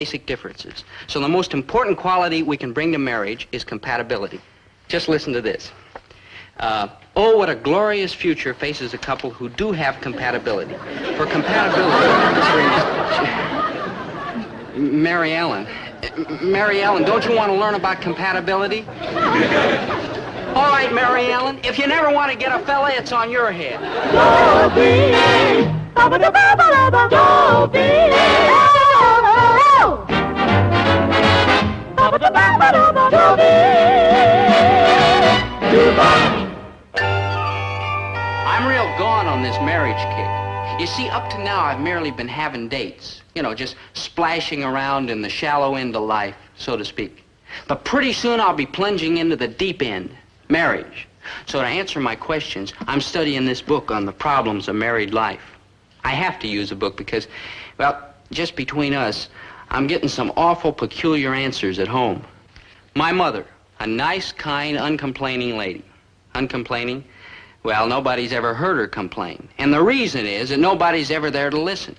basic differences. So the most important quality we can bring to marriage is compatibility. Just listen to this. Oh, what a glorious future faces a couple who do have compatibility. For compatibility... Mary Ellen, don't you want to learn about compatibility? All right, Mary Ellen, if you never want to get a fella, it's on your head. Dobie, I'm real gone on this marriage kick. You see, up to now, I've merely been having dates. You know, just splashing around in the shallow end of life, so to speak. But pretty soon I'll be plunging into the deep end, marriage. So to answer my questions, I'm studying this book on the problems of married life. I have to use a book because, well, just between us, I'm getting some awful peculiar answers at home. My mother, a nice, kind, uncomplaining lady. Uncomplaining? Well, nobody's ever heard her complain. And the reason is that nobody's ever there to listen.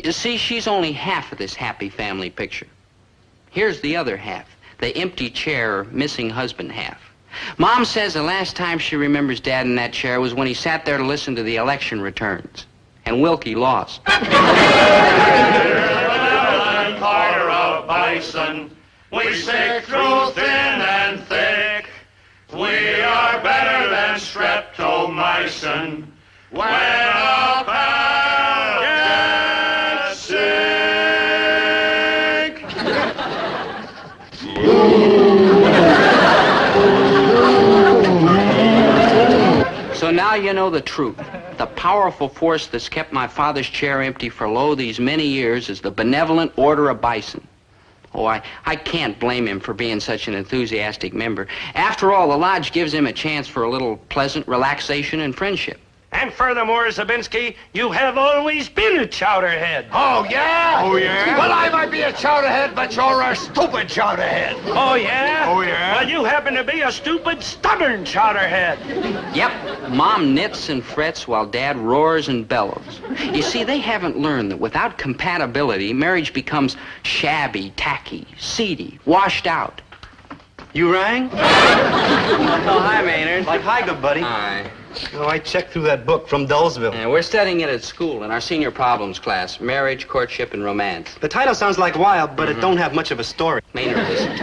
You see, she's only half of this happy family picture. Here's the other half, the empty chair or missing husband half. Mom says the last time she remembers Dad in that chair was when he sat there to listen to the election returns. And Wilkie lost. And Carter of Bison, we stick through thin and thick. We are better than streptomycin. When a pal gets sick. So now you know the truth. The powerful force that's kept my father's chair empty for lo these many years is the benevolent Order of Bison. Oh, I can't blame him for being such an enthusiastic member. After all, the lodge gives him a chance for a little pleasant relaxation and friendship. And furthermore, Zabinski, you have always been a chowderhead. Oh, yeah? Oh, yeah? Well, I might be a chowderhead, but you're a stupid chowderhead. Oh, yeah? Oh, yeah? Well, you happen to be a stupid, stubborn chowderhead. Yep, Mom knits and frets while Dad roars and bellows. You see, they haven't learned that without compatibility, marriage becomes shabby, tacky, seedy, washed out. You rang? Oh, hi, Maynard. Like, hi, good buddy. Hi. Oh, I checked through that book from Dullsville. Yeah, we're studying it at school in our senior problems class, marriage, courtship, and romance. The title sounds like wild, but it don't have much of a story. Maynard, listen.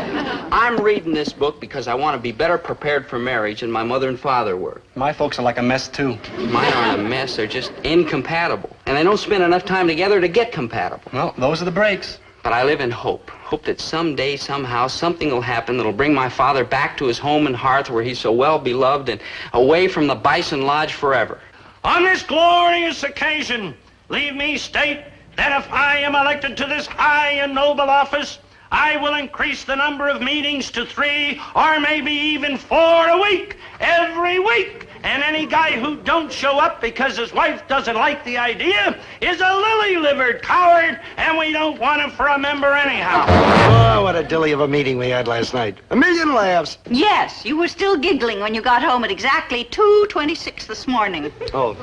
I'm reading this book because I want to be better prepared for marriage than my mother and father were. My folks are like a mess, too. Mine aren't a mess, they're just incompatible. And they don't spend enough time together to get compatible. Well, those are the breaks. But I live in hope. Hope that someday, somehow, something will happen that'll bring my father back to his home and hearth where he's so well beloved and away from the Bison Lodge forever. On this glorious occasion, leave me state that if I am elected to this high and noble office, I will increase the number of meetings to 3 or maybe even 4 a week, every week. And any guy who don't show up because his wife doesn't like the idea is a lily-livered coward, and we don't want him for a member anyhow. Oh, what a dilly of a meeting we had last night. A million laughs. Yes, you were still giggling when you got home at exactly 2:26 this morning. Oh,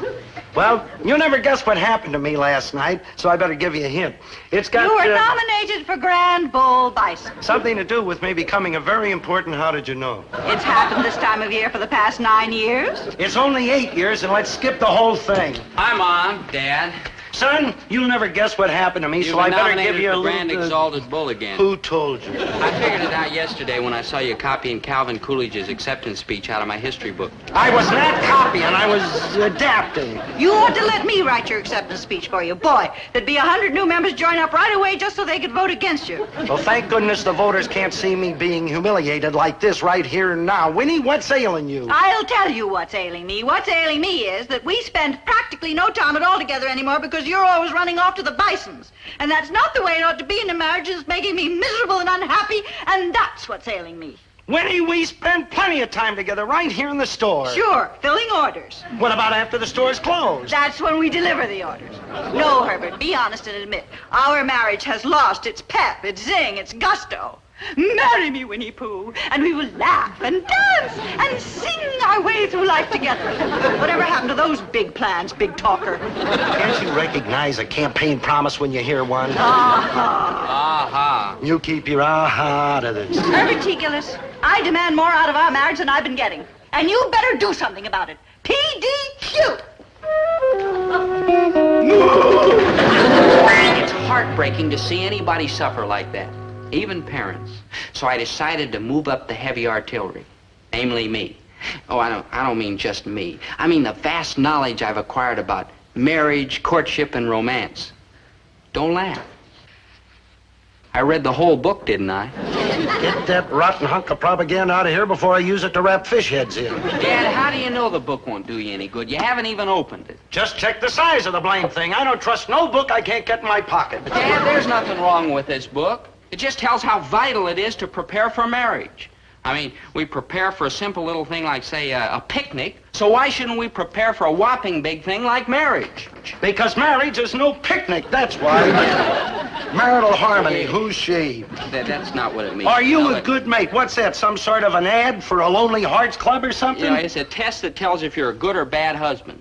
well, you never guessed what happened to me last night, so I better give you a hint. It's got You were nominated for Grand Bull Bison. something to do with me becoming a very important how did you know. It's happened this time of year for the past 9 years. It's only 8 years, and let's skip the whole thing. Hi, Mom, Dad. Son, you'll never guess what happened to me, You've so I been better nominated give you a for Grand little... Exalted Bull again. Who told you? I figured it out yesterday when I saw you copying Calvin Coolidge's acceptance speech out of my history book. I was not copying, I was adapting. You ought to let me write your acceptance speech for you. Boy, there'd be 100 new members join up right away just so they could vote against you. Well, thank goodness the voters can't see me being humiliated like this right here and now. Winnie, what's ailing you? I'll tell you what's ailing me. What's ailing me is that we spend practically no time at all together anymore because you're always running off to the Bisons. And that's not the way it ought to be in a marriage. It's making me miserable and unhappy, and that's what's ailing me. Winnie, we spend plenty of time together right here in the store. Sure, filling orders. What about after the store's closed? That's when we deliver the orders. No, Herbert, be honest and admit, our marriage has lost its pep, its zing, its gusto. Marry me, Winnie Pooh, and we will laugh and dance and sing our way through life together. Whatever happened to those big plans, big talker? Can't you recognize a campaign promise when you hear one? Aha. You keep your aha to this. Herbert T. Gillis, I demand more out of our marriage than I've been getting. And you better do something about it. PDQ! It's heartbreaking to see anybody suffer like that, even parents. So I decided to move up the heavy artillery, namely me. Oh, I don't mean just me. I mean the vast knowledge I've acquired about marriage, courtship, and romance. Don't laugh. I read the whole book, didn't I? Get that rotten hunk of propaganda out of here before I use it to wrap fish heads in. Dad, how do you know the book won't do you any good? You haven't even opened it. Just check the size of the blame thing. I don't trust no book I can't get in my pocket. Dad, there's nothing wrong with this book. It just tells how vital it is to prepare for marriage. I mean, we prepare for a simple little thing like, say, a picnic. So why shouldn't we prepare for a whopping big thing like marriage? Because marriage is no picnic, that's why. Marital harmony, who's she? That's not what it means. Are you No, a good mate? What's that, some sort of an ad for a Lonely Hearts Club or something? You know, it's a test that tells if you're a good or bad husband.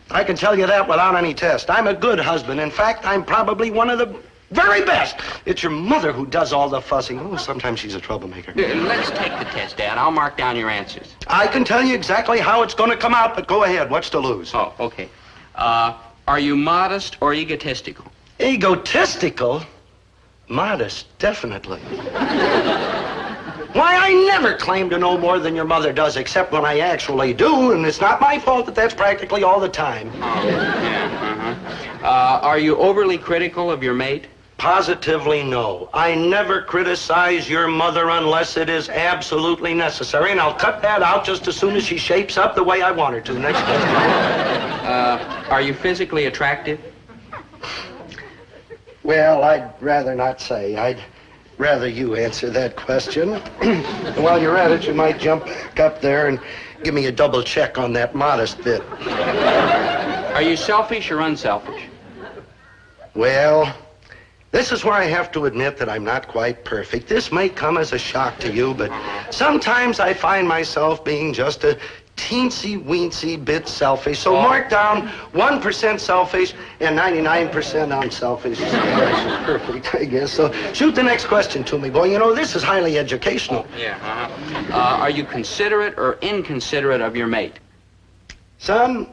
I can tell you that without any test. I'm a good husband. In fact, I'm probably one of the very best. It's your mother who does all the fussing. Oh, sometimes she's a troublemaker. Let's take the test, Dad. I'll mark down your answers. I can tell you exactly how it's going to come out, but go ahead. What's to lose? Oh, okay. Are you modest or egotistical? Egotistical? Modest, definitely. Why, I never claim to know more than your mother does, except when I actually do, and it's not my fault that that's practically all the time. Oh, yeah, are you overly critical of your mate? Positively no. I never criticize your mother unless it is absolutely necessary, and I'll cut that out just as soon as she shapes up the way I want her to. Next question. Are you physically attractive? Well, I'd rather not say. I'd rather you answer that question. And while you're at it, you might jump back up there and give me a double check on that modest bit. Are you selfish or unselfish? Well, this is where I have to admit that I'm not quite perfect. This may come as a shock to you, but sometimes I find myself being just a teensy-weensy bit selfish. So mark down 1% selfish and 99% unselfish. That's perfect, I guess. So shoot the next question to me, boy. You know, this is highly educational. Yeah, are you considerate or inconsiderate of your mate? Son,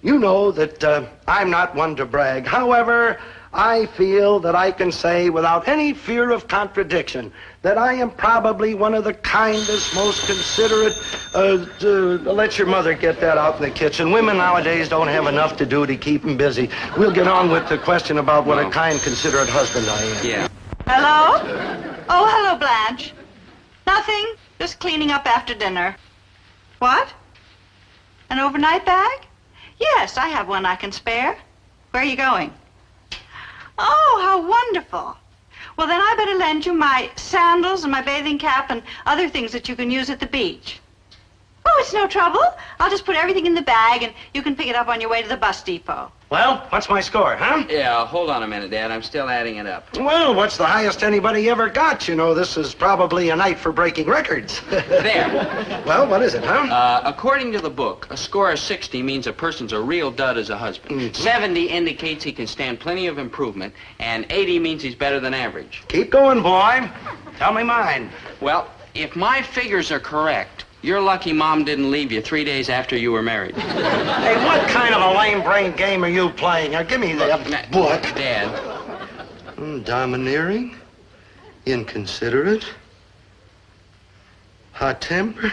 you know that I'm not one to brag. However, I feel that I can say without any fear of contradiction that I am probably one of the kindest, most considerate, let your mother get that out in the kitchen. Women nowadays don't have enough to do to keep them busy. We'll get on with the question about what a kind, considerate husband I am. Yeah. Hello? Oh, hello, Blanche. Nothing. Just cleaning up after dinner. What? An overnight bag? Yes, I have one I can spare. Where are you going? Oh, how wonderful. Well, then I better lend you my sandals and my bathing cap and other things that you can use at the beach. Oh, it's no trouble. I'll just put everything in the bag and you can pick it up on your way to the bus depot. Well, what's my score, huh? Yeah, hold on a minute, Dad. I'm still adding it up. Well, what's the highest anybody ever got? You know, this is probably a night for breaking records. There. Well, what is it, huh? According to the book, a score of 60 means a person's a real dud as a husband. 70 indicates he can stand plenty of improvement, and 80 means he's better than average. Keep going, boy. Tell me mine. Well, if my figures are correct, you're lucky Mom didn't leave you 3 days after you were married. Hey, what kind of a lame-brained game are you playing? Now, give me that book. Dad. Domineering, inconsiderate, hot-tempered.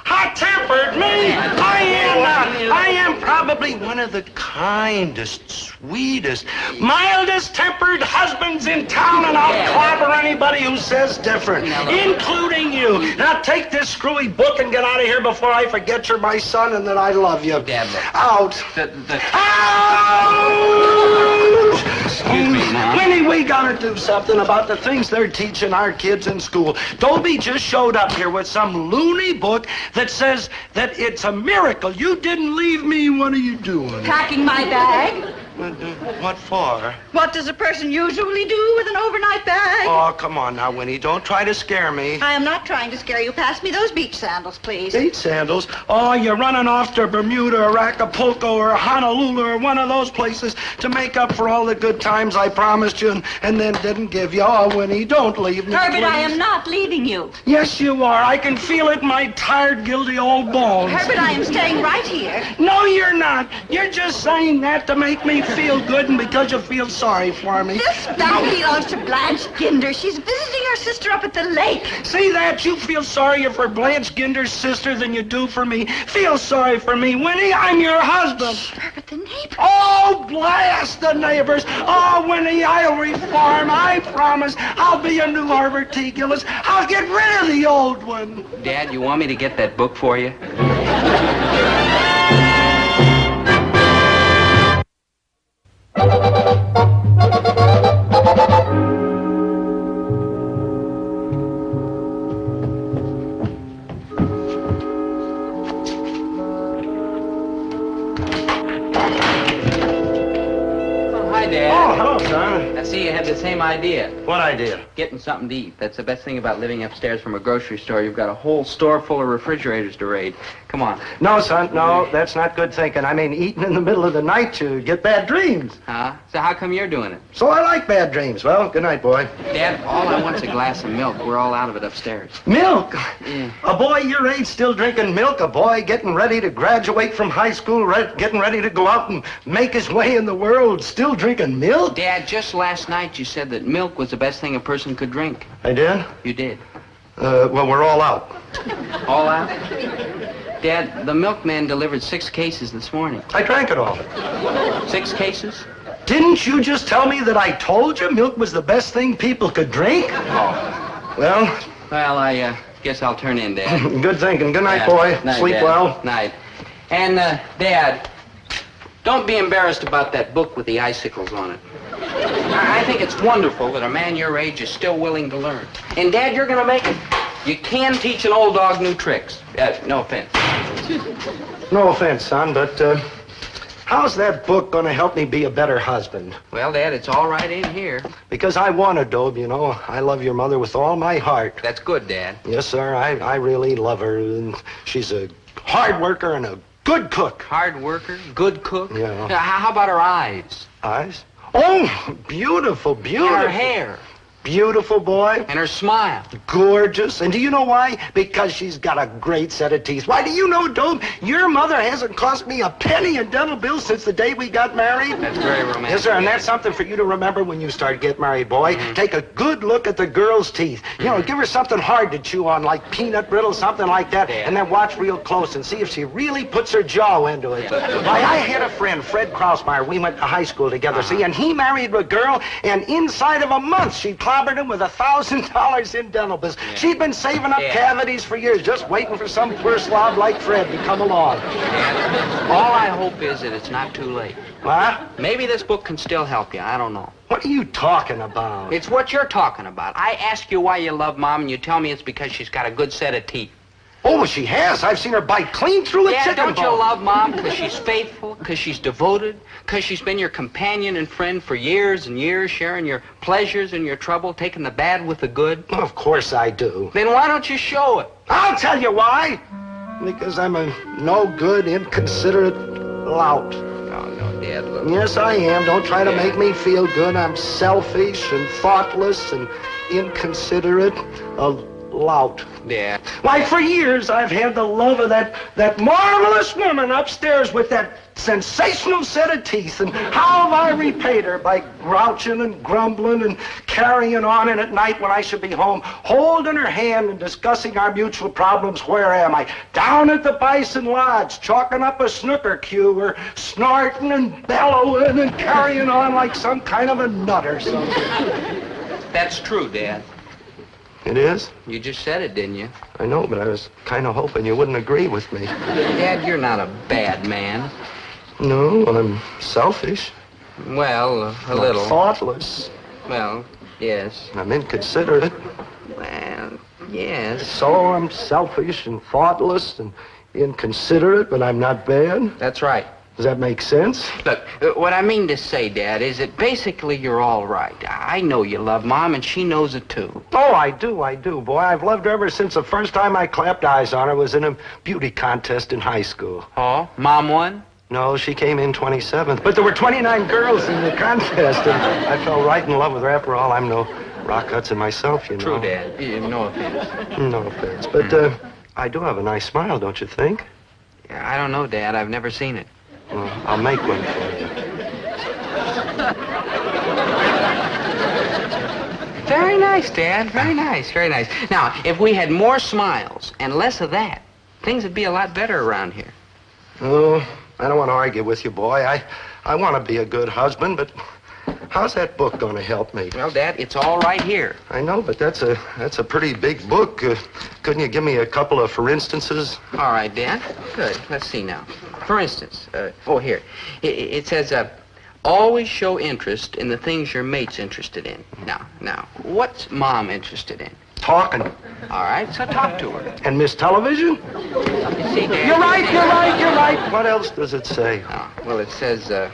Hot-tempered, me? I am probably one of the kindest, sweetest, mildest-tempered husbands in town, and I'll clobber anybody who says different, including you. Now take this screwy book and get out of here before I forget you're my son and that I love you. Dad, out. Out! Excuse me, Mom. Winnie, we gotta do something about the things they're teaching our kids in school. Dobie just showed up here with some loony book that says that it's a miracle you didn't leave me. What are you doing? Packing my bag? What for? What does a person usually do with an overnight bag? Oh, come on now, Winnie. Don't try to scare me. I am not trying to scare you. Pass me those beach sandals, please. Beach sandals? Oh, you're running off to Bermuda or Acapulco or Honolulu or one of those places to make up for all the good times I promised you and then didn't give you. Oh, Winnie, don't leave me, Herbert, please. I am not leaving you. Yes, you are. I can feel it in my tired, guilty old bones. Herbert, I am staying right here. No, you're not. You're just saying that to make me feel good and because you feel sorry for me. This bag belongs to Blanche Ginder. She's visiting her sister up at the lake. See that? You feel sorrier for Blanche Ginder's sister than you do for me. Feel sorry for me, Winnie. I'm your husband. Herbert, the neighbor. Oh, blast the neighbors. Oh, Winnie, I'll reform. I promise. I'll be a new Herbert T. Gillis. I'll get rid of the old one. Dad, you want me to get that book for you? Hi, Dad. Oh, hello, son. I see you had the same idea. What idea? Getting something to eat. That's the best thing about living upstairs from a grocery store. You've got a whole store full of refrigerators to raid. Come on. No, son, no, that's not good thinking. I mean, eating in the middle of the night, you get bad dreams. Huh? So how come you're doing it? So I like bad dreams. Well, good night, boy. Dad, all I want's a glass of milk. We're all out of it upstairs. Milk? Yeah. A boy your age still drinking milk? A boy getting ready to graduate from high school, getting ready to go out and make his way in the world, still drinking milk? Dad, just last night you said that milk was the best thing a person could drink. I did? You did. Well, we're all out. All out? Dad, the milkman delivered 6 cases this morning. I drank it all. 6 cases? Didn't you just tell me that I told you milk was the best thing people could drink? Oh. Well, Well, I guess I'll turn in, Dad. good thinking. Good night, Yeah. boy. Night, Sleep Dad. well. Night. And, Dad, don't be embarrassed about that book with the icicles on it. I think it's wonderful that a man your age is still willing to learn. And, Dad, you're going to make it. You can teach an old dog new tricks. No offense. No offense, son, but how's that book going to help me be a better husband? Well, Dad, it's all right in here. Because I want to, Dobe, you know. I love your mother with all my heart. That's good, Dad. Yes, sir, I really love her. And she's a hard worker and a good cook. Hard worker, good cook. Yeah. How about her eyes? Eyes? Oh, beautiful, beautiful. And her hair. Beautiful, boy. And her smile. Gorgeous. And do you know why? Because she's got a great set of teeth. Why, do you know, Dobe, your mother hasn't cost me a penny in dental bills since the day we got married? That's very romantic. Yes, sir, and that's something for you to remember when you start getting married, boy. Mm-hmm. Take a good look at the girl's teeth. You know, give her something hard to chew on, like peanut brittle, something like that, Yeah. and then watch real close and see if she really puts her jaw into it. Why, I had a friend, Fred Krausmeyer. We went to high school together, see, and he married a girl, and inside of a month, she clobbered him with $1,000 in dental bills. Yeah. She'd been saving up Yeah. cavities for years, just waiting for some poor slob like Fred to come along. Dad, all I hope is that it's not too late. What? Maybe this book can still help you. I don't know. What are you talking about? It's what you're talking about. I ask you why you love Mom, and you tell me it's because she's got a good set of teeth. Oh, she has. I've seen her bite clean through a Yeah, chicken don't you bone. love Mom because she's faithful, because she's devoted, because she's been your companion and friend for years and years, sharing your pleasures and your trouble, taking the bad with the good? Well, of course I do. Then why don't you show it? I'll tell you why. Because I'm a no-good, inconsiderate lout. No, Dad, look. Yes, I am. Don't try to Yeah. make me feel good. I'm selfish and thoughtless and inconsiderate. A lout. Dad. Why, for years I've had the love of that marvelous woman upstairs with that sensational set of teeth. And how have I repaid her? By grouching and grumbling and carrying on. And at night when I should be home, holding her hand and discussing our mutual problems. Where am I? Down at the Bison Lodge, chalking up a snooker cue, or snorting and bellowing and carrying on like some kind of a nut or something. That's true, Dad. It is? You just said it, didn't you? I know, but I was kind of hoping you wouldn't agree with me. Dad, you're not a bad man. No, I'm selfish. Well, a little. I'm thoughtless. Well, yes. I'm inconsiderate. Well, yes. So I'm selfish and thoughtless and inconsiderate, but I'm not bad. That's right. Does that make sense? Look, what I mean to say, Dad, is that basically you're all right. I know you love Mom, and she knows it, too. Oh, I do, boy. I've loved her ever since the first time I clapped eyes on her was in a beauty contest in high school. Oh? Mom won? No, she came in 27th. But there were 29 girls in the contest, and I fell right in love with her. After all, I'm no Rock Hudson myself, you know. True, Dad. No offense. No offense. But I do have a nice smile, don't you think? Yeah, I don't know, Dad. I've never seen it. Well, I'll make one for you. Very nice, Dad. Very nice, very nice. Now, if we had more smiles and less of that, things would be a lot better around here. Oh, I don't want to argue with you, boy. I want to be a good husband, but how's that book going to help me? Well, Dad, it's all right here. I know, but that's a pretty big book. Couldn't you give me a couple of for instances? All right, Dad. Good. Let's see now. For instance, here. It says, always show interest in the things your mate's interested in. Now, what's Mom interested in? Talking. All right, so talk to her. And Miss Television? You see, Dad? You're right. What else does it say? Oh, well, it says, let's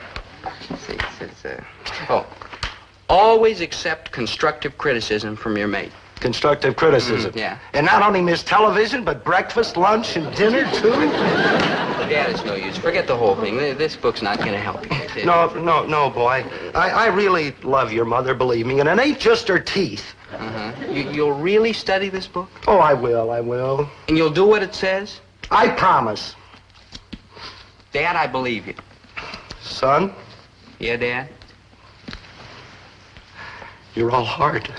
see, it says, always accept constructive criticism from your mate. Constructive criticism. Yeah. And not only Miss Television, but breakfast, lunch, and dinner, too? Dad, it's no use. Forget the whole thing. This book's not going to help you. No, boy. I really love your mother, believe me, and it ain't just her teeth. Uh-huh. You'll really study this book? Oh, I will. And you'll do what it says? I promise. Dad, I believe you. Son? Yeah, Dad? You're all heart.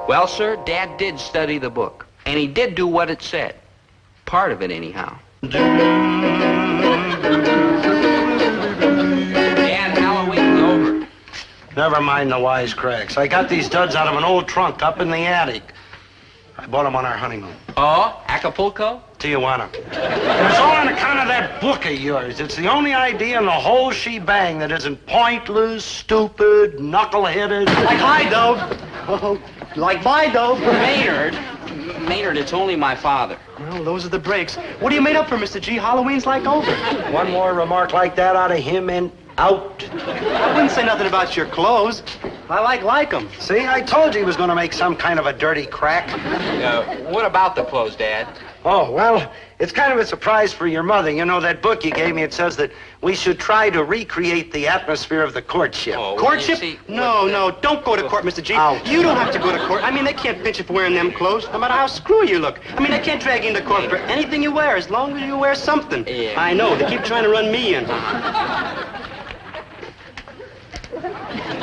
Well, sir, Dad did study the book. And he did do what it said. Part of it, anyhow. Dad, Halloween's over. Never mind the wisecracks. I got these duds out of an old trunk up in the attic. I bought them on our honeymoon. Oh? Acapulco? Tijuana. And it's all on account of that book of yours. It's the only idea in the whole shebang that isn't pointless, stupid, knuckle-headed. Like hi, Dobe. Oh, like bye, Dobe. Maynard, it's only my father. Well, those are the breaks. What are you made up for, Mr. G? Halloween's like over. One more remark like that out of him and out. I wouldn't say nothing about your clothes. I like them. See, I told you he was going to make some kind of a dirty crack. What about the clothes, Dad? Oh, well, it's kind of a surprise for your mother. You know, that book you gave me, it says that we should try to recreate the atmosphere of the courtship. Oh, Courtship? See, No, don't go to court, Mr. G. Ouch. You don't have to go to court. I mean, they can't pinch you for wearing them clothes, no matter how screwy you look. I mean, they can't drag you into court for anything you wear, as long as you wear something. Yeah. I know. They keep trying to run me in.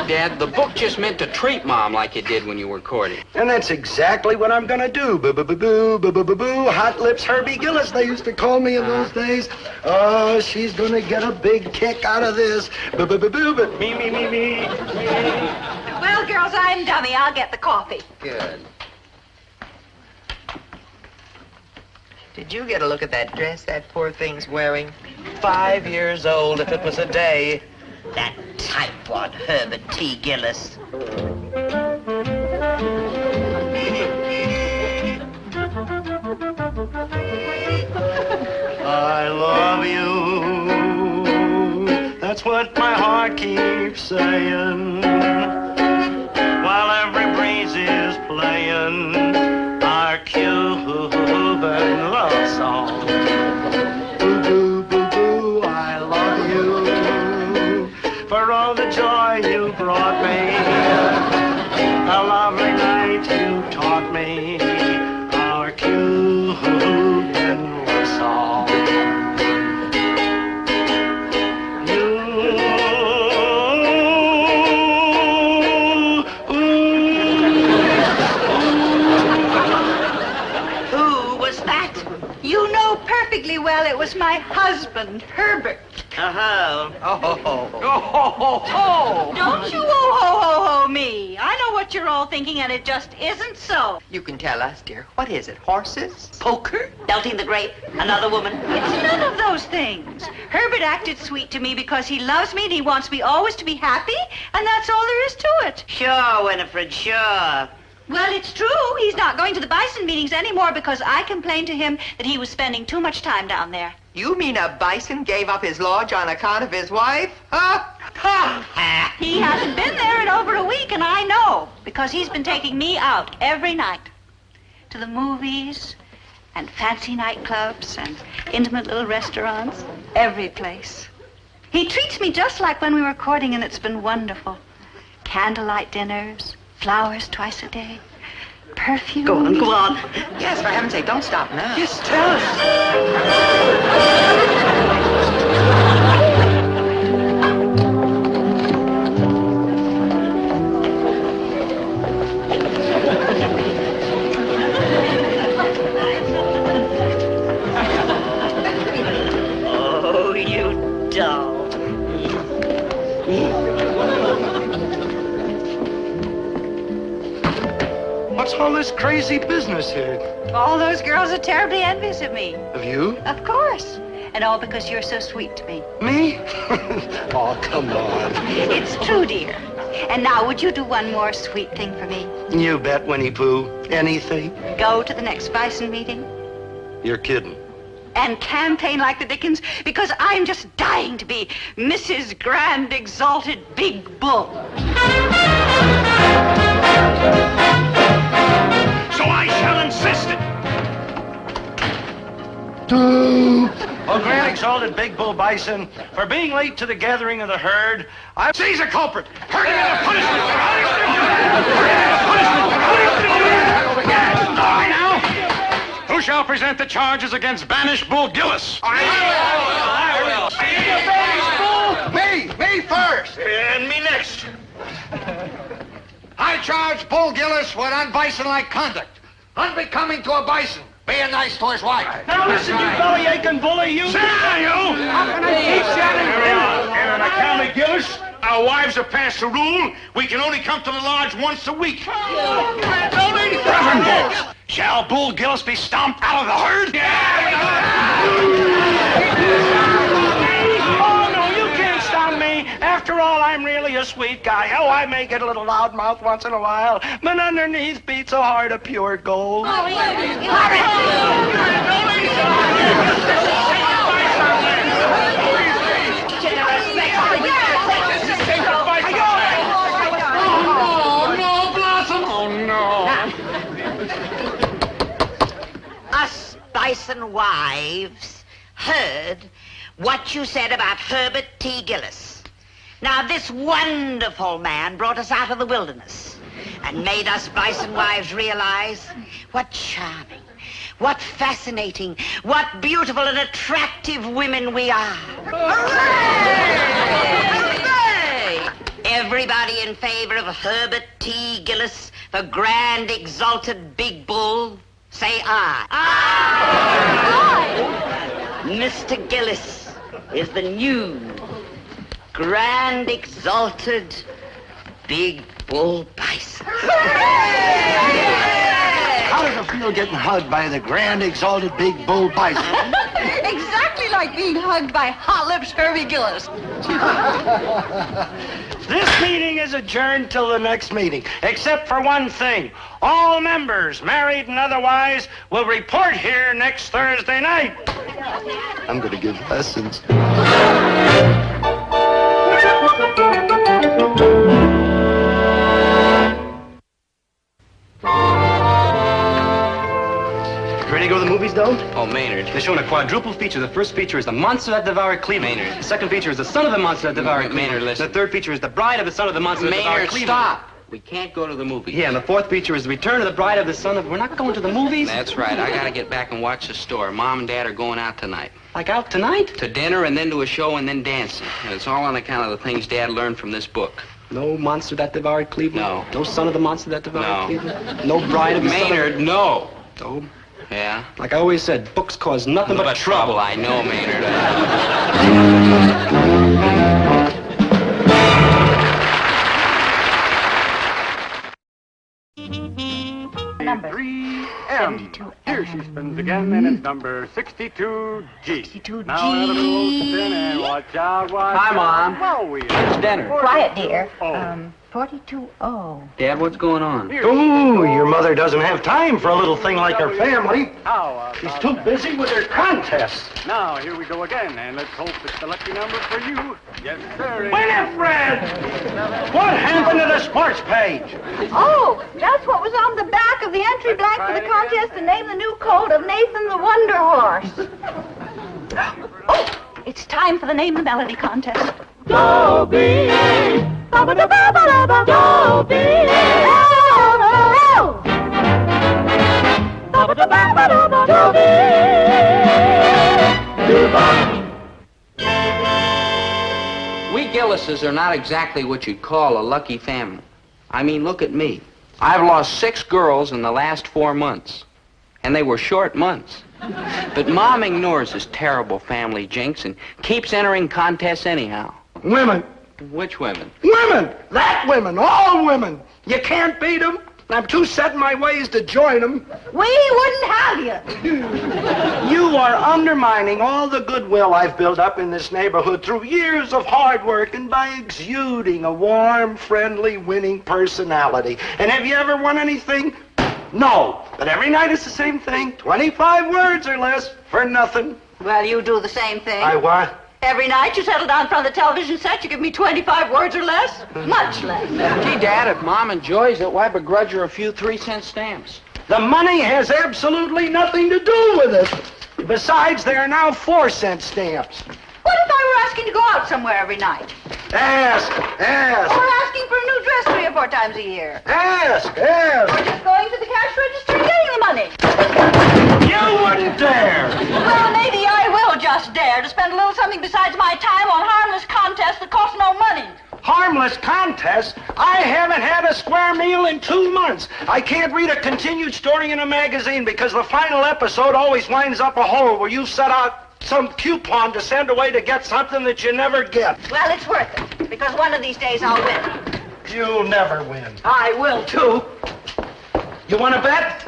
Dad, the book just meant to treat Mom like you did when you were courting. And that's exactly what I'm going to do. Boo-boo-boo-boo, Hot Lips Herbie Gillis, they used to call me in those days. Oh, she's going to get a big kick out of this. Boo-boo-boo-boo, but me. Well, girls, I'm dummy. I'll get the coffee. Good. Did you get a look at that dress that poor thing's wearing? 5 years old, if it was a day. That tightwad Herbert T. Gillis. I love you. That's what my heart keeps saying. While every breeze is playing our Cuban love song. Boo, boo, boo, boo, I love you. For all the joy you brought me, a lovely night you taught me, our Cuban love song. Who was that? You know perfectly well it was my husband, Herbert. Oh. Don't you oh-ho-ho-ho me. I know what you're all thinking, and it just isn't so. You can tell us, dear. What is it? Horses? Poker? Belting the grape, another woman. It's none of those those things. Herbert acted sweet to me because he loves me and he wants me always to be happy, and that's all there is to it. Sure, Winifred, sure. Well, it's true. He's not going to the bison meetings anymore because I complained to him that he was spending too much time down there. You mean a bison gave up his lodge on account of his wife? Huh? Ha! He hasn't been there in over a week, and I know, because he's been taking me out every night. To the movies, and fancy nightclubs, and intimate little restaurants. Every place. He treats me just like when we were courting, and it's been wonderful. Candlelight dinners, flowers twice a day, perfume. Go on. Yes, for heaven's sake, don't stop now. Yes, tell us. Oh, you doll. What's all this crazy business here? All those girls are terribly envious of me. Of you? Of course. And all because you're so sweet to me. Me? Oh, come on. It's true, dear. And now, would you do one more sweet thing for me? You bet, Winnie Pooh. Anything? Go to the next bison meeting You're kidding. and campaign like the Dickens, because I'm just dying to be Mrs. Grand Exalted Big Bull. So I shall insist it. Oh, Grand Exalted Big Bull Bison, for being late to the gathering of the herd, I Seize the culprit. Hurry up. Punishment. Now, who shall present the charges against banished Bull Gillis? Me first. And me next. I charge Bull Gillis with unbison-like conduct, unbecoming to a bison, being nice to his wife. Now listen, you belly-aching bully, you. Sit down, you! How can I teach that? And on account of Gillis, our wives have passed a rule. We can only come to the lodge once a week. Reverend Bulls, shall Bull Gillis be stomped out of the herd? Oh, no, you can't stop me. After all, I'm really a sweet guy. Oh, I may get a little loudmouth once in a while, but underneath beats a heart of pure gold. Us bison wives heard what you said about Herbert T. Gillis. Now, this wonderful man brought us out of the wilderness and made us bison wives realize what charming, what fascinating, what beautiful and attractive women we are. Hooray! Everybody in favor of Herbert T. Gillis for Grand Exalted Big Bull, say aye. Aye! Mr. Gillis is the new Grand Exalted Big Bull Bison. How does it feel getting hugged by the Grand Exalted Big Bull Bison? Exactly like being hugged by Hot Lips Herbie Gillis. This meeting is adjourned till the next meeting, except for one thing. All members, married and otherwise, will report here next Thursday night. I'm going to give lessons. Ready to go to the movies, though? Oh, Maynard. They're showing a quadruple feature. The first feature is The Monster That Devoured Cleveland. Maynard. The second feature is The Son of the Monster That Devoured Cleveland. Maynard, listen. The third feature is The Bride of the Son of the Monster That Devoured Maynard, Cleveland. stop. We can't go to the movies. Yeah, and the fourth feature is The Return of the Bride of the Son of... We're not going to the movies? That's right. I gotta get back and watch the store. Mom and Dad are going out tonight. Like out tonight? To dinner and then to a show and then dancing. And it's all on account of the things Dad learned from this book. No Monster That Devoured Cleveland? No. No Son of the Monster That Devoured No. Cleveland? No Bride of the Son of... Maynard, no. Oh, Yeah? like I always said, books cause nothing but trouble. I know, Maynard. Number. M. Here she spins again, and it's number 62G. 62G. Now have a little spin and watch out, watch Hi, out. Mom. Well, we It's dinner. Quiet, dear. Oh. 42O. Dad, what's going on? Ooh, your mother doesn't have time for a little thing like her family. How She's about too that? busy with her contests. Now, here we go again, and let's hope it's the lucky number for you. Yes, sir. Winifred! What happened to the sports page? Oh, that's what was on the back of the entry blank for the contest to name the new colt of Nathan the Wonder Horse. Oh, it's time for the Name the Melody contest. Dobie! Ba-ba-da-ba-ba-da-ba. Dobie! Ba-ba-da-ba-ba-da-ba. Dobie! We Gillises are not exactly what you'd call a lucky family. I mean, look at me. I've lost 6 girls in the last 4 months. And they were short months. But Mom ignores this terrible family jinx and keeps entering contests anyhow. Women. Which women? Women! That women! All women! You can't beat them. I'm too set in my ways to join them. We wouldn't have you. You are undermining all the goodwill I've built up in this neighborhood through years of hard work and by exuding a warm, friendly, winning personality. And have you ever won anything? No. But every night it's the same thing. 25 words or less for nothing. Well, you do the same thing. I what? Every night you settle down in front of the television set, you give me 25 words or less. Much less. Gee, Dad, if Mom enjoys it, why begrudge her a few 3-cent stamps? The money has absolutely nothing to do with it. Besides, there are now 4-cent stamps. What if I were asking to go out somewhere every night? Ask. Or asking for a new dress 3 or 4 times a year? Ask. Or just going to the cash register and getting the money? You wouldn't dare! Well, maybe I will just dare to spend a little something besides my time on harmless contests that cost no money. Harmless contest? I haven't had a square meal in 2 months. I can't read a continued story in a magazine because the final episode always winds up a hole where you set out some coupon to send away to get something that you never get. Well, it's worth it, because one of these days I'll win. You'll never win. I will, too. You want to bet?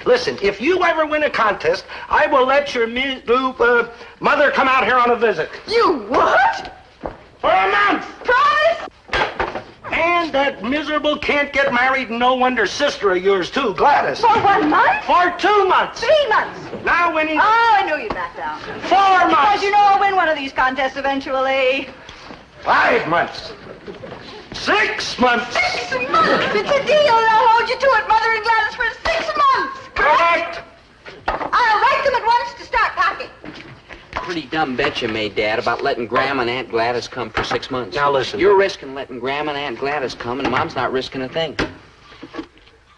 Listen, if you ever win a contest, I will let your mother come out here on a visit. You what? For a month. Promise? And that miserable can't-get-married, no-wonder sister of yours, too, Gladys. For 1 month? For 2 months. 3 months. Now, Winnie. Oh, I knew you'd back down. 4 months. Because you know I'll win one of these contests eventually. 5 months. 6 months. 6 months? It's a deal, and I'll hold you to it, Mother and Gladys, for 6 months. Correct. I'll write them at once to start packing. Pretty dumb bet you made, Dad, about letting Grandma and Aunt Gladys come for 6 months. Now, listen. You're risking letting Grandma and Aunt Gladys come, and Mom's not risking a thing.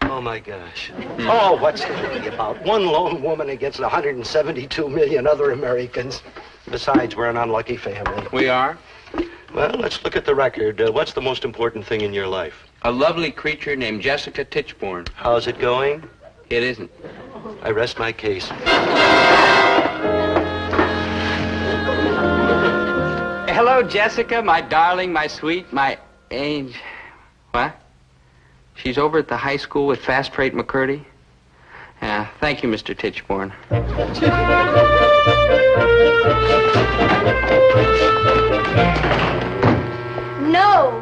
Oh, my gosh. Oh, what's the biggie about? One lone woman against 172 million other Americans. Besides, we're an unlucky family. We are? Well, let's look at the record. What's the most important thing in your life? A lovely creature named Jessica Tichborne. How's it going? It isn't. I rest my case. Hello, Jessica, my darling, my sweet, my angel. What? She's over at the high school with Fast Freight McCurdy? Yeah, thank you, Mr. Tichborne. No.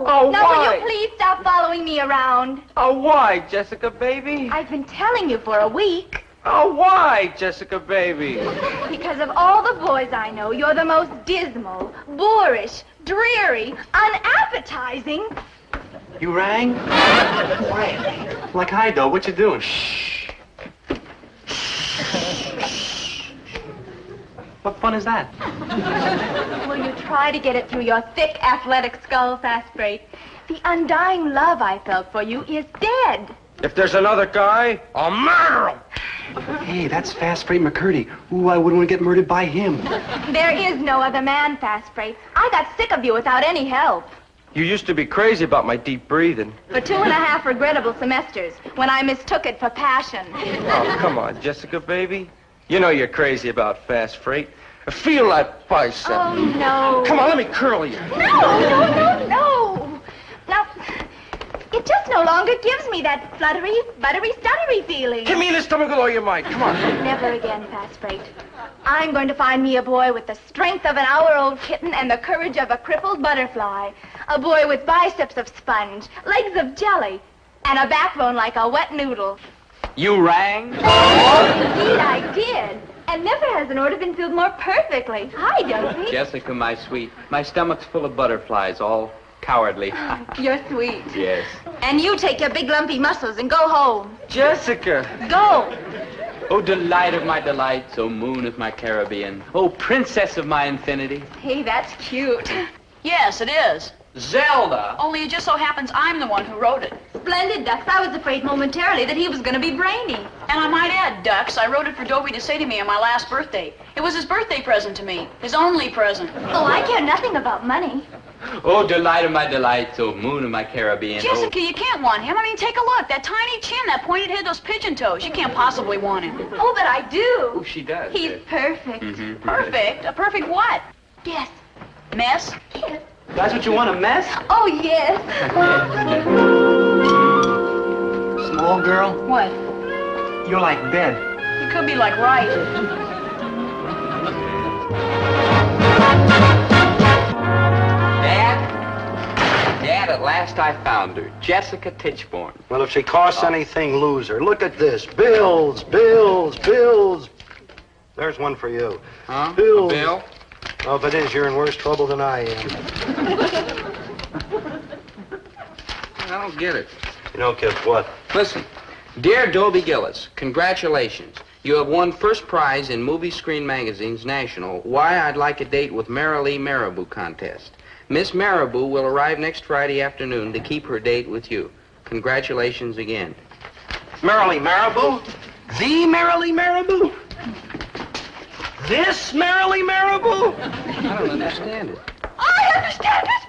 Oh, now, why? will you please stop following me around? Oh, why, Jessica, baby? I've been telling you for a week. Oh, why, Jessica, baby? Because of all the boys I know, you're the most dismal, boorish, dreary, unappetizing. You rang? Quietly. Like Ido, what you doing? Shh. What fun is that? Will you try to get it through your thick, athletic skull, Fast Freight? The undying love I felt for you is dead. If there's another guy, I'll murder him. Hey, that's Fast Freight McCurdy. Ooh, I wouldn't want to get murdered by him. There is no other man, Fast Freight. I got sick of you without any help. You used to be crazy about my deep breathing. For 2.5 regrettable semesters, when I mistook it for passion. Oh, come on, Jessica, baby. You know you're crazy about Fast Freight. Feel that bicep. Oh, no. Come on, let me curl you. No. Now, It just no longer gives me that fluttery, buttery, stuttery feeling. Give me the stomach with all your might. Come on. Never again, Fast Freight. I'm going to find me a boy with the strength of an hour-old kitten and the courage of a crippled butterfly. A boy with biceps of sponge, legs of jelly, and a backbone like a wet noodle. You rang? Indeed, I did. And never has an order been filled more perfectly. Hi, Dobie. Jessica, my sweet. My stomach's full of butterflies, all cowardly. You're sweet. Yes. And you take your big lumpy muscles and go home. Jessica. Go. Oh, delight of my delights. Oh, moon of my Caribbean. Oh, princess of my infinity. Hey, that's cute. Yes, it is. Zelda. Only it just so happens I'm the one who wrote it. Splendid, Ducks. I was afraid momentarily that he was going to be brainy. And I might add, Ducks, I wrote it for Dobie to say to me on my last birthday. It was his birthday present to me. His only present. Oh, I care nothing about money. Oh, delight of my delights. Oh, moon of my Caribbean. Jessica, you can't want him. I mean, take a look. That tiny chin, that pointed head, those pigeon toes. You can't possibly want him. Oh, but I do. Oh, she does. He's perfect. Perfect? A perfect what? Yes. Mess? Yes. That's what you want, a mess? Oh, yes. Small girl, What? you're like bed. You could be like right. Dad, at last I found her. Jessica Tichborne. Well, if she costs anything, lose her. Look at this. Bills, bills, bills. There's one for you. Huh? Bills. A bill? Oh, if it is, you're in worse trouble than I am. I don't get it. You don't get what? Listen, dear Dobie Gillis, congratulations. You have won first prize in Movie Screen Magazine's National Why I'd Like a Date with Marilee Marabou contest. Miss Marabou will arrive next Friday afternoon to keep her date with you. Congratulations again. Marilee Marabou? The Marilee Marabou? This Marilee Marabou? I don't understand it. I understand it.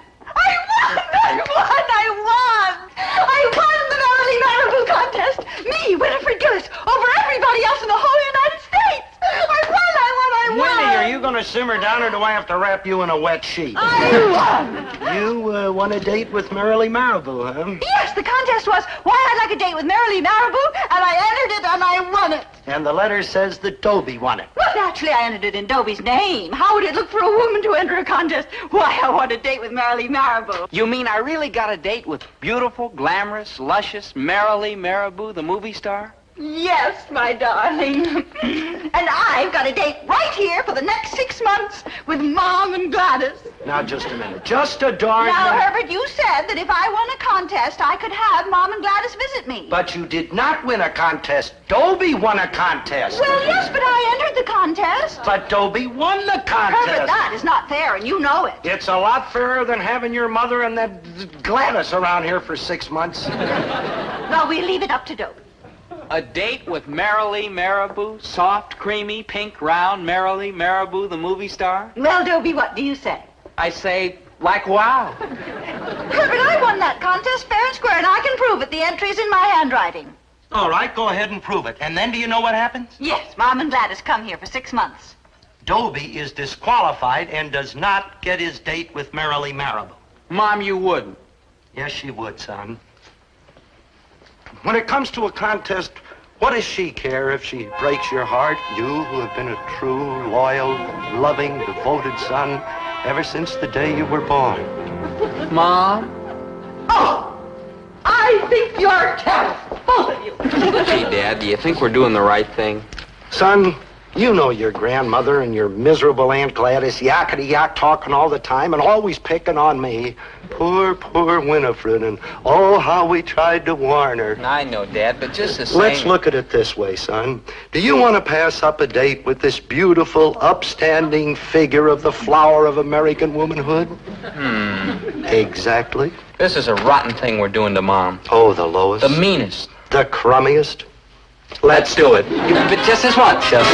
I won the Marilee Marabou contest. Me, Winifred Gillis, over everybody else in the whole United States. I won. Winnie, are you going to simmer down or do I have to wrap you in a wet sheet? I won. You won a date with Marilee Marabou, huh? Yes, the contest was why I'd like a date with Marilee Marabou, and I entered it and I won it. And the letter says that Dobie won it. Well, naturally, I entered it in Dobie's name. How would it look for a woman to enter a contest? Why, I want a date with Marilee Marabou. You mean I really got a date with beautiful, glamorous, luscious Marilee Marabou, the movie star? Yes, my darling. And I've got a date right here for the next 6 months with Mom and Gladys. Now, just a minute. Just a darn Now, minute. Herbert, you said that if I won a contest, I could have Mom and Gladys visit me. But you did not win a contest. Dobie won a contest. Well, yes, but I entered the contest. But Dobie won the contest. Herbert, that is not fair, and you know it. It's a lot fairer than having your mother and that Gladys around here for 6 months. Well, we'll leave it up to Dobie. A date with Marilee Marabou, soft, creamy, pink, round Marilee Marabou, the movie star? Well, Dobie, what do you say? I say, like, wow. Herbert, I won that contest fair and square, and I can prove it. The entry's in my handwriting. All right, go ahead and prove it. And then do you know what happens? Yes, Mom and Gladys come here for 6 months. Dobie is disqualified and does not get his date with Marilee Marabou. Mom, you wouldn't. Yes, she would, son. When it comes to a contest, what does she care if she breaks your heart? You who have been a true, loyal, loving, devoted son ever since the day you were born. Mom? Oh! I think you're terrible, both of you. Gee, Dad, do you think we're doing the right thing? Son, you know your grandmother and your miserable Aunt Gladys yakety-yak talking all the time and always picking on me. Poor, poor Winifred, and oh, how we tried to warn her. I know, Dad, but just the same... Let's look at it this way, son. Do you want to pass up a date with this beautiful, upstanding figure of the flower of American womanhood? Exactly. This is a rotten thing we're doing to Mom. Oh, the lowest. The meanest. The crummiest. Let's do it. But just as what? Just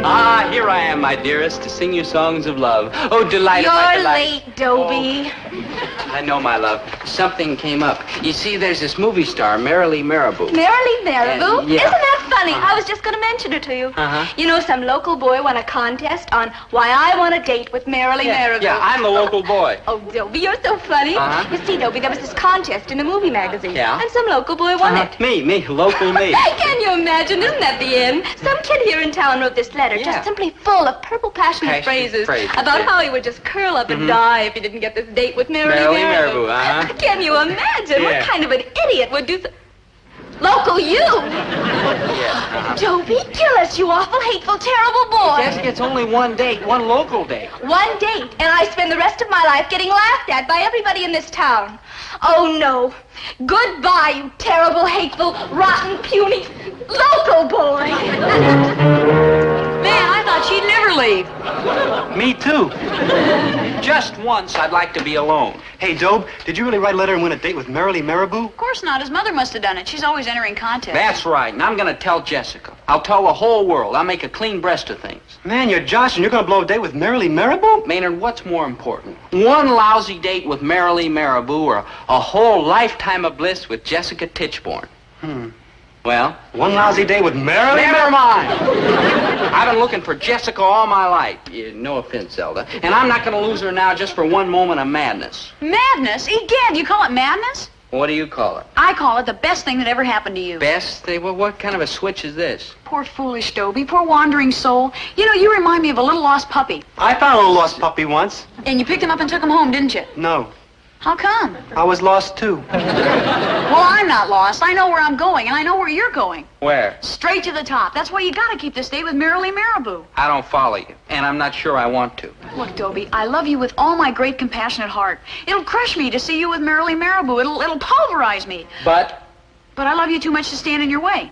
Ah, here I am, my dearest, to sing you songs of love. Oh, delight of my You're delight. late, Dobie. I know, my love. Something came up. You see, there's this movie star, Marilee Marabou. Marilee Marabou? Yeah. Isn't that funny. I was just going to mention her to you. Uh-huh. You know, some local boy won a contest on why I want a date with Merrily Marabou. Yeah, I'm the local boy. Oh, Dobie, you're so funny. Uh-huh. You see, Dobie, there was this contest in a movie magazine. Yeah? And some local boy won it. Me, local me. Can you imagine? Isn't that the end? Some kid here in town wrote this letter, Yeah. just simply full of purple passionate phrases about how he would just curl up and die if he didn't get this date with Merrily Marabou. Uh-huh. Can you imagine? Yeah. What kind of an idiot would do so? Local you! Yeah. Dobie Gillis, you awful, hateful, terrible boy. Jessica, it's only one date, one local date. One date, and I spend the rest of my life getting laughed at by everybody in this town. Oh, no. Goodbye, you terrible, hateful, rotten, puny, local boy. Man, I thought she'd never leave. Me too. Just once, I'd like to be alone. Hey, Dobe, did you really write a letter and win a date with Merrily Marabou? Of course not. His mother must have done it. She's always entering contests. That's right, and I'm going to tell Jessica. I'll tell the whole world. I'll make a clean breast of things. Man, you're Josh, and you're going to blow a date with Merrily Marabou? Maynard, what's more important? One lousy date with Merrily Marabou or a whole lifetime of bliss with Jessica Tichborne? Well? One lousy day with Merrily? Never mind. I've been looking for Jessica all my life. No offense, Zelda. And I'm not going to lose her now just for one moment of madness. Madness? Egad, you call it madness? What do you call it? I call it the best thing that ever happened to you. Best thing? Well, what kind of a switch is this? Poor foolish Dobie, poor wandering soul. You know, you remind me of a little lost puppy. I found a little lost puppy once. And you picked him up and took him home, didn't you? No. How come? I was lost too. Well, I'm not lost. I know where I'm going, and I know where you're going. Where? Straight to the top. That's why you gotta keep this date with Merrily Marabou. I don't follow you, and I'm not sure I want to. Look, Dobie, I love you with all my great compassionate heart. It'll crush me to see you with Merrily Marabou. It'll pulverize me. But I love you too much to stand in your way.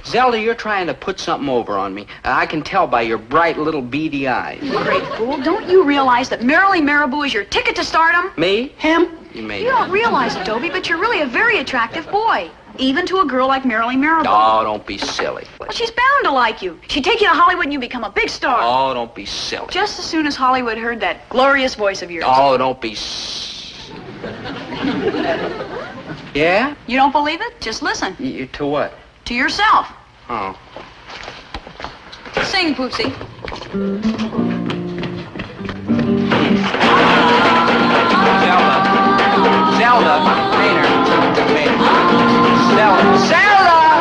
Zelda, you're trying to put something over on me. I can tell by your bright little beady eyes. You great fool. Don't you realize that Merrily Marabou is your ticket to stardom? Me? Him? You may You don't realize it, Dobie, but you're really a very attractive boy. Even to a girl like Merrily Marabou. Oh, don't be silly. Well, she's bound to like you. She'd take you to Hollywood and you become a big star. Oh, don't be silly. Just as soon as Hollywood heard that glorious voice of yours. Oh, don't be Yeah? You don't believe it? Just listen. To what? To yourself. Oh. Sing, Poopsie. Zelda, Maynard. Zelda!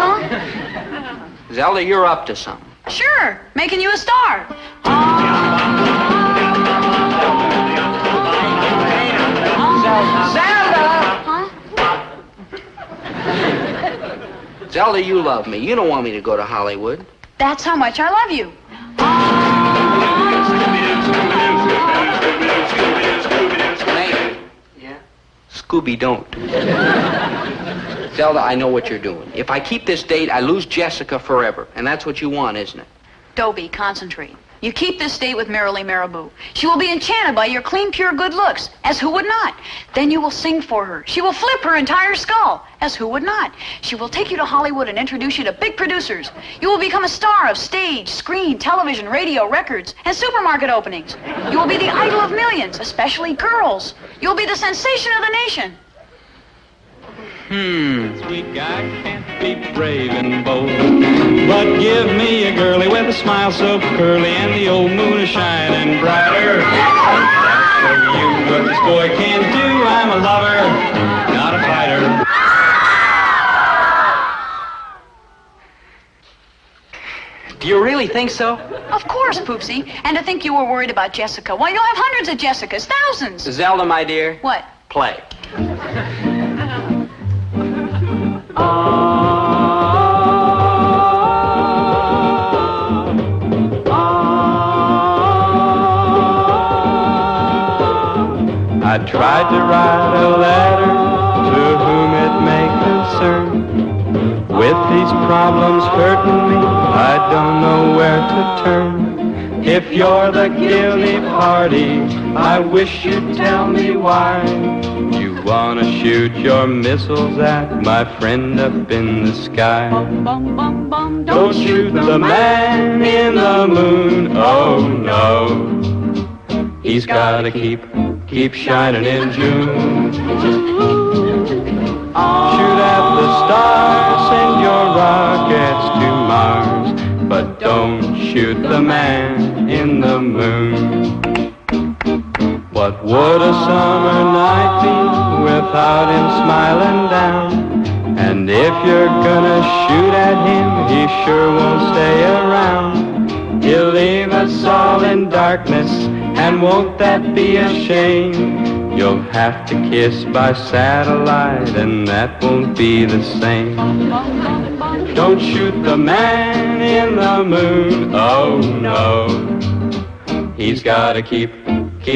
Zelda, you're up to something. Sure, making you a star. Zelda, you love me. You don't want me to go to Hollywood. That's how much I love you. Maynard. Yeah? Scooby don't. Zelda, I know what you're doing. If I keep this date, I lose Jessica forever. And that's what you want, isn't it? Dobie, concentrate. You keep this date with Merrily Marabou. She will be enchanted by your clean, pure good looks, as who would not? Then you will sing for her. She will flip her entire skull, as who would not? She will take you to Hollywood and introduce you to big producers. You will become a star of stage, screen, television, radio, records, and supermarket openings. You will be the idol of millions, especially girls. You'll be the sensation of the nation. Sweet guy can't be brave and bold, but give me a girlie with a smile so curly and the old moon is shining brighter. Show you what this boy can do. I'm a lover, not a fighter. Do you really think so? Of course, Poopsie. And to think you were worried about Jessica. Why, you'll have hundreds of Jessicas, thousands. Zelda, my dear. What? Play. I tried to write a letter to whom it may concern. With these problems hurting me, I don't know where to turn. If you're the guilty party, I wish you'd tell me why. You wanna shoot your missiles at my friend up in the sky. Don't shoot the man in the moon, oh no. He's gotta keep shining in June. Shoot at the stars, send your rockets to Mars, but don't shoot the man in the moon. What would a summer night be without him smiling down? And if you're gonna shoot at him, he sure won't stay around. He'll leave us all in darkness, and won't that be a shame? You'll have to kiss by satellite, and that won't be the same. Don't shoot the man in the moon, oh no. He's gotta keep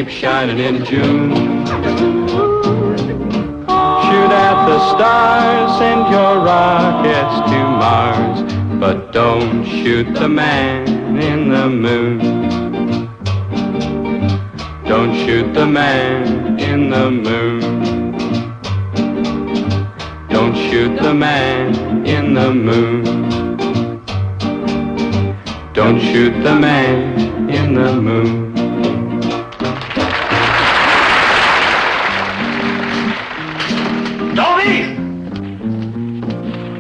shining in June. Shoot at the stars, send your rockets to Mars, but don't shoot the man in the moon. Don't shoot the man in the moon. Don't shoot the man in the moon. Don't shoot the man in the moon. Dobie!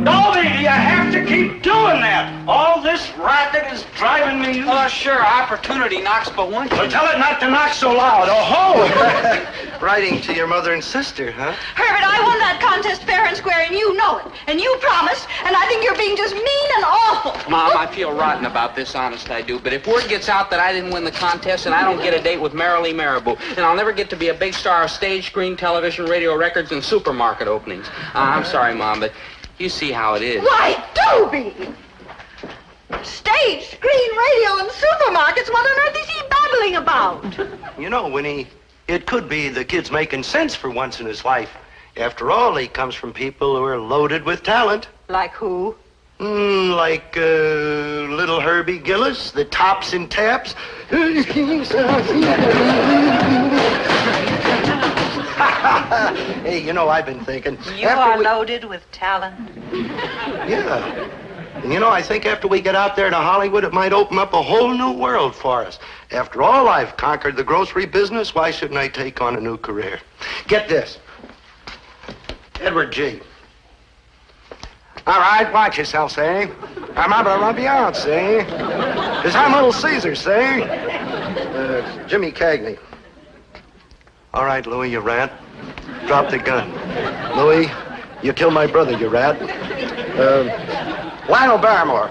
Dobie, you have to keep doing that. All this racket is driving me. Oh, sure, opportunity knocks but once. So tell it not to knock so loud. Oh-ho! Writing to your mother and sister, huh? Herbert, I won that contest fair and square, and you know it. And you promised, and I think you're being just mean and awful. Mom, I feel rotten about this, honest I do. But if word gets out that I didn't win the contest and I don't get a date with Marilee Marabou, then I'll never get to be a big star of stage, screen, television, radio, records, and supermarket openings. I'm sorry, Mom, but you see how it is. Why, Dobie! Stage, screen, radio, and supermarkets, what on earth is he babbling about? You know, Winnie, it could be the kid's making sense for once in his life. After all, he comes from people who are loaded with talent. Like who? Like little Herbie Gillis, the tops and taps. Hey, you know, I've been thinking. You are loaded with talent. Yeah. And you know, I think after we get out there to Hollywood, it might open up a whole new world for us. After all, I've conquered the grocery business. Why shouldn't I take on a new career? Get this. Edward G. All right, watch yourself, say. I'm out of Beyonce, say. Because I'm Little Caesar, say. Jimmy Cagney. All right, Louis, you rat. Drop the gun. Louis, you killed my brother, you rat. Lionel Barrymore.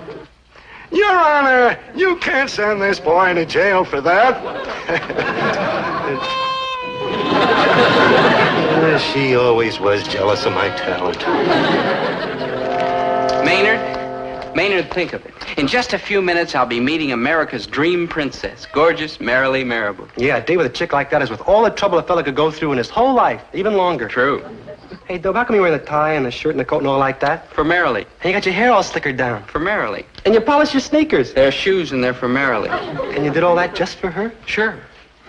Your Honor, you can't send this boy to jail for that. She always was jealous of my talent. Maynard, think of it. In just a few minutes, I'll be meeting America's dream princess, gorgeous Marilee Marabou. Yeah, a date with a chick like that is with all the trouble a fella could go through in his whole life, even longer. True. Hey, Dob, how come you're wearing the tie and the shirt and the coat and all like that? For Marilee. And you got your hair all slickered down. For Marilee. And you polish your sneakers. They're shoes and they're for Marilee. And you did all that just for her? Sure.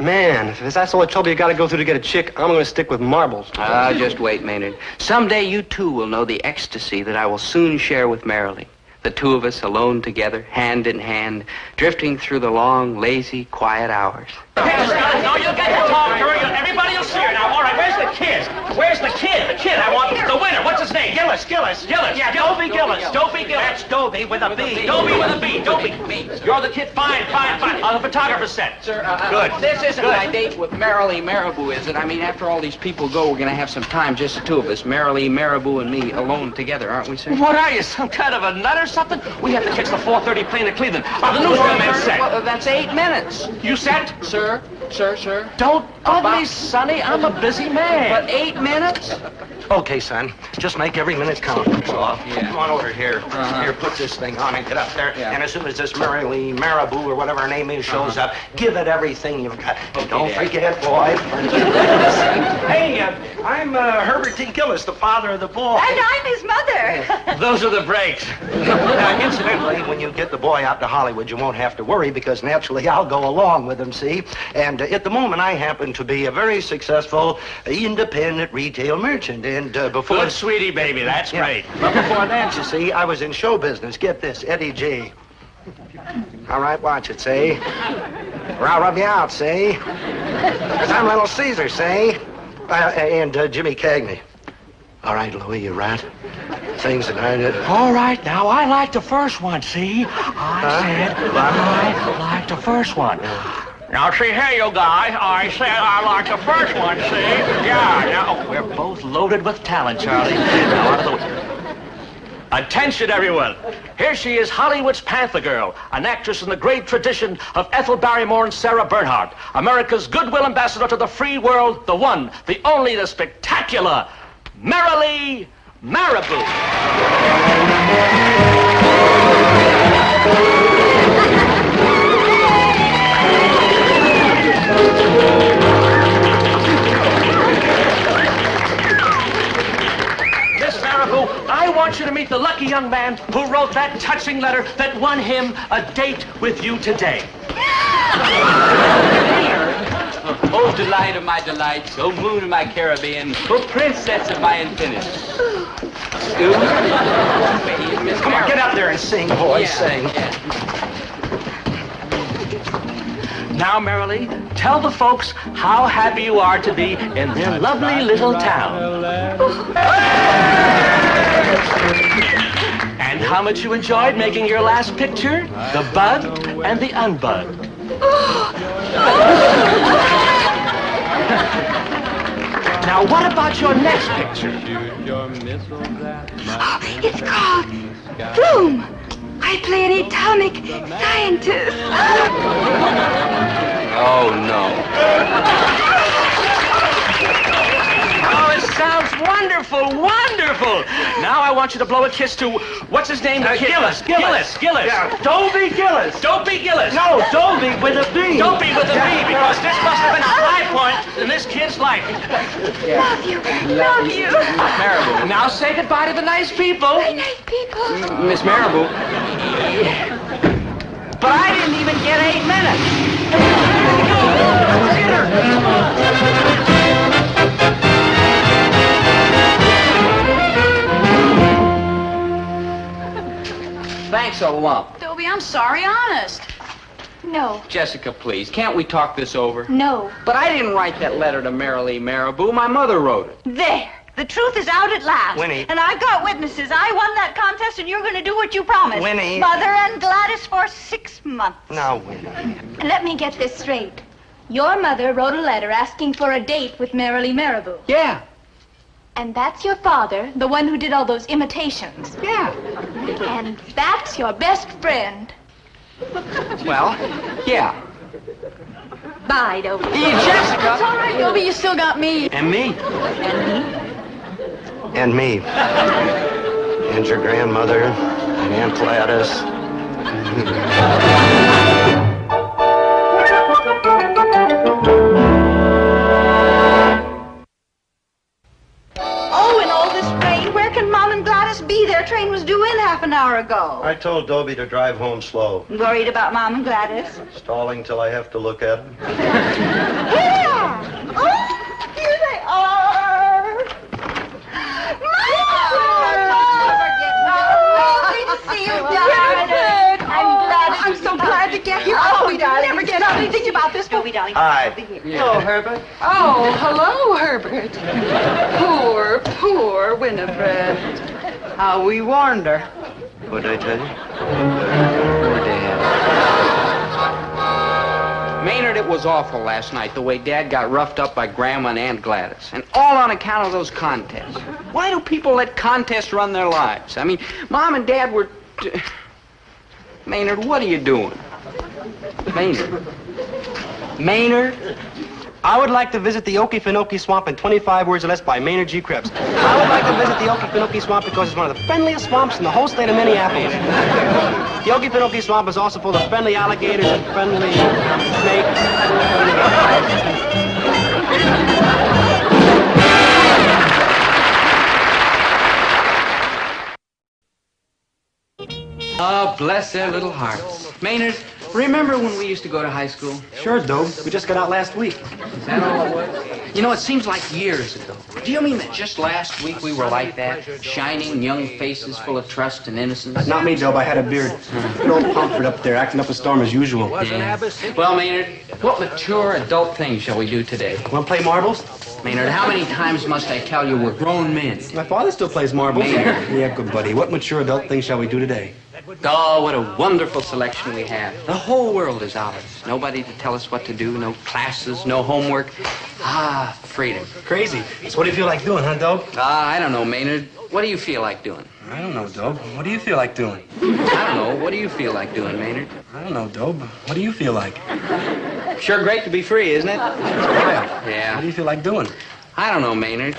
Man, if that's all the trouble you got to go through to get a chick, I'm going to stick with marbles. Just wait, Maynard. Someday you, too, will know the ecstasy that I will soon share with Marilee. The two of us alone together, hand in hand, drifting through the long, lazy, quiet hours. No, you'll get to talk to her. Everybody will see her now. All right, where's the kid? Where's the kid? The kid, I want the winner. What's his name? Gillis. Yeah, Dobie Gillis. Dobie Gillis. That's Dobie with a B. Dobie with a B. Dobie. You're the kid. Fine. On the photographer's set. Sir, good. This isn't my date with Marilee Marabou, is it? I mean, after all these people go, we're going to have some time, just the two of us, Marilee Marabou and me, alone together, aren't we, sir? What are you, some kind of a nut or something? We have to catch the 4:30 plane to Cleveland. Are the newsman set? Well, that's 8 minutes. You set? Sir. Don't bug me, Sonny. I'm a busy man. But 8 minutes? Okay, son. Just make every minute count. Come on over here. Here, put this thing on and get up there. Yeah. And as soon as this Marilee Marabou or whatever her name is shows up, give it everything you've got. And don't forget, boy. Hey, I'm Herbert T. Gillis, the father of the boy. And I'm his mother. Those are the breaks. Now, incidentally, when you get the boy out to Hollywood, you won't have to worry because naturally I'll go along with him, see? And at the moment, I happen to be a very successful independent retail merchant. And before... Good, sweetie, baby. That's great. But before that, you see, I was in show business. Get this, Eddie G. All right, watch it, see? Or I'll rub you out, see? Because I'm Little Caesar, see? And Jimmy Cagney. All right, Louis, you rat. things that I did. All right, now, I like the first one, see? I said I like the first one. Now, see here, you guys. I said I like the first one, see? Yeah, now, we're both loaded with talent, Charlie. Now, out of the way. Attention, everyone. Here she is, Hollywood's Panther Girl, an actress in the great tradition of Ethel Barrymore and Sarah Bernhardt, America's goodwill ambassador to the free world, the one, the only, the spectacular, Marilee Marabou. I want you to meet the lucky young man who wrote that touching letter that won him a date with you today. Oh, delight of my delights, oh, moon of my Caribbean, oh, princess of my infinity. Come on, get up there and sing, boy, sing. Yeah. Now, Marilee, tell the folks how happy you are to be in their lovely little town. And how much you enjoyed making your last picture, the bud and the unbud. Now, what about your next picture? It's called Bloom. I play an atomic scientist. Oh, no. Oh, it sounds wonderful, wonderful. Now I want you to blow a kiss to, what's his name? Gillis. Yeah. Dobie Gillis. Dobie Gillis. No, Dobie with a B. Dobie with a B, because this must have been a high point in this kid's life. Love you. Love you. Marabou. Now say goodbye to the nice people. Nice people. Miss Marabou. But I didn't even get 8 minutes. Thanks a lump. Dobie, I'm sorry, honest. No. Jessica, please, can't we talk this over? No. But I didn't write that letter to Marilee Marabou. My mother wrote it. There. The truth is out at last. Winnie. And I've got witnesses. I won that contest, and you're going to do what you promised. Winnie. Mother and Gladys for 6 months. Now, Winnie. Let me get this straight. Your mother wrote a letter asking for a date with Marilee Marabou. Yeah. And that's your father, the one who did all those imitations. Yeah. And that's your best friend. Well, yeah. Bye, Dobie. Jessica. It's all right, Dobie, you still got me. And me. And me. And your grandmother. And Aunt Gladys. Oh, in all this rain, where can Mom and Gladys be? Their train was due in half an hour ago. I told Dobie to drive home slow. Worried about Mom and Gladys? Stalling till I have to look at him. Yeah! Oh, here they are! Lovely to see you, darling. I'm so glad to get here. Oh, we never get anything about this. Dobie, darling. Hi. Hello, Herbert. Oh, hello, Herbert. Poor Winifred. How we warned her. What did I tell you? Poor Dad. Maynard, it was awful last night, the way Dad got roughed up by Grandma and Aunt Gladys. And all on account of those contests. Why do people let contests run their lives? I mean, Mom and Dad were... Maynard, what are you doing? Maynard? I would like to visit the Okefenokee Swamp in 25 words or less by Maynard G. Krebs. I would like to visit the Okefenokee Swamp because it's one of the friendliest swamps in the whole state of Minneapolis. The Okefenokee Swamp is also full of friendly alligators and friendly snakes. Oh, bless their little hearts. Maynard, remember when we used to go to high school? Sure, Dobe. We just got out last week. Is that all it was? You know, it seems like years ago. Do you mean that just last week we were like that? Shining young faces full of trust and innocence? Not me, Dob. I had a beard. Good old Pomfret up there, acting up a storm as usual. Yeah. Well, Maynard, what mature adult thing shall we do today? Want to play marbles? Maynard, how many times must I tell you we're grown men? My father still plays marbles. Maynard. Yeah, good buddy. What mature adult thing shall we do today? Oh, what a wonderful selection we have. The whole world is ours. Nobody to tell us what to do, no classes, no homework. Ah, freedom. Crazy. So what do you feel like doing, huh, Dob? I don't know, Maynard. What do you feel like doing? I don't know, Dob. What do you feel like doing? I don't know. What do you feel like doing, Maynard? I don't know, Dob. What do you feel like? Sure great to be free, isn't it? Yeah. What do you feel like doing? I don't know, Maynard.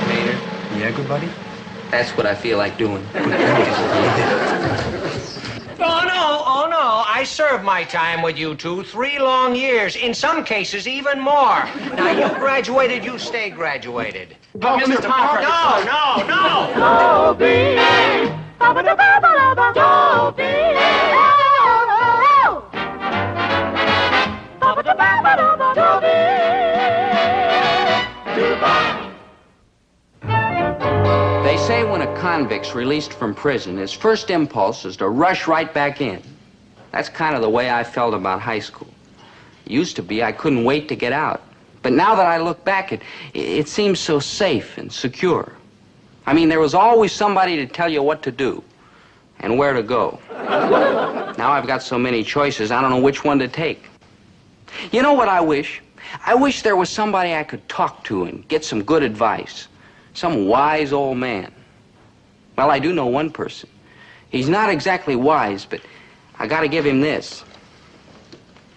Maynard? Yeah, good buddy? That's what I feel like doing. Oh, no. I served my time with you two 3 long years. In some cases, even more. Now, you graduated, you stay graduated. But Mr. Pomfret... No. Dobie. Ba-ba-da-ba-ba-da-ba. Dobie. Ba-ba-da-ba-ba-da-ba. Dobie. They say when a convict's released from prison, his first impulse is to rush right back in. That's kind of the way I felt about high school. It used to be I couldn't wait to get out. But now that I look back, it seems so safe and secure. I mean, there was always somebody to tell you what to do and where to go. Now I've got so many choices, I don't know which one to take. You know what I wish? I wish there was somebody I could talk to and get some good advice. Some wise old man. Well, I do know one person. He's not exactly wise, but I gotta give him this.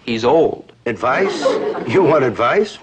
He's old. Advice? You want advice?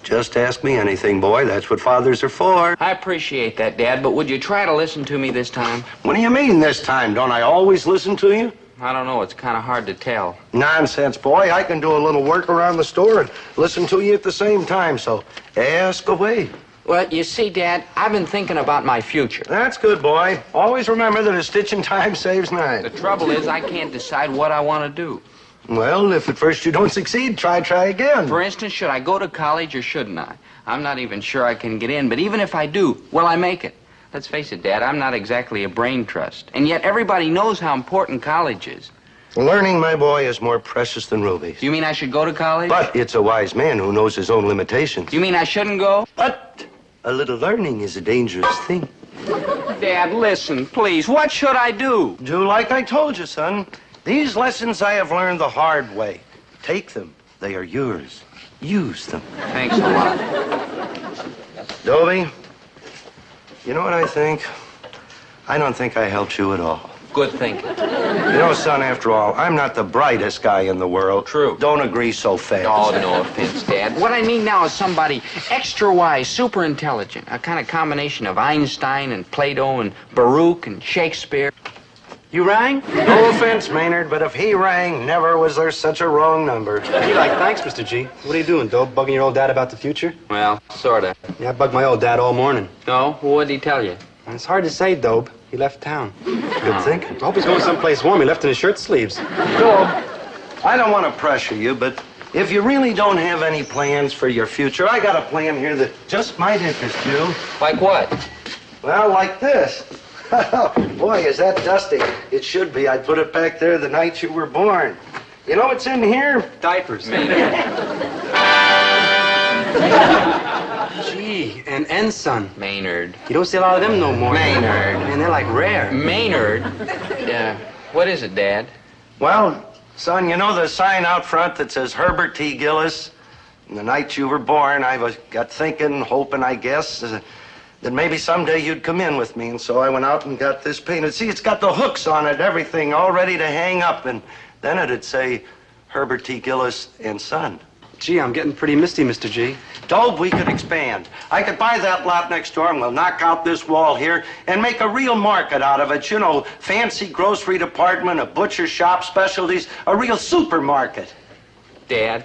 Just ask me anything, boy. That's what fathers are for. I appreciate that, Dad, but would you try to listen to me this time? What do you mean this time? Don't I always listen to you? I don't know. It's kind of hard to tell. Nonsense, boy. I can do a little work around the store and listen to you at the same time, so ask away. Well, you see, Dad, I've been thinking about my future. That's good, boy. Always remember that a stitch in time saves 9. The trouble is I can't decide what I want to do. Well, if at first you don't succeed, try again. For instance, should I go to college or shouldn't I? I'm not even sure I can get in, but even if I do, will I make it? Let's face it, Dad, I'm not exactly a brain trust. And yet everybody knows how important college is. Learning, my boy, is more precious than rubies. Do you mean I should go to college? But it's a wise man who knows his own limitations. You mean I shouldn't go? But a little learning is a dangerous thing. Dad, listen, please. What should I do? Do like I told you, son. These lessons I have learned the hard way. Take them. They are yours. Use them. Thanks a lot. Dobie, you know what I think? I don't think I helped you at all. Good thinking. You know, son, after all, I'm not the brightest guy in the world. True. Don't agree so fast. Oh, no offense, Dad. What I mean now is somebody extra wise, super intelligent. A kind of combination of Einstein and Plato and Baruch and Shakespeare. You rang? No offense, Maynard, but if he rang, never was there such a wrong number. Be like, thanks, Mr. G. What are you doing, Dob? Bugging your old dad about the future? Well, sort of. Yeah, I bugged my old dad all morning. No? What'd he tell you? It's hard to say, Dob. He left town. Good thinking. I hope he's going someplace warm. He left in his shirt sleeves. Dob, I don't want to pressure you, but if you really don't have any plans for your future, I got a plan here that just might interest you. Like what? Well, like this. Boy, is that dusty. It should be. I put it back there the night you were born. You know what's in here? Diapers. Gee, an ensign. Maynard. You don't see a lot of them no more. Maynard. And they're like rare. Maynard? What is it, Dad? Well, son, you know the sign out front that says Herbert T. Gillis? And the night you were born, I got thinking, hoping, I guess, that maybe someday you'd come in with me. And so I went out and got this painted. See, it's got the hooks on it, everything, all ready to hang up. And then it'd say Herbert T. Gillis and Son. Gee, I'm getting pretty misty, Mr. G. Dob, we could expand. I could buy that lot next door and we'll knock out this wall here and make a real market out of it. You know, fancy grocery department, a butcher shop, specialties, a real supermarket. Dad,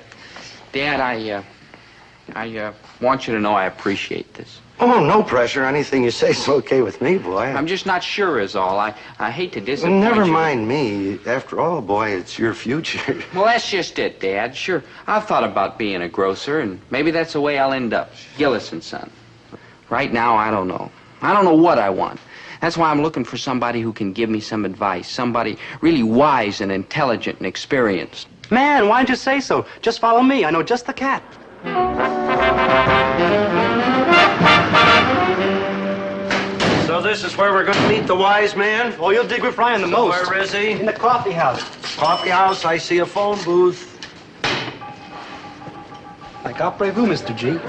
I want you to know I appreciate this. Oh, no pressure. Anything you say is okay with me, boy. I'm just not sure is all. I hate to disappoint Never you. mind me. After all, boy, it's your future. Well, that's just it, Dad. Sure, I've thought about being a grocer, and maybe that's the way I'll end up. Gillis and Son. Right now, I don't know. I don't know what I want. That's why I'm looking for somebody who can give me some advice. Somebody really wise and intelligent and experienced. Man, why didn't you say so? Just follow me. I know just the cat. So this is where we're going to meet the wise man? Oh, you'll dig with Ryan the most. Where is he? In the coffee house. Coffee house, I see a phone booth. Like après-vous, Mr. G.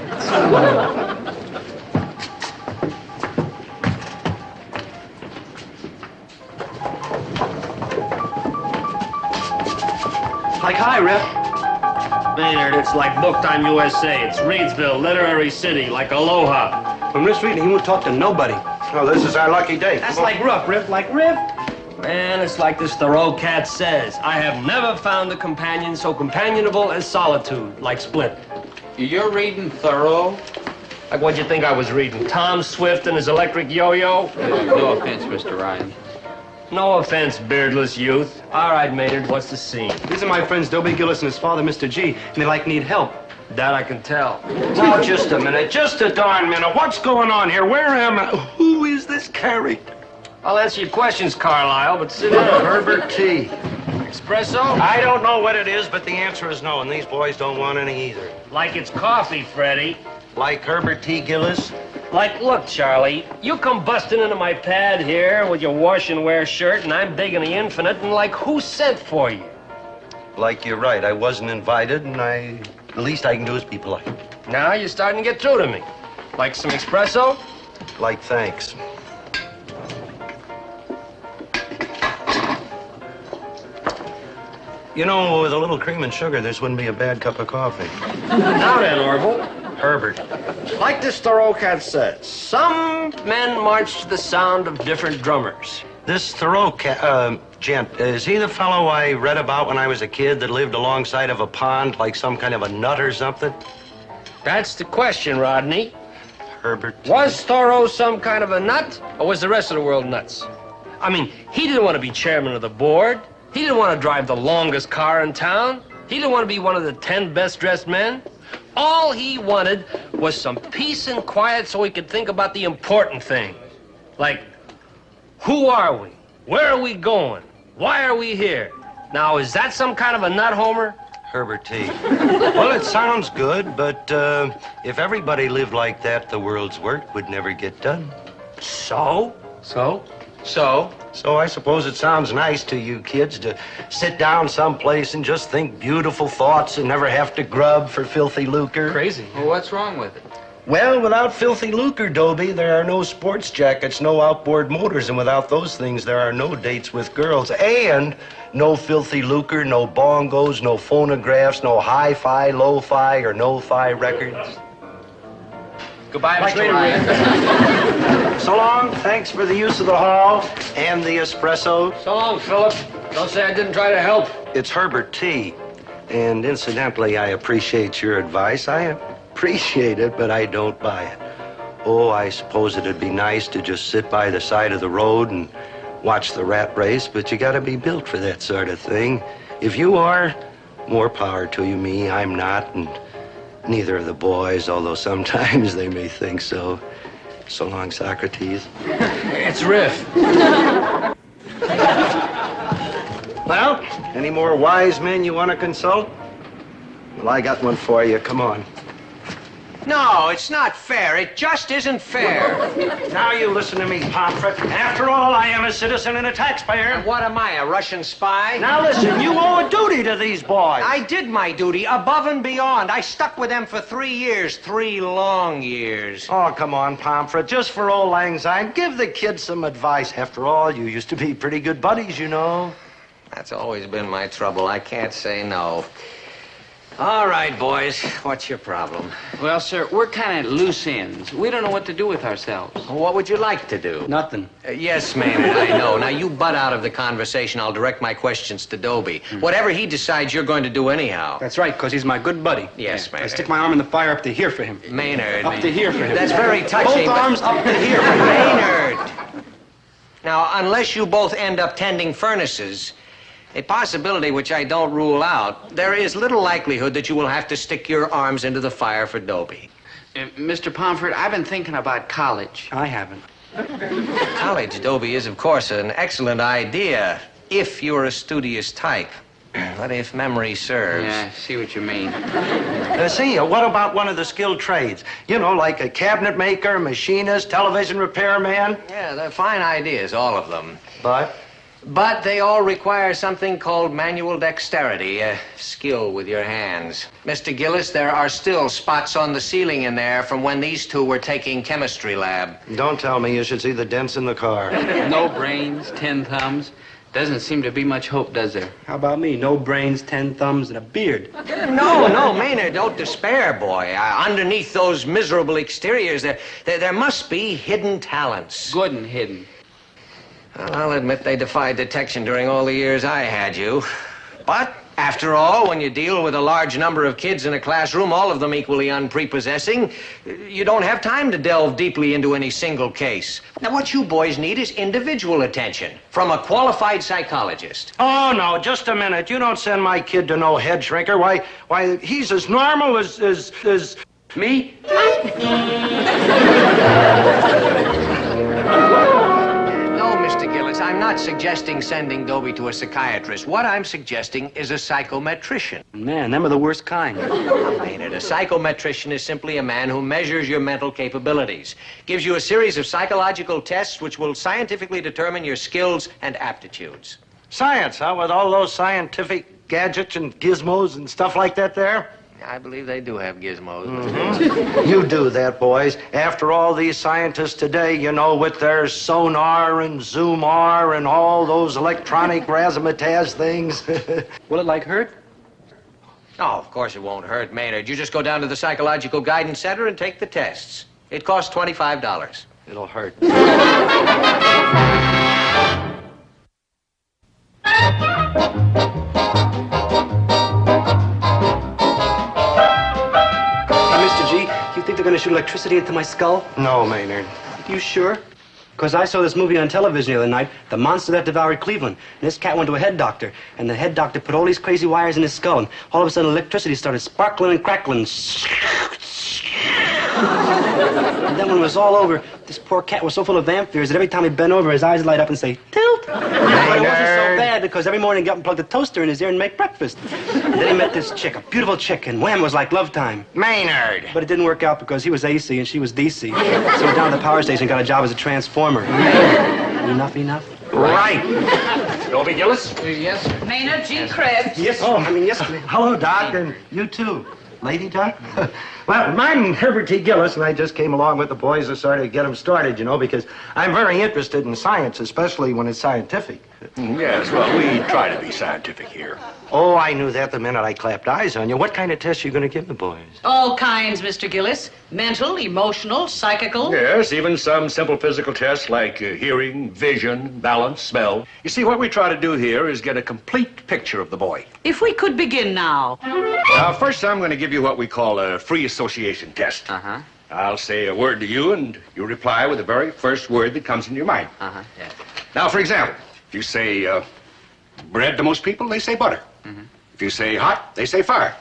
Like, hi, Rip. Maynard, it's like Book Time USA. It's Reidsville, literary city, like Aloha. From this reading, he won't talk to nobody. Oh, this is our lucky day. That's like rough, Rip. Like Rip. Man, it's like this Thoreau cat says. I have never found a companion so companionable as solitude, like Split. You're reading Thoreau? Like what'd you think I was reading? Tom Swift and his electric yo-yo? No offense, Mr. Ryan. No offense, beardless youth. All right, Maynard, what's the scene? These are my friends Dobie Gillis and his father, Mr. G, and they need help. That I can tell. Now, just a minute. Just a darn minute. What's going on here? Where am I? Who is this character? I'll answer your questions, Carlisle, but sit down. Herbert T. Espresso? I don't know what it is, but the answer is no, and these boys don't want any either. Like it's coffee, Freddie. Like Herbert T. Gillis? Like, look, Charlie, you come busting into my pad here with your wash and wear shirt, and I'm big in the infinite, and like, who sent for you? Like you're right. I wasn't invited, and the least I can do is be polite. Now you're starting to get through to me. Like some espresso? Like thanks. You know, with a little cream and sugar, this wouldn't be a bad cup of coffee. Now then, Orville. Herbert. Like this Thoreau cat says, some men march to the sound of different drummers. This Thoreau gent, is he the fellow I read about when I was a kid that lived alongside of a pond like some kind of a nut or something? That's the question, Rodney. Herbert. Was Thoreau some kind of a nut, or was the rest of the world nuts? I mean, he didn't want to be chairman of the board. He didn't want to drive the longest car in town. He didn't want to be one of the 10 best-dressed men. All he wanted was some peace and quiet so he could think about the important thing. Like, who are we? Where are we going? Why are we here? Now, is that some kind of a nut, Homer? Herbert T. Well, it sounds good, but if everybody lived like that, the world's work would never get done. So? So? So I suppose it sounds nice to you kids to sit down someplace and just think beautiful thoughts and never have to grub for filthy lucre. Crazy. Well, what's wrong with it? Well, without filthy lucre, Dobie, there are no sports jackets, no outboard motors, and without those things, there are no dates with girls. And no filthy lucre, no bongos, no phonographs, no hi-fi, lo-fi, or no-fi records. Goodbye, Mr. Ryan. So long. Thanks for the use of the hall and the espresso. So long, Philip. Don't say I didn't try to help. It's Herbert T. And incidentally, I appreciate your advice. I appreciate it, but I don't buy it. Oh, I suppose it'd be nice to just sit by the side of the road and watch the rat race, but you gotta be built for that sort of thing. If you are, more power to you. Me, I'm not, and neither of the boys, although sometimes they may think so. So long, Socrates. It's Riff. Well, any more wise men you want to consult? Well, I got one for you. Come on. No, it's not fair. It just isn't fair. Now you listen to me, Pomfret. After all, I am a citizen and a taxpayer. And what am I, a Russian spy? Now listen, you owe a duty to these boys. I did my duty above and beyond. I stuck with them for 3 years, 3 long years. Oh, come on, Pomfret. Just for old lang syne, give the kids some advice. After all, you used to be pretty good buddies, you know. That's always been my trouble. I can't say no. All right, boys. What's your problem? Well, sir, we're kind of loose ends. We don't know what to do with ourselves. What would you like to do? Nothing. Yes, Maynard, I know. Now, you butt out of the conversation. I'll direct my questions to Dobie. Whatever he decides, you're going to do anyhow. That's right, because he's my good buddy. Yes, I Maynard. stick my arm in the fire up to here for him. Maynard. Up to here for him. That's very touching. Both arms up to here for him. Maynard. Now, unless you both end up tending furnaces, a possibility which I don't rule out, there is little likelihood that you will have to stick your arms into the fire for Dobie. Mr. Pomfret, I've been thinking about college. I haven't. College, Dobie, is, of course, an excellent idea if you're a studious type. But if memory serves... Yeah, I see what you mean. What about one of the skilled trades? You know, like a cabinet maker, machinist, television repairman? Yeah, they're fine ideas, all of them. But they all require something called manual dexterity, a skill with your hands. Mr. Gillis, there are still spots on the ceiling in there from when these two were taking chemistry lab. Don't tell me you should see the dents in the car. No brains, 10 thumbs. Doesn't seem to be much hope, does there? How about me? No brains, 10 thumbs, and a beard. No, Maynard, don't despair, boy. Underneath those miserable exteriors, there must be hidden talents. Good and hidden. Well, I'll admit they defied detection during all the years I had you. But, after all, when you deal with a large number of kids in a classroom, all of them equally unprepossessing, you don't have time to delve deeply into any single case. Now, what you boys need is individual attention from a qualified psychologist. Oh, no, just a minute. You don't send my kid to no head shrinker. Why, he's as normal as... Me? No, Mr. Gillis, I'm not suggesting sending Dobie to a psychiatrist. What I'm suggesting is a psychometrician. Man, them are the worst kind. Maynard, a psychometrician is simply a man who measures your mental capabilities, gives you a series of psychological tests which will scientifically determine your skills and aptitudes. Science, huh? With all those scientific gadgets and gizmos and stuff like that there? I believe they do have gizmos. Mm-hmm. You do that, boys. After all these scientists today, you know, with their sonar and zoom-r and all those electronic razzmatazz things. Will it, like, hurt? Oh, of course it won't hurt, Maynard. You just go down to the Psychological Guidance Center and take the tests. It costs $25. It'll hurt. You think they're going to shoot electricity into my skull? No, Maynard. You sure? Because I saw this movie on television the other night, The Monster That Devoured Cleveland. And this cat went to a head doctor, and the head doctor put all these crazy wires in his skull, and all of a sudden electricity started sparkling and crackling. And then when it was all over, this poor cat was so full of vamp fears that every time he bent over, his eyes light up and say, tilt. But it wasn't so bad because every morning he'd get up and plug the toaster in his ear and make breakfast. And then he met this chick, a beautiful chick, and wham, it was like love time. Maynard! But it didn't work out because he was AC and she was DC. So he went down to the power station and got a job as a transformer. Enough? Right. Dobie Gillis? Yes, sir. Maynard G. Krebs. Yes, yes. Hello, Doc, and you too. Lady Doc? Well, I'm Herbert T. Gillis, and I just came along with the boys to sort of get them started, you know, because I'm very interested in science, especially when it's scientific. Yes, well, we try to be scientific here. Oh, I knew that the minute I clapped eyes on you. What kind of tests are you going to give the boys? All kinds, Mr. Gillis. Mental, emotional, psychical. Yes, even some simple physical tests like hearing, vision, balance, smell. You see, what we try to do here is get a complete picture of the boy. If we could begin now. First, I'm going to give you what we call a free association test. Uh-huh. I'll say a word to you, and you reply with the very first word that comes into your mind. Uh-huh, yeah. Now, for example, if you say bread to most people, they say butter. Mm-hmm. If you say hot, they say fire.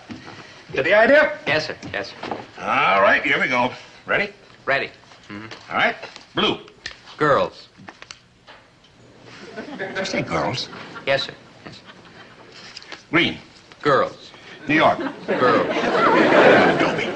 Get the idea? Yes, sir. Yes, sir. All right, here we go. Ready? Ready. Mm-hmm. All right. Blue. Girls. Did you say girls? Yes, sir. Yes, sir. Green. Girls. New York. Girls. Dobie.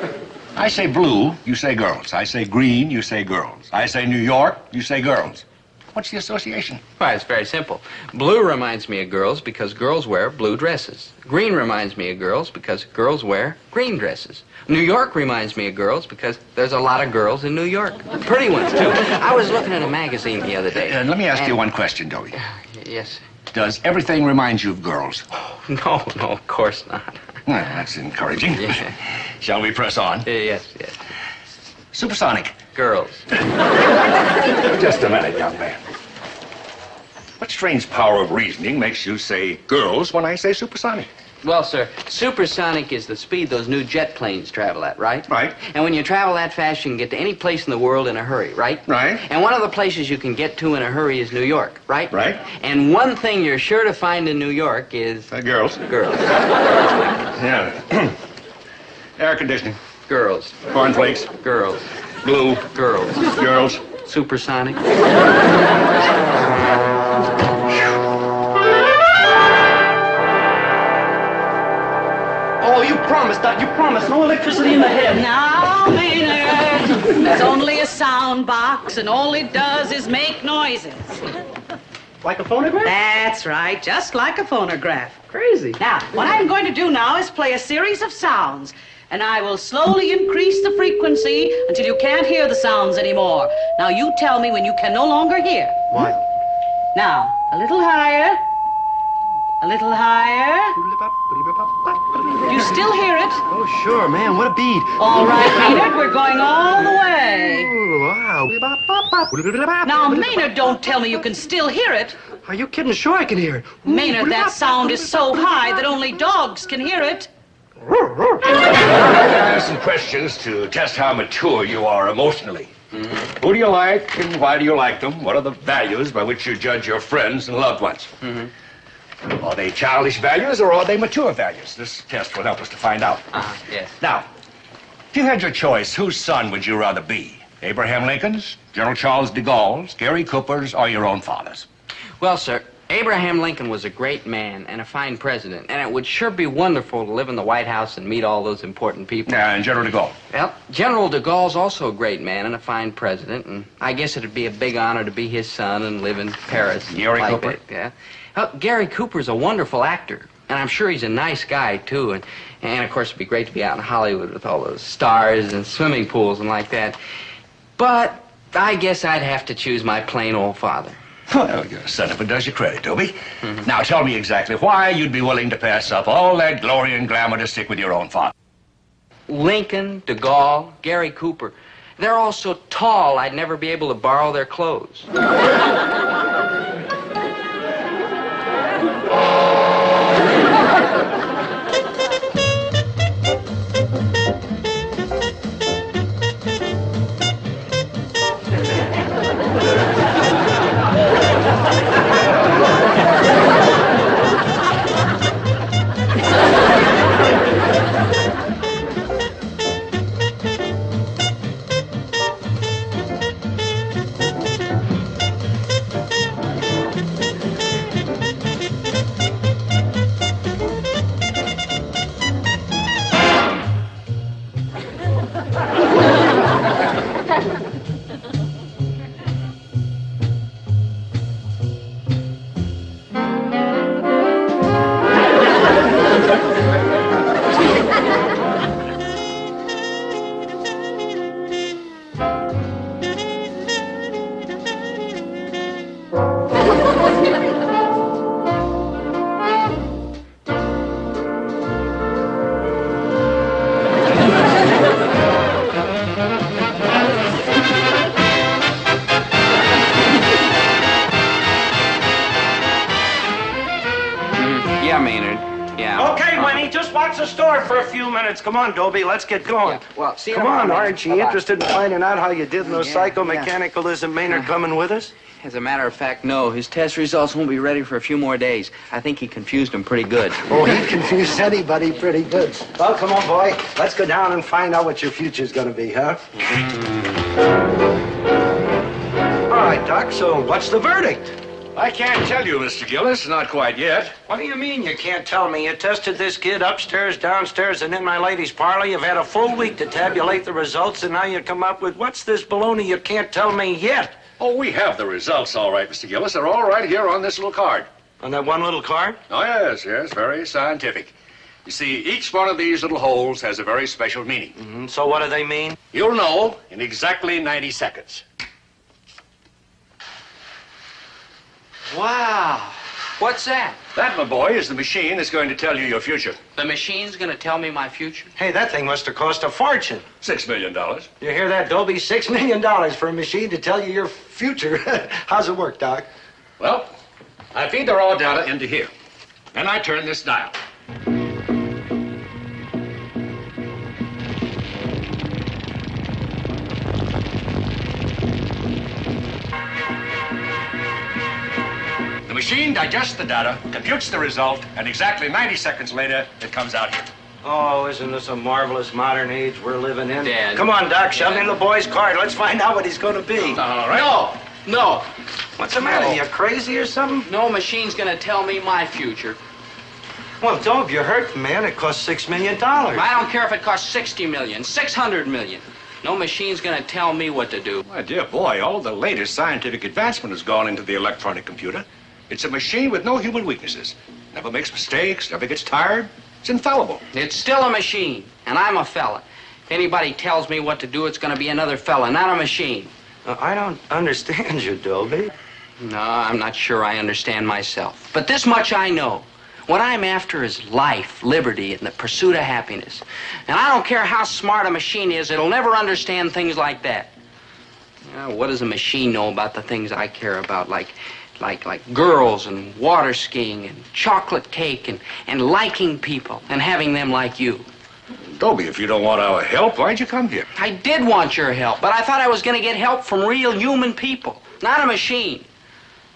I say blue, you say girls. I say green, you say girls. I say New York, you say girls. What's the association? Why, it's very simple. Blue reminds me of girls because girls wear blue dresses. Green reminds me of girls because girls wear green dresses. New York reminds me of girls because there's a lot of girls in New York. Pretty ones, too. I was looking at a magazine the other day. Let me ask you one question, Dobie. Yes. Does everything remind you of girls? No, of course not. Well, that's encouraging. Yeah. Shall we press on? Yes, yes. Supersonic. Girls. Just a minute, young man. What strange power of reasoning makes you say girls when I say supersonic? Well, sir, supersonic is the speed those new jet planes travel at, right? Right. And when you travel that fast, you can get to any place in the world in a hurry, right? Right. And one of the places you can get to in a hurry is New York, right? Right. And one thing you're sure to find in New York is... girls. Girls. Yeah. Air conditioning. Girls. Cornflakes. Girls. Glue. Girls. Girls. Supersonic. Oh, you promised, Doc. You promised. No electricity in the head. Now, Maynard, it's only a sound box, and all it does is make noises. Like a phonograph? That's right, just like a phonograph. Crazy. Now, what I'm going to do now is play a series of sounds, and I will slowly increase the frequency until you can't hear the sounds anymore. Now, you tell me when you can no longer hear. What? Now, a little higher. A little higher. You still hear it? Oh, sure, man. What a beat. All right, Maynard, we're going all the way. Wow. Now, Maynard, don't tell me you can still hear it. Are you kidding? Sure I can hear it. Maynard, that sound is so high that only dogs can hear it. I have some questions to test how mature you are emotionally. Who do you like and why do you like them? What are the values by which you judge your friends and loved ones? Are they childish values or are they mature values? This test will help us to find out. Yes. Now, if you had your choice, whose son would you rather be? Abraham Lincoln's, General Charles de Gaulle's, Gary Cooper's, or your own father's? Well, sir, Abraham Lincoln was a great man and a fine president, and it would sure be wonderful to live in the White House and meet all those important people. And General de Gaulle? Well, General de Gaulle's also a great man and a fine president, and I guess it'd be a big honor to be his son and live in Paris. Gary like Cooper? that, yeah. Gary Cooper's a wonderful actor, and I'm sure he's a nice guy, too, and of course it'd be great to be out in Hollywood with all those stars and swimming pools and like that. But I guess I'd have to choose my plain old father. Well, your sentiment does you credit, Dobie. Now, tell me exactly why you'd be willing to pass up all that glory and glamour to stick with your own father. Lincoln, de Gaulle, Gary Cooper. They're all so tall I'd never be able to borrow their clothes. Yeah, Maynard. Yeah. Okay, Winnie, just watch the store for a few minutes. Come on, Dobie, let's get going. Well, see you Come tomorrow, on, Maynard. aren't you Bye-bye. interested in finding out how you did in those Yeah, psychomechanical? Isn't Maynard coming with us? As a matter of fact, no. His test results won't be ready for a few more days. I think he confused them pretty good. Oh, he confused anybody pretty good. Well, come on, boy. Let's go down and find out what your future's going to be, huh? All right, Doc, so what's the verdict? I can't tell you, Mr. Gillis, not quite yet. What do you mean you can't tell me? You tested this kid upstairs, downstairs, and in my lady's parlor. You've had a full week to tabulate the results, and now you come up with, what's this baloney you can't tell me yet? Oh, we have the results all right, Mr. Gillis. They're all right here on this little card. On that one little card? Oh, yes, very scientific. You see, each one of these little holes has a very special meaning. So what do they mean? You'll know in exactly 90 seconds. Wow. What's that? That, my boy, is the machine that's going to tell you your future. The machine's gonna tell me my future? Hey, that thing must have cost a fortune. $6 million. You hear that, Dobie? $6 million for a machine to tell you your future. How's it work, Doc? Well, I feed the raw data into here. Then I turn this dial. The machine digests the data, computes the result, and exactly 90 seconds later, it comes out here. Oh, isn't this a marvelous modern age we're living in? Dad. Come on, Doc, shove in the boy's card. Let's find out what he's going to be. All right. No. What's the matter? You crazy or something? No machine's gonna tell me my future. Well, Dob, you hurt, man. It cost $6 million. I don't care if it costs 60 million, 600 million. No machine's gonna tell me what to do. My dear boy, all the latest scientific advancement has gone into the electronic computer. It's a machine with no human weaknesses. Never makes mistakes, never gets tired. It's infallible. It's still a machine, and I'm a fella. If anybody tells me what to do, it's gonna be another fella, not a machine. I don't understand you, Dobie. No, I'm not sure I understand myself. But this much I know. What I'm after is life, liberty, and the pursuit of happiness. And I don't care how smart a machine is, it'll never understand things like that. What does a machine know about the things I care about, like girls and water skiing and chocolate cake and liking people and having them like you? Dobie, if you don't want our help, why'd you come here? I did want your help, but I thought I was going to get help from real human people, not a machine.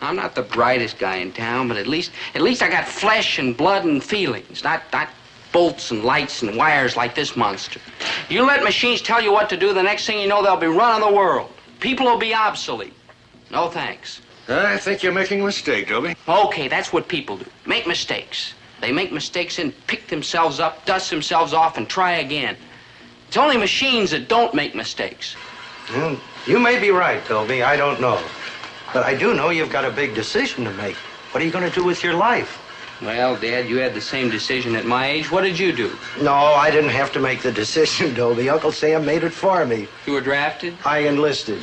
I'm not the brightest guy in town, but at least I got flesh and blood and feelings, not bolts and lights and wires like this monster. You let machines tell you what to do, the next thing you know, they'll be running the world. People will be obsolete. No thanks. I think you're making a mistake, Dobie. Okay, that's what people do. Make mistakes. They make mistakes and pick themselves up, dust themselves off, and try again. It's only machines that don't make mistakes. Well, you may be right, Dobie. I don't know. But I do know you've got a big decision to make. What are you going to do with your life? Well, Dad, you had the same decision at my age. What did you do? No, I didn't have to make the decision, Dobie. Uncle Sam made it for me. You were drafted? I enlisted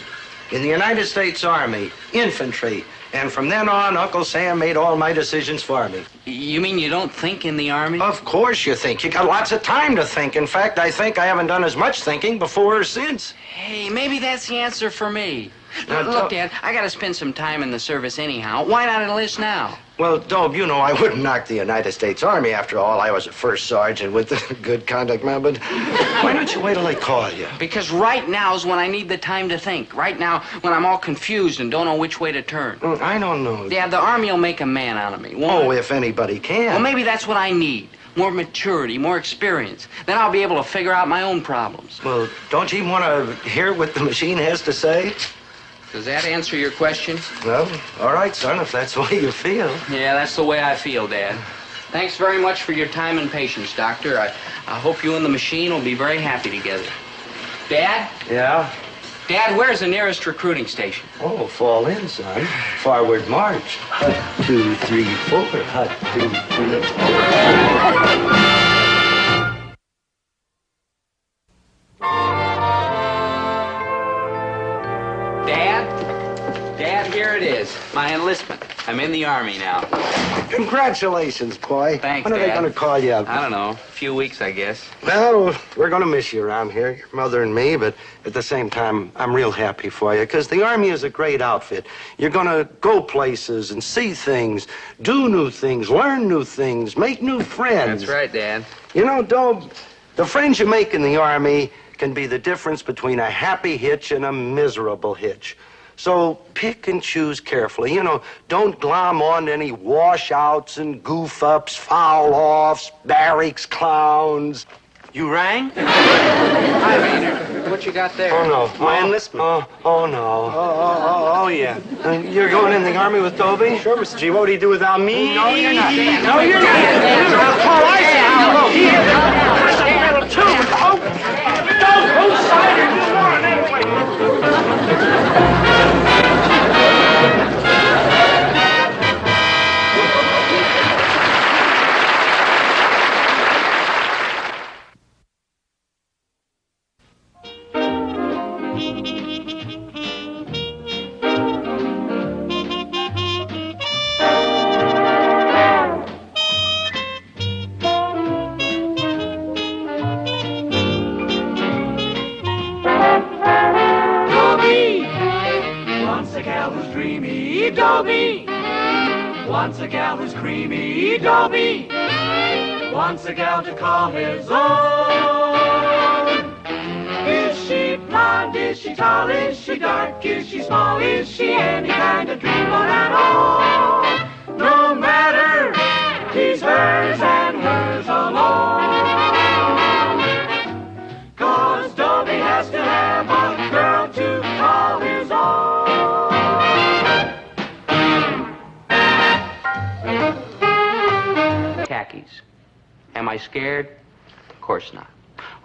in the United States Army, infantry. And from then on, Uncle Sam made all my decisions for me. You mean you don't think in the Army? Of course you think. You got lots of time to think. In fact, I think I haven't done as much thinking before or since. Hey, maybe that's the answer for me. Now, Look, Dad, I got to spend some time in the service anyhow. Why not enlist now? Well, Dob, you know I wouldn't knock the United States Army. After all, I was a first sergeant with the good conduct man. But why don't you wait till I call you? Because right now is when I need the time to think. Right now, when I'm all confused and don't know which way to turn. I don't know. Dad, the Army will make a man out of me, won't it? If anybody can. Well, maybe that's what I need. More maturity, more experience. Then I'll be able to figure out my own problems. Well, don't you want to hear what the machine has to say? Does that answer your question? Well, all right, son, if that's the way you feel. Yeah, that's the way I feel, Dad. Thanks very much for your time and patience, Doctor. I hope you and the machine will be very happy together. Dad? Yeah? Dad, where's the nearest recruiting station? Oh, fall in, son. Forward march. Hut, 2, 3, 4. Hut, 2, 3, 4. Dad, here it is. My enlistment. I'm in the Army now. Congratulations, boy. Thanks, When are they Dad. going to call you up? I don't know. A few weeks, I guess. Well, we're going to miss you around here, your mother and me, but at the same time, I'm real happy for you, because the Army is a great outfit. You're going to go places and see things, do new things, learn new things, make new friends. That's right, Dad. You know, Dob, the friends you make in the Army can be the difference between a happy hitch and a miserable hitch. So pick and choose carefully. You know, don't glom on to any washouts and goof-ups, foul-offs, barracks clowns. You rang? Hi, Maynard. What you got there? Oh, no. My enlistment. Oh, no. Oh, yeah. You're going in the Army with Dobie? Sure, Mr. G. What would he do without me? No, you're not. No, you're not. Paul, I say hello. Metal too. Oh, don't. Whose side are you on anyway? creamy Dobie wants a gal who's creamy Dobie wants a gal to call his own. Is she blonde? Is she tall? Is she dark? Is she small? Is she any kind of dreamboat at all? No matter, he's hers and hers alone. 'Cause Dobie has to have a girl to call his own. Khakis. Am I scared? Of course not.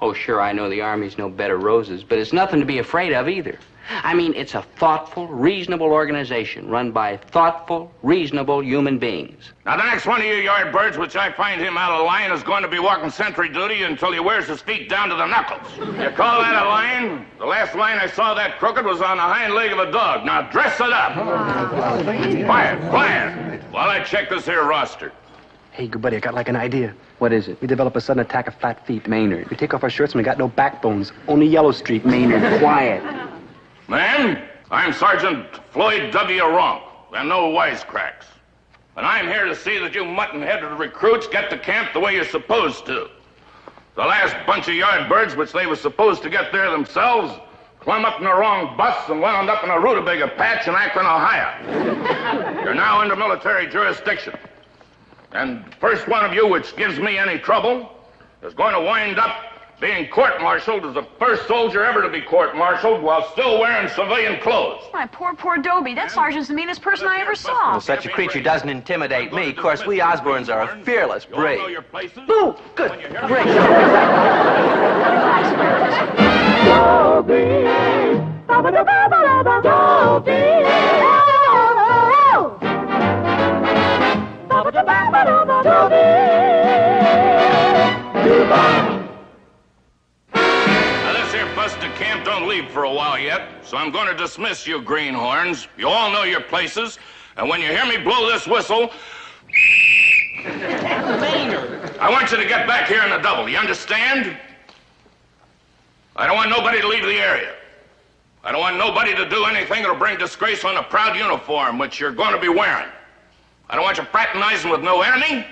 Oh, sure, I know the Army's no bed of roses, but it's nothing to be afraid of either. I mean, it's a thoughtful, reasonable organization run by thoughtful, reasonable human beings. Now, the next one of you yardbirds, which I find him out of line, is going to be walking sentry duty until he wears his feet down to the knuckles. You call that a line? The last line I saw that crooked was on the hind leg of a dog. Now, dress it up. Quiet, quiet, while I check this here roster. Hey, good buddy, I got like an idea. What is it? We develop a sudden attack of fat feet. Maynard. We take off our shirts and we got no backbones, only yellow streak. Maynard, quiet. Man, I'm Sergeant Floyd W. Ronk, and no wisecracks. And I'm here to see that you mutton-headed recruits get to camp the way you're supposed to. The last bunch of yardbirds, which they were supposed to get there themselves, climbed up in the wrong bus and wound up in a rutabaga patch in Akron, Ohio. You're now under military jurisdiction. And the first one of you which gives me any trouble is going to wind up being court-martialed as the first soldier ever to be court-martialed while still wearing civilian clothes. My poor Dobie. That sergeant's the meanest person I ever saw. Well, such a creature doesn't intimidate me. Of course, we Osborns are a fearless breed. Boo! Good. Great. Now, this here busted camp don't leave for a while yet, so I'm going to dismiss you greenhorns. You all know your places, and when you hear me blow this whistle, I want you to get back here in the double. You understand? I don't want nobody to leave the area. I don't want nobody to do anything that'll bring disgrace on the proud uniform which you're going to be wearing. I don't want you fraternizing with no enemy.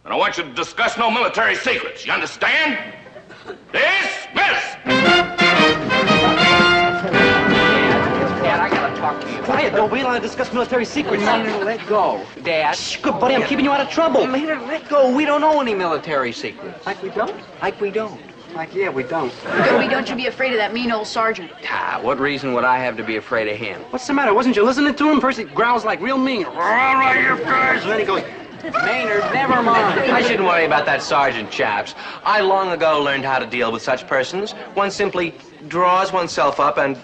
I don't want you to discuss no military secrets. You understand? Dismiss! Dad, I gotta talk to you. Quiet, don't we allowed to discuss military secrets. Maynard, let go. Dad. Shh, good buddy, I'm keeping you out of trouble. Maynard, let go. We don't know any military secrets. Like we don't? Like we don't. Like, yeah, we don't. Dobie, don't you be afraid of that mean old sergeant. Ah, what reason would I have to be afraid of him? What's the matter? Wasn't you listening to him? First he growls like real mean. All right, you guys. And then he goes, Maynard, never mind. I shouldn't worry about that sergeant, chaps. I long ago learned how to deal with such persons. One simply draws oneself up and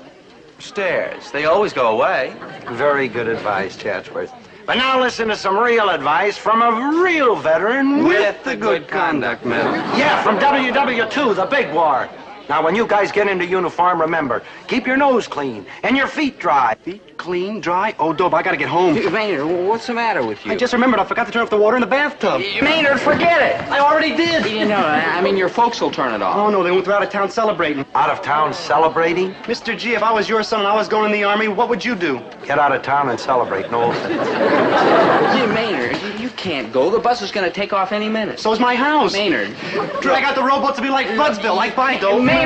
stares. They always go away. Very good advice, Chatsworth. But now listen to some real advice from a real veteran With the good conduct medal. Yeah, from WW2, the big war. Now, when you guys get into uniform, remember, keep your nose clean and your feet dry. feet clean, dry? Oh, Dope, I gotta get home. Maynard, what's the matter with you? I just remembered I forgot to turn off the water in the bathtub. Maynard, forget it. I already did. You know, I mean, your folks will turn it off. Oh, no, they went out of town celebrating. Out of town celebrating? Mr. G, if I was your son and I was going in the Army, what would you do? Get out of town and celebrate, no offense. Gee, Maynard, you can't go. The bus is going to take off any minute. So's my house. Maynard. I got the rowboat to be like Budsville, like Bido. Maynard!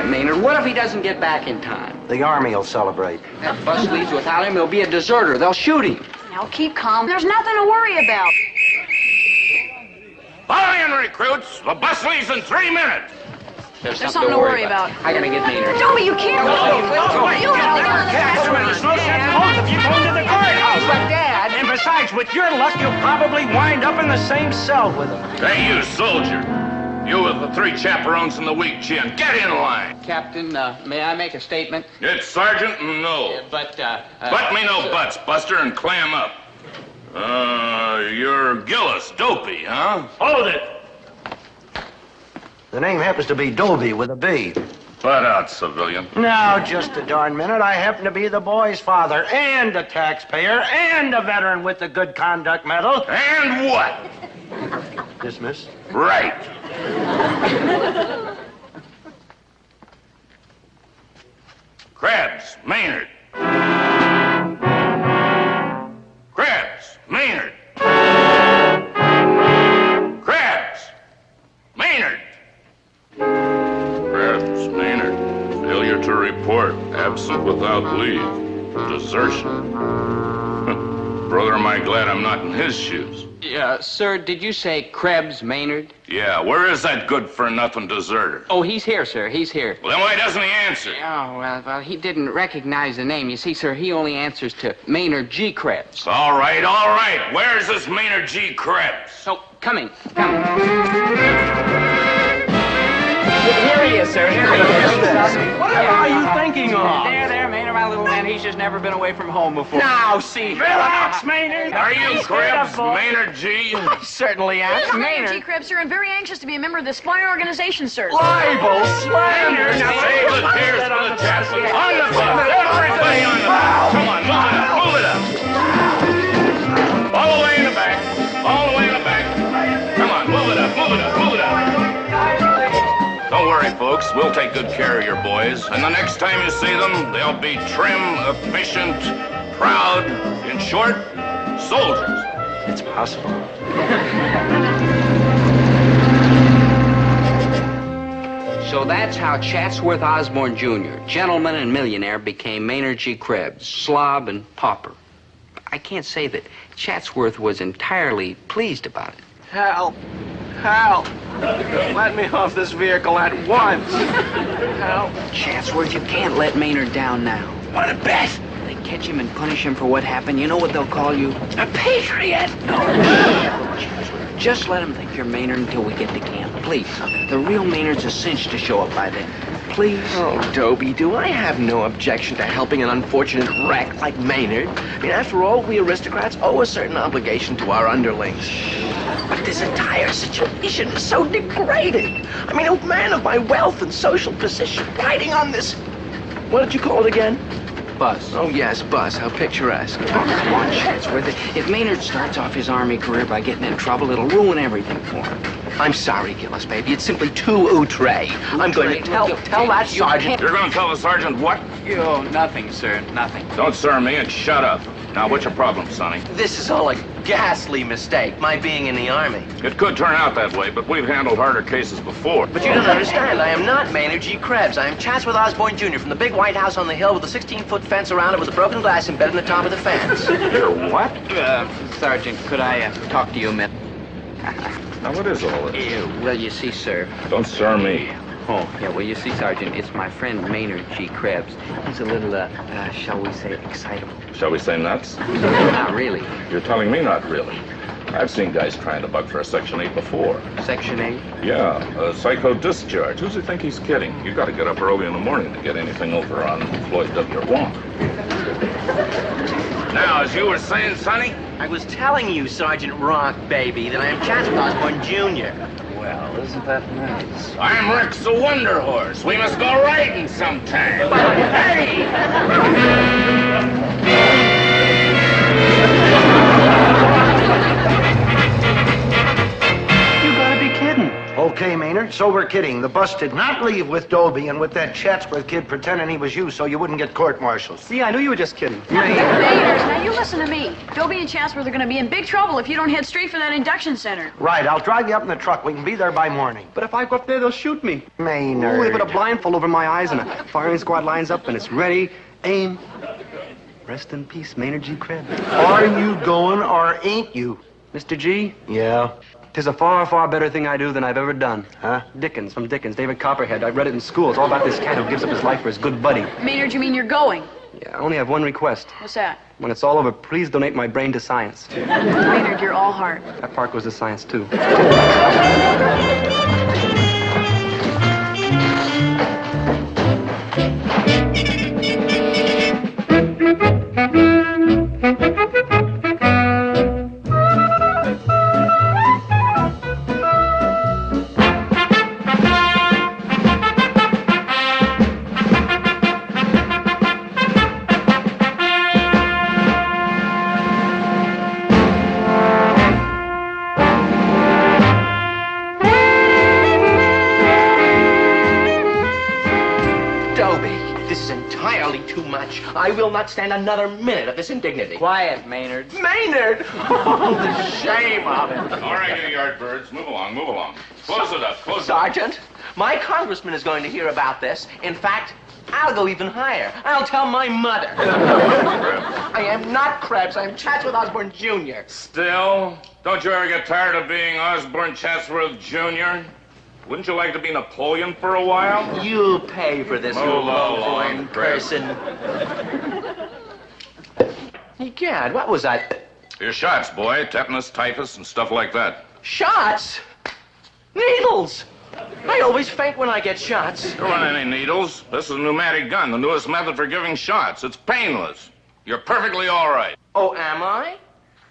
Maynard, what if he doesn't get back in time? The Army will celebrate. That bus leaves without him, he'll be a deserter. They'll shoot him. Now keep calm. There's nothing to worry about. Follow in, recruits. The bus leaves in 3 minutes. There's something to worry about. I gotta get Maynard. Dobie, you can't go. You have to go to the There's no sense in both of you going to the courthouse. But, Dad... And besides, with your luck, you'll probably wind up in the same cell with them. Hey, you soldier. You with the 3 chaperones and the weak chin. Get in line. Captain, may I make a statement? It's Sergeant and no. But me no butts, Buster, and clam up. You're Gillis, Dopey, huh? Hold it. The name happens to be Dobie with a B. Flat out, civilian. Now, just a darn minute. I happen to be the boy's father and a taxpayer and a veteran with the Good Conduct Medal. And what? Dismiss. Right. Maynard. Krebs, Maynard. Krebs, Maynard. Krebs, Maynard. Failure to report. Absent without leave. Desertion. Brother, am I glad I'm not in his shoes. Sir, did you say Krebs Maynard? Yeah, where is that good-for-nothing deserter? Oh, he's here, sir. He's here. Well, then why doesn't he answer? Oh, well, he didn't recognize the name. You see, sir, he only answers to Maynard G. Krebs. All right, all right. Where's this Maynard G. Krebs? Oh, coming. Here he is, sir. Here he is. Whatever are you thinking of? There, Maynard, my little man. He's just never been away from home before. Now, see. Relax, Maynard. Are you Krebs, Maynard G? I certainly am. Maynard G. Krebs, sir, I'm very anxious to be a member of this fine organization, sir. Libel, slander. Save the tears for the chest. On the bus. Everybody on the bus. Come on, move it up. All the way in the back. All the way in the back. Come on, move it up, move it up, move it up. Don't worry, folks. We'll take good care of your boys. And the next time you see them, they'll be trim, efficient, proud, in short, soldiers. It's possible. So that's how Chatsworth Osborne Jr., gentleman and millionaire, became Maynard G. Krebs, slob and pauper. I can't say that Chatsworth was entirely pleased about it. Help. Help. Let me off this vehicle at once. Help. Chatsworth, you can't let Maynard down now. What a bet. They catch him and punish him for what happened. You know what they'll call you? A patriot. No. Just let him think you're Maynard until we get to camp. Please. The real Maynard's a cinch to show up by then. Please. Oh, Dobie, do I have no objection to helping an unfortunate wreck like Maynard? I mean, after all, we aristocrats owe a certain obligation to our underlings. But this entire situation is so degraded. I mean, a man of my wealth and social position riding on this... What did you call it again? Bus. Oh, yes, bus. How picturesque. Oh, come on, Chatsworth. If Maynard starts off his army career by getting in trouble, it'll ruin everything for him. I'm sorry, Gillis, baby. It's simply too outre. I'm going to tell that sergeant... You're going to tell the sergeant what? Oh, nothing, sir. Nothing. Don't sir me and shut up. Now, what's your problem, Sonny? This is all a ghastly mistake, my being in the Army. It could turn out that way, but we've handled harder cases before. But you don't understand. I am not Maynard G. Krebs. I am Chatsworth Osborne Jr. from the big white house on the hill with a 16-foot fence around it with a broken glass embedded in the top of the fence. You're what? Sergeant, could I talk to you a minute? Now, what is all this? Well, you see, sir. Don't sir me. Oh, yeah, well, you see, Sergeant, it's my friend Maynard G. Krebs. He's a little, shall we say, excitable. Shall we say nuts? Not really. You're telling me not really. I've seen guys trying to bug for a Section 8 before. Section 8? Yeah, a psycho discharge. Who's he think he's kidding? You got to get up early in the morning to get anything over on Floyd W. Wong. Now, as you were saying, Sonny? I was telling you, Sergeant Rock, baby, that I am Chatsworth Osborne Jr. Well, isn't that nice? I'm Rex the Wonder Horse. We must go riding sometime. Hey! You gotta be kidding. Okay, Maynard, so we're kidding. The bus did not leave with Dobie and with that Chatsworth kid pretending he was you so you wouldn't get court-martialed. See, I knew you were just kidding. Maynard, now you listen to me. Dobie and Chatsworth are going to be in big trouble if you don't head straight for that induction center. Right, I'll drive you up in the truck. We can be there by morning. But if I go up there, they'll shoot me. Maynard. Oh, they put a blindfold over my eyes and a firing squad lines up and it's ready, aim. Rest in peace, Maynard G. Krebs. Are you going or ain't you? Mr. G? Yeah? 'Tis a far, far better thing I do than I've ever done. Huh? Dickens, from Dickens, David Copperhead. I read it in school. It's all about this cat who gives up his life for his good buddy. Maynard, you mean you're going? Yeah, I only have one request. What's that? When it's all over, please donate my brain to science. Maynard, you're all heart. That part goes to science, too. too much. I will not stand another minute of this indignity. Quiet, Maynard. Maynard! Oh, the shame of it. All right, you yardbirds, move along, move along. Close it up, close it up. Sergeant, my congressman is going to hear about this. In fact, I'll go even higher. I'll tell my mother. I am not Krebs. I am Chatsworth Osborne Jr. Still, don't you ever get tired of being Osborne Chatsworth Jr.? Wouldn't you like to be Napoleon for a while? You'll pay for this, you low-born person. Egad, what was that? Your shots, boy. Tetanus, typhus, and stuff like that. Shots? Needles! I always faint when I get shots. There aren't any needles. This is a pneumatic gun, the newest method for giving shots. It's painless. You're perfectly all right. Oh, am I?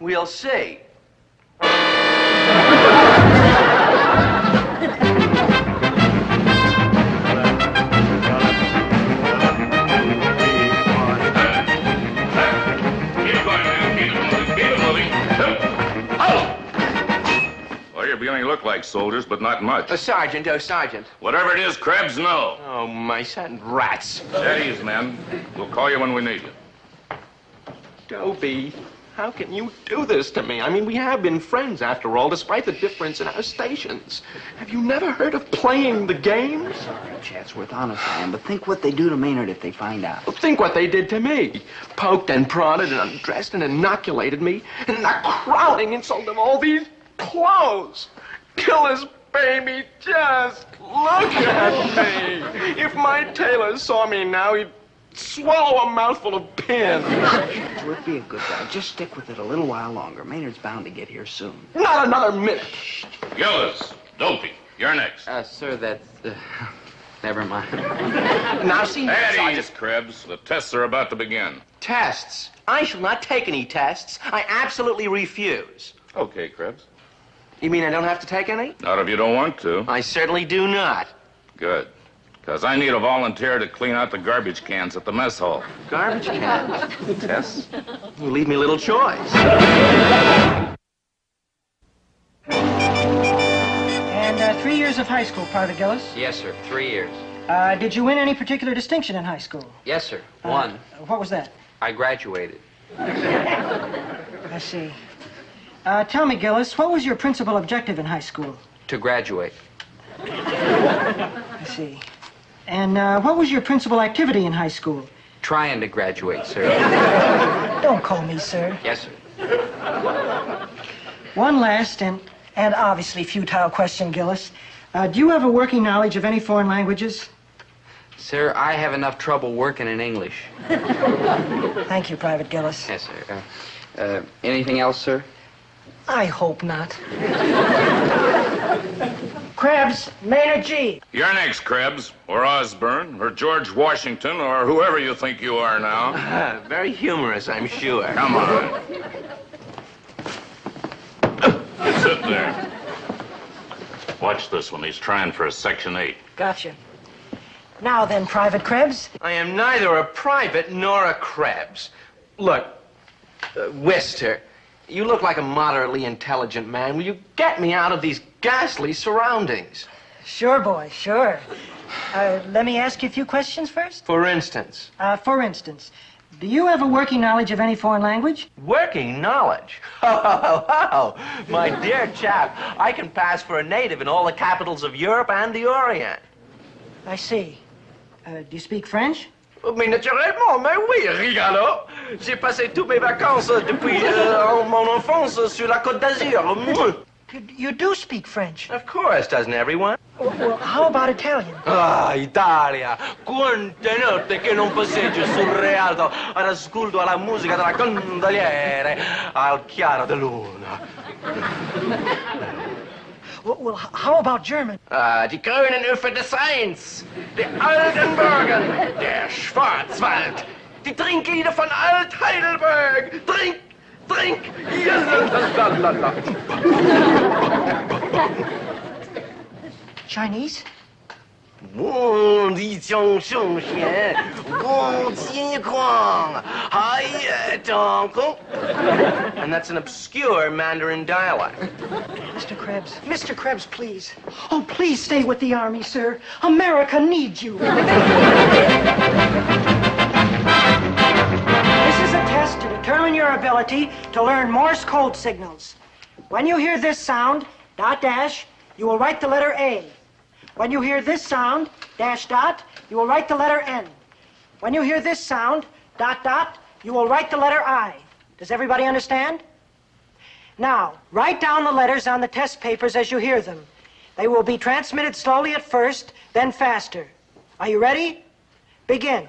We'll see. You're beginning to look like soldiers, but not much. Sergeant, oh, Sergeant. Whatever it is, Krebs, no. Oh, mice and rats. At ease, men. We'll call you when we need you. Dobie, how can you do this to me? I mean, we have been friends, after all, despite the difference in our stations. Have you never heard of playing the game? Sorry, Chatsworth, honest I am, but think what they do to Maynard if they find out. Think what they did to me. Poked and prodded and undressed and inoculated me. And the crowning insult of all these clothes. Gillis, baby, just look at me. If my tailor saw me now, he'd swallow a mouthful of pins. Chatsworth, be a good guy. Just stick with it a little while longer. Maynard's bound to get here soon. Not another minute. Gillis, Dobie, you're next. Sir, that's... never mind. Now, see... At ease, Krebs. The tests are about to begin. Tests? I shall not take any tests. I absolutely refuse. Okay, Krebs. You mean I don't have to take any? Not if you don't want to. I certainly do not. Good. Because I need a volunteer to clean out the garbage cans at the mess hall. Garbage cans? Yes. You leave me little choice. And 3 years of high school, Private Gillis? Yes, sir. 3 years. Did you win any particular distinction in high school? Yes, sir. One. What was that? I graduated. I see. Tell me, Gillis, what was your principal objective in high school? To graduate. I see. And what was your principal activity in high school? Trying to graduate, sir. Don't call me sir. Yes, sir. One last and obviously futile question, Gillis. Do you have a working knowledge of any foreign languages? Sir, I have enough trouble working in English. Thank you, Private Gillis. Yes, sir. Anything else, sir? I hope not. Krebs, Maynard G. You're next, Krebs, or Osborne, or George Washington, or whoever you think you are now. Very humorous, I'm sure. Come on. Sit there. Watch this one. He's trying for a Section 8. Gotcha. Now then, Private Krebs. I am neither a private nor a Krebs. Look, Wister, you look like a moderately intelligent man. Will you get me out of these ghastly surroundings? Sure, boy, sure. Let me ask you a few questions first. For instance? For instance, do you have a working knowledge of any foreign language? Working knowledge? Oh, my dear chap, I can pass for a native in all the capitals of Europe and the Orient. I see. Do you speak French? Mais naturellement, mais oui, rigolo. J'ai passé toutes mes vacances depuis mon enfance sur la Côte d'Azur. You do speak French? Of course, doesn't everyone? Well, how about Italian? Ah, Italia! Quante notte che non passeggio sul Rialto ad ascolto alla musica della gondoliere al chiaro della luna. Well, how about German? Die Grünen Ufer des Rheins, die Oldenburgen, der Schwarzwald, die Trinklieder von Alt-Heidelberg. Trink, trink, Chinese? And that's an obscure Mandarin dialect. Mr. Krebs, please. Oh, please stay with the Army, sir. America needs you. ability to learn Morse code signals. When you hear this sound, dot dash, you will write the letter A. When you hear this sound, dash dot, you will write the letter N. When you hear this sound, dot dot, you will write the letter I. Does everybody understand? Now, write down the letters on the test papers as you hear them. They will be transmitted slowly at first, then faster. Are you ready? Begin.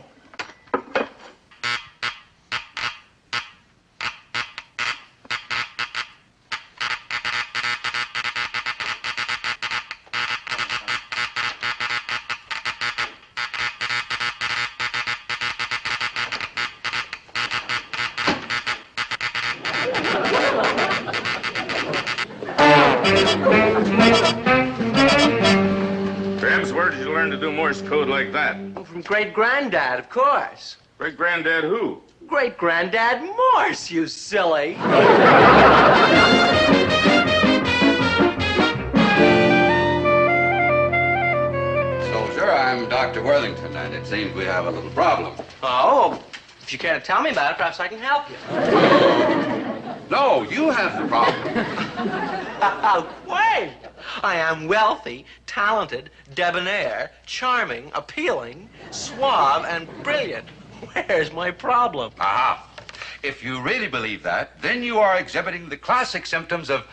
Babs, where did you learn to do Morse code like that? From great-granddad, of course. Great-granddad who? Great-granddad Morse, you silly. Soldier, I'm Dr. Worthington, and it seems we have a little problem. Oh, if you care to tell me about it, perhaps I can help you. No, you have the problem. Wait! I am wealthy, talented, debonair, charming, appealing, suave, and brilliant. Where's my problem? Aha. If you really believe that, then you are exhibiting the classic symptoms of,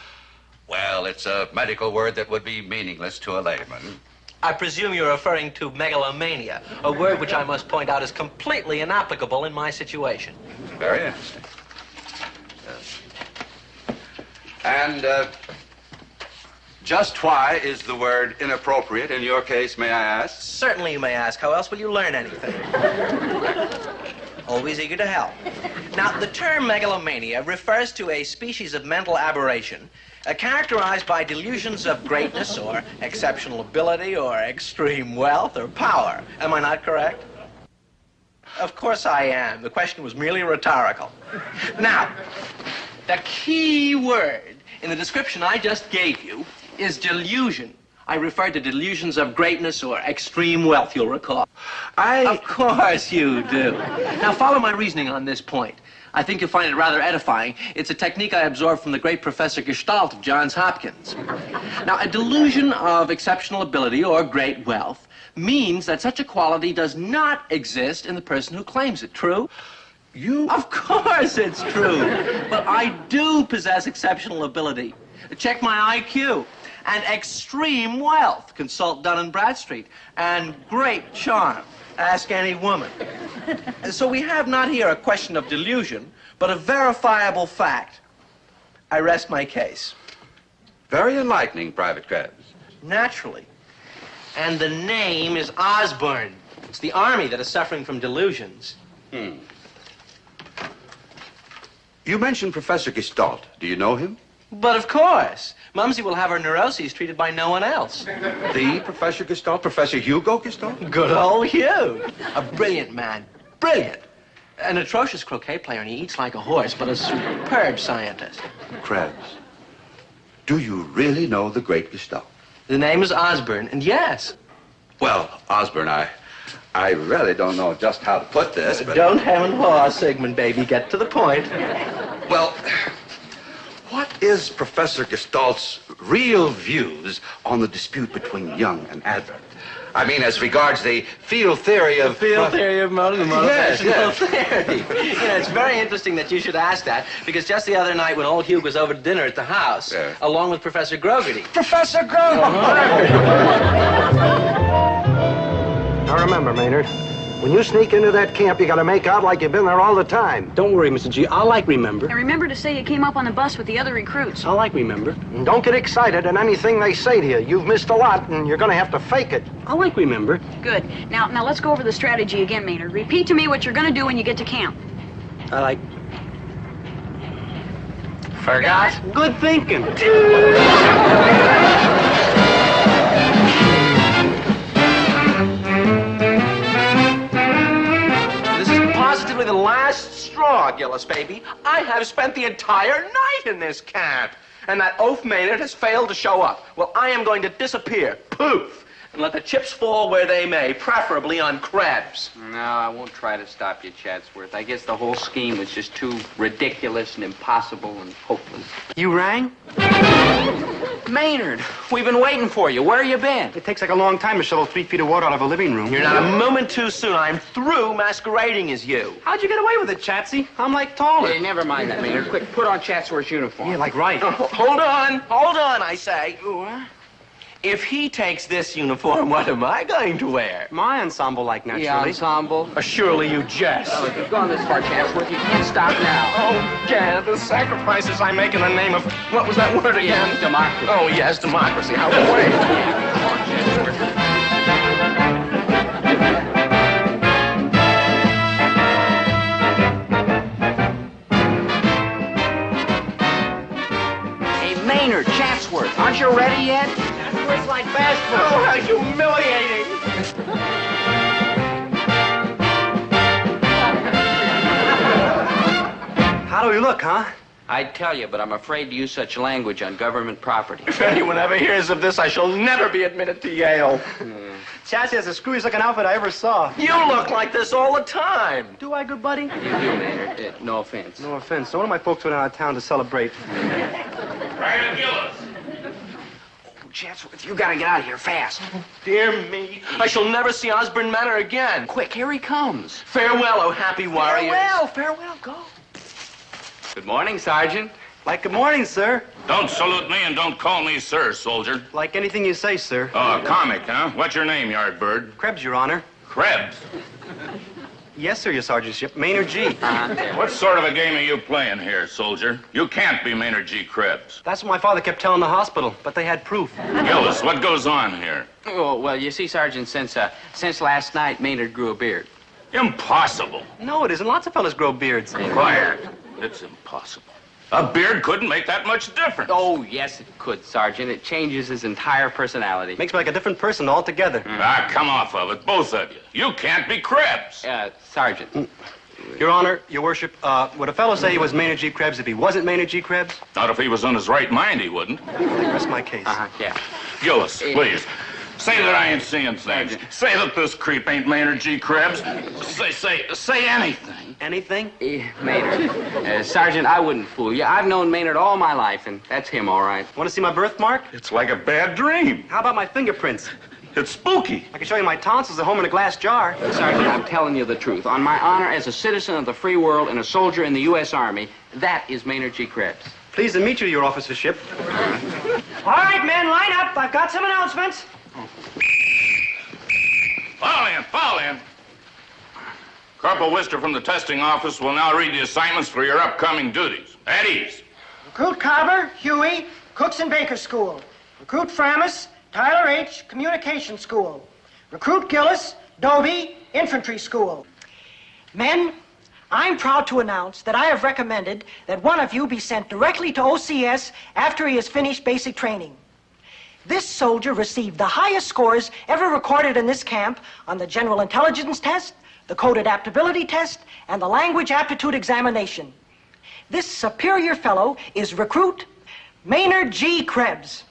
well, it's a medical word that would be meaningless to a layman. I presume you're referring to megalomania, a word which I must point out is completely inapplicable in my situation. Very interesting. And just why is the word inappropriate in your case, may I ask? Certainly you may ask. How else will you learn anything? Always eager to help. Now, the term megalomania refers to a species of mental aberration characterized by delusions of greatness or exceptional ability or extreme wealth or power. Am I not correct? Of course I am. The question was merely rhetorical. Now, the key word in the description I just gave you is delusion. I referred to delusions of greatness or extreme wealth, you'll recall. Of course you do. Now, follow my reasoning on this point. I think you'll find it rather edifying. It's a technique I absorbed from the great Professor Gestalt of Johns Hopkins. Now, a delusion of exceptional ability or great wealth means that such a quality does not exist in the person who claims it. True? Of course it's true. But I do possess exceptional ability. Check my IQ. And extreme wealth. Consult Dun & Bradstreet. And great charm. Ask any woman. So we have not here a question of delusion, but a verifiable fact. I rest my case. Very enlightening, Private Krebs. Naturally. And the name is Osborne. It's the Army that is suffering from delusions. You mentioned Professor Gestalt. Do you know him? But of course. Mumsy will have her neuroses treated by no one else. The Professor Gestalt? Professor Hugo Gestalt? Good old Hugh. A brilliant man. Brilliant. An atrocious croquet player, and he eats like a horse, but a superb scientist. Krebs, do you really know the great Gestalt? The name is Osborne, and yes. Well, Osborne, I really don't know just how to put this, but... Don't hem and haw, Sigmund, baby. Get to the point. Well, what is Professor Gestalt's real views on the dispute between Young and Advert? I mean, as regards the field theory of... The field theory of motivational Yes. theory. You know, it's very interesting that you should ask that, because just the other night when old Hugh was over to dinner at the house, along with Professor Grogarty. Professor Grogarty! Now remember, Maynard, when you sneak into that camp, you gotta make out like you've been there all the time. Don't worry, Mr. G. I'll remember. And remember to say you came up on the bus with the other recruits. I'll remember. And don't get excited at anything they say to you. You've missed a lot, and you're gonna have to fake it. I'll remember. Good. Now let's go over the strategy again, Maynard. Repeat to me what you're going to do when you get to camp. Forgot? Good thinking. This is positively the last straw, Gillis, baby. I have spent the entire night in this camp. And that oaf Maynard has failed to show up. Well, I am going to disappear. Poof. And let the chips fall where they may, preferably on Krebs. No, I won't try to stop you, Chatsworth. I guess the whole scheme was just too ridiculous and impossible and hopeless. You rang? Maynard, we've been waiting for you. Where you been? It takes like a long time to shovel 3 feet of water out of a living room. You're not a moment too soon. I'm through masquerading as you. How'd you get away with it, Chatsy? I'm like taller. Hey, never mind that, Maynard. Quick, put on Chatsworth's uniform. Yeah, like right. Oh, hold on, I say. What? If he takes this uniform, what am I going to wear? My ensemble-like, naturally. The ensemble? Surely you jest. Oh, if you've gone this far, Chatsworth, you can't stop now. Oh, Gad, the sacrifices I make in the name of... What was that word again? Democracy. Oh, yes, democracy. How wait. Come on, Chatsworth. Maynard, Chatsworth, aren't you ready yet? Chatsworth's like Bashford. Oh, how humiliating. How do we look, huh? I'd tell you, but I'm afraid to use such language on government property. If anyone ever hears of this, I shall never be admitted to Yale. Chatsy has the screwiest looking outfit I ever saw. You look like this all the time. Do I, good buddy? You do, Maynard. No offense. No offense. So one of my folks went out of town to celebrate. Dobie Gillis. Chatsworth, you gotta get out of here fast. Dear me, I shall never see Osborne Manor again. Quick, here he comes. Farewell, oh happy warriors. Farewell, go. Good morning, Sergeant. Like good morning, sir. Don't salute me and don't call me sir, soldier. Like anything you say, sir. Oh, a comic, huh? What's your name, Yardbird? Krebs, Your Honor. Krebs. Yes, sir, your sergeantship. Maynard G. What sort of a game are you playing here, soldier? You can't be Maynard G. Krebs. That's what my father kept telling the hospital, but they had proof. Gillis, what goes on here? Oh, well, you see, Sergeant, since last night, Maynard grew a beard. Impossible. No, it isn't. Lots of fellas grow beards. Quiet. It's impossible. A beard couldn't make that much difference. Oh, yes, it could, Sergeant. It changes his entire personality. Makes me like a different person altogether. Ah, come off of it, both of you. You can't be Krebs. Sergeant. Your Honor, your worship, would a fellow say he was Maynard G. Krebs if he wasn't Maynard G. Krebs? Not if he was in his right mind, he wouldn't. Rest my case. Yeah. Gillis, please. Say that I ain't seeing things. Say that this creep ain't Maynard G. Krebs. Say anything. Anything? Maynard. Sergeant, I wouldn't fool you. I've known Maynard all my life, and that's him, all right. Want to see my birthmark? It's like a bad dream. How about my fingerprints? It's spooky. I can show you my tonsils at home in a glass jar. Sergeant, I'm telling you the truth. On my honor as a citizen of the free world and a soldier in the U.S. Army, that is Maynard G. Krebs. Pleased to meet you, your officership. All right, men, line up. I've got some announcements. Fall in. Corporal Wister from the testing office will now read the assignments for your upcoming duties. At ease. Recruit Carver, Huey, Cooks and Baker School. Recruit Framus, Tyler H., Communication School. Recruit Gillis, Dobie, Infantry School. Men, I'm proud to announce that I have recommended that one of you be sent directly to OCS after he has finished basic training. This soldier received the highest scores ever recorded in this camp on the General Intelligence Test, the Code Adaptability Test, and the Language Aptitude Examination. This superior fellow is recruit Maynard G. Krebs.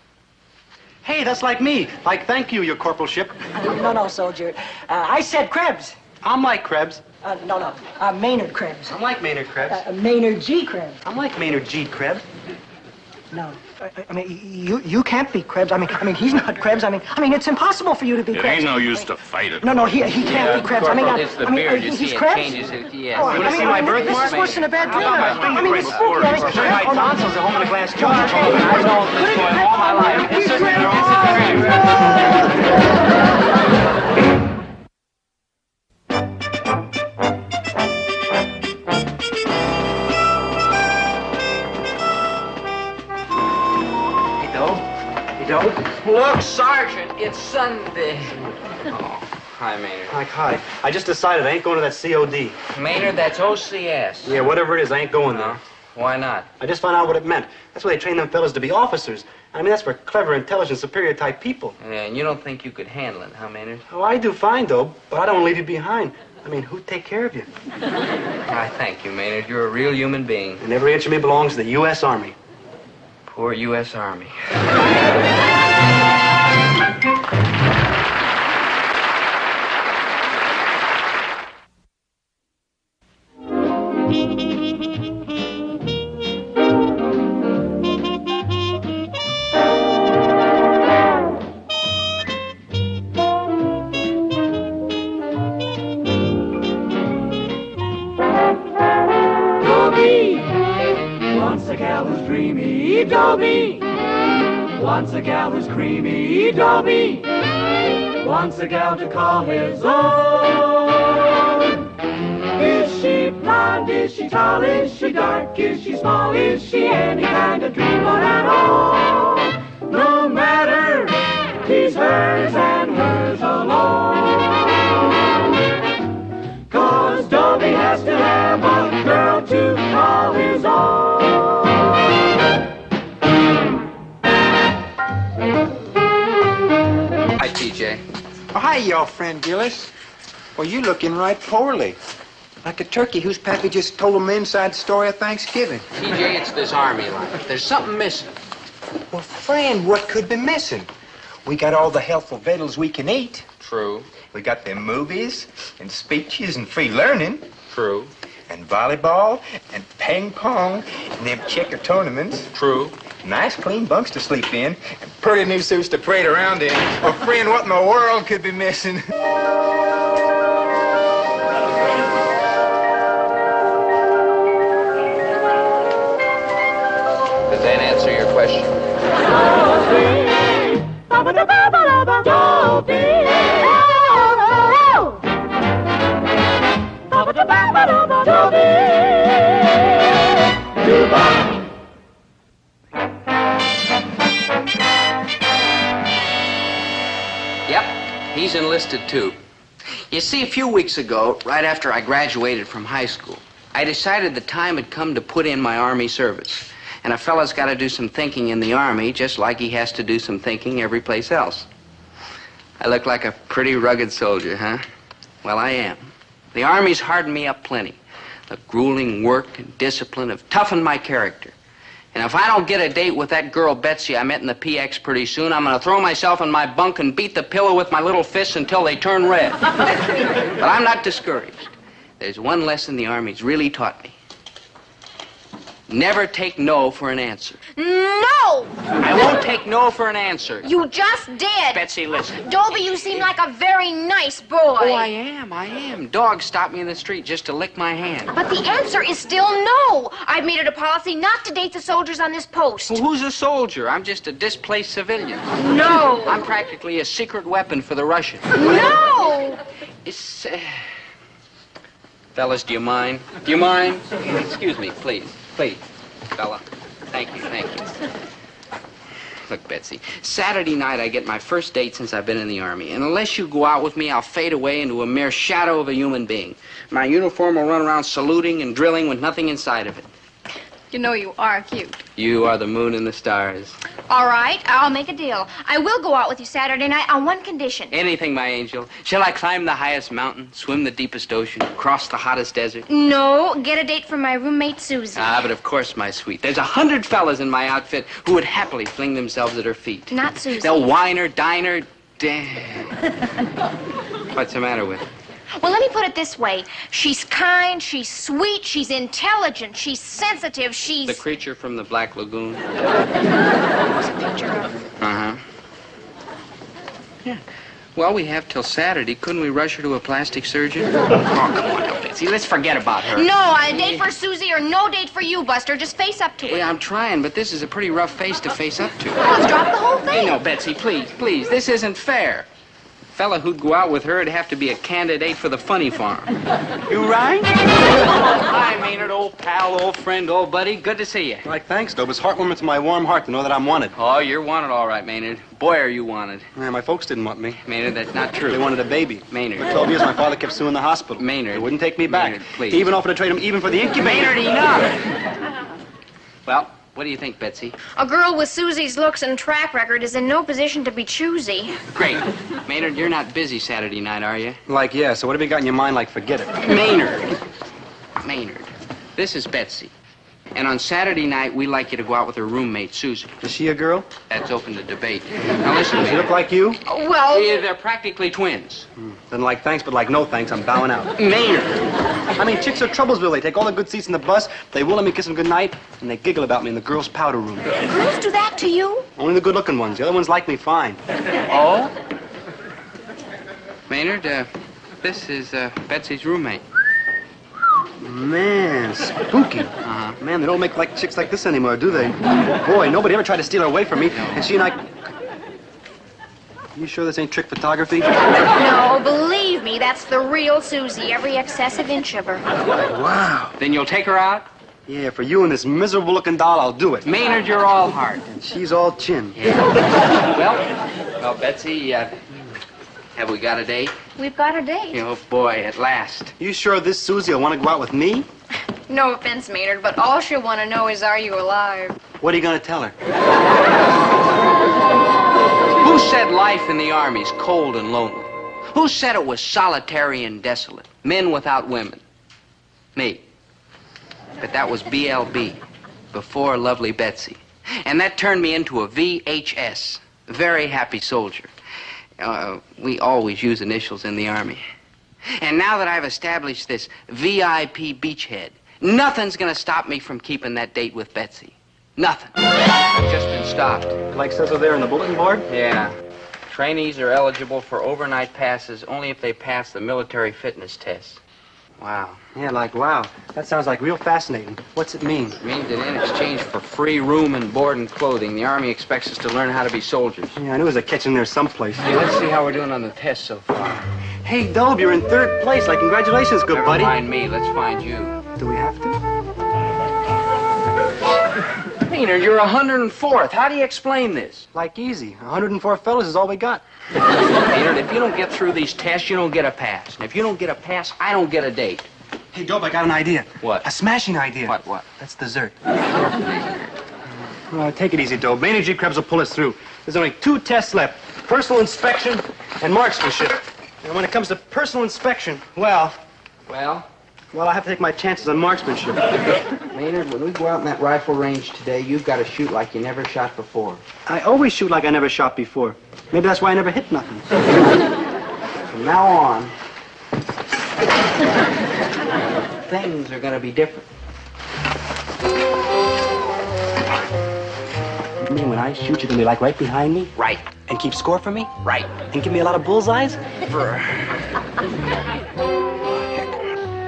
Hey, that's like me. Like, thank you, your corporalship. No, soldier. I said Krebs. I'm like Krebs. No. Maynard Krebs. I'm like Maynard Krebs. Maynard G. Krebs. I'm like Maynard G. Krebs. No. I mean, you can't be Krebs. I mean, he's not Krebs. I mean, it's impossible for you to be Krebs. It ain't no use to fight it. No, he can't be Krebs. Corporal, it's the beard. You he's see, Krebs? it changes it. Yes. Oh, You want to see my birthmark? This is worse than a bad dream. my I mean, it's spooky. I'll show you my tonsils at home in a glass jar. I've known this boy all my life. This is Look, Sergeant, it's Sunday. Oh, hi, Maynard. Like, hi. I just decided I ain't going to that COD. Maynard, that's OCS. Yeah, whatever it is, I ain't going there. Why not? I just found out what it meant. That's why they train them fellas to be officers. I mean, that's for clever, intelligent, superior type people. Yeah, and you don't think you could handle it, huh, Maynard? Oh, I do fine, though, but I don't want to leave you behind. I mean, who'd take care of you? I thank you, Maynard. You're a real human being. And every inch of me belongs to the U.S. Army. Poor U.S. Army. Dobie, once a gal who's dreamy, Dobie. Once a gal who's creamy, Dobie. Wants a gal to call his own. Is she blonde? Is she tall? Is she dark? Is she small? Is she any kind of dreamboat at all? No matter, he's hers and hers alone. 'Cause Dobie has to have a girl to call his own. Hi, TJ. Oh, hi, your friend Gillis. Well, you looking right poorly. Like a turkey whose pappy just told him the inside story of Thanksgiving. TJ, it's this army life. There's something missing. Well, friend, what could be missing? We got all the healthful victuals we can eat. True. We got them movies and speeches and free learning. True. And volleyball and ping pong and them checker tournaments. True. Nice clean bunks to sleep in and pretty new suits to parade around in. Well, friend, what in the world could be missing? Does that answer your question? Yep, he's enlisted too. You see, a few weeks ago, right after I graduated from high school, I decided the time had come to put in my Army service. And a fella's got to do some thinking in the Army, just like he has to do some thinking every place else. I look like a pretty rugged soldier, huh? Well, I am. The Army's hardened me up plenty. The grueling work and discipline have toughened my character. And if I don't get a date with that girl Betsy I met in the PX pretty soon, I'm going to throw myself in my bunk and beat the pillow with my little fists until they turn red. But I'm not discouraged. There's one lesson the Army's really taught me. Never take no for an answer. No! I won't take no for an answer. You just did. Betsy, listen. Dobie, you seem like a very nice boy. Oh, I am. Dogs stop me in the street just to lick my hand. But the answer is still no. I've made it a policy not to date the soldiers on this post. Well, who's a soldier? I'm just a displaced civilian. No. I'm practically a secret weapon for the Russians. No! It's, Fellas, do you mind? Do you mind? Excuse me, please. Please, fella. Thank you. Look, Betsy, Saturday night I get my first date since I've been in the Army. And unless you go out with me, I'll fade away into a mere shadow of a human being. My uniform will run around saluting and drilling with nothing inside of it. You know you are cute. You are the moon and the stars. All right, I'll make a deal. I will go out with you Saturday night on one condition. Anything, my angel. Shall I climb the highest mountain, swim the deepest ocean, cross the hottest desert? No, get a date from my roommate, Susie. Ah, but of course, my sweet. There's 100 fellas in my outfit who would happily fling themselves at her feet. Not Susie. They'll whine her, dine her, What's the matter with her? Well, let me put it this way. She's kind, she's sweet, she's intelligent, she's sensitive, she's... The creature from the Black Lagoon. What's a picture of? Uh-huh. Yeah. Well, we have till Saturday. Couldn't we rush her to a plastic surgeon? Oh, come on, now, Betsy. Let's forget about her. No, a date for Susie or no date for you, Buster. Just face up to it. Well, I'm trying, but this is a pretty rough face to face up to. Well, let's drop the whole thing. No, Betsy, please. This isn't fair. Fella who'd go out with her would have to be a candidate for the funny farm. You right? Hi, Maynard, old pal, old friend, old buddy. Good to see you. Like, thanks, Dobe. It's heartwarming to my warm heart to know that I'm wanted. Oh, you're wanted all right, Maynard. Boy, are you wanted. Yeah, my folks didn't want me. Maynard, that's not true. They wanted a baby. Maynard. For 12 years, my father kept suing the hospital. Maynard. They wouldn't take me back. Maynard, please. He even offered to trade him even for the incubator. Maynard, enough! Well, what do you think, Betsy? A girl with Susie's looks and track record is in no position to be choosy. Great. Maynard, you're not busy Saturday night, are you? Like, yeah, so what have you got in your mind? Like, forget it. Maynard, this is Betsy. And on Saturday night, we'd like you to go out with her roommate, Susie. Is she a girl? That's open to debate. Now, listen, Does she look like you? Well... Yeah, they're practically twins. Then like thanks, but like no thanks, I'm bowing out. Maynard! I mean, chicks are Troublesville. They take all the good seats in the bus, they won't let me kiss them goodnight, and they giggle about me in the girls' powder room. Girls do that to you? Only the good-looking ones. The other ones like me fine. Oh? Maynard, this is Betsy's roommate. Man, spooky. Uh-huh. Man, they don't make like chicks like this anymore, do they? Boy, nobody ever tried to steal her away from me, and she and I... You sure this ain't trick photography? No, believe me, that's the real Susie, every excessive inch of her. Wow. Then you'll take her out? Yeah, for you and this miserable-looking doll, I'll do it. Maynard, you're all heart. And she's all chin. Yeah. Well, Betsy, have we got a date? We've got a date. Oh, boy, at last. You sure this Susie will want to go out with me? No offense, Maynard, but all she'll want to know is, are you alive? What are you going to tell her? Who said life in the Army's cold and lonely? Who said it was solitary and desolate? Men without women. Me. But that was BLB, before Lovely Betsy. And that turned me into a VHS, Very Happy Soldier. We always use initials in the Army. And now that I've established this VIP beachhead, nothing's gonna stop me from keeping that date with Betsy. Nothing. I've just been stopped. Like says over there on the bulletin board? Yeah. Trainees are eligible for overnight passes only if they pass the military fitness test. Wow. Yeah, like, wow. That sounds like real fascinating. What's it mean? It means that in exchange for free room and board and clothing, the Army expects us to learn how to be soldiers. Yeah, I knew there was a catch in there someplace. Hey, let's see how we're doing on the test so far. Hey, Dobe, you're in 3rd place. Like, congratulations, good Never buddy. mind me. Let's find you. Do we have to? Maynard, you're 104th. How do you explain this? Like, easy. 104 fellas is all we got. Maynard, if you don't get through these tests, you don't get a pass. And if you don't get a pass, I don't get a date. Hey, Dobe, I got an idea. What? A smashing idea. What? That's dessert. Take it easy, Dobe. Maynard G. Krebs will pull us through. There's only 2 tests left. Personal inspection and marksmanship. And when it comes to personal inspection, well, I have to take my chances on marksmanship. Maynard, when we go out in that rifle range today, you've got to shoot like you never shot before. I always shoot like I never shot before. Maybe that's why I never hit nothing. From now on, things are going to be different. You mean when I shoot, you're going to be like right behind me? Right. And keep score for me? Right. And give me a lot of bullseyes?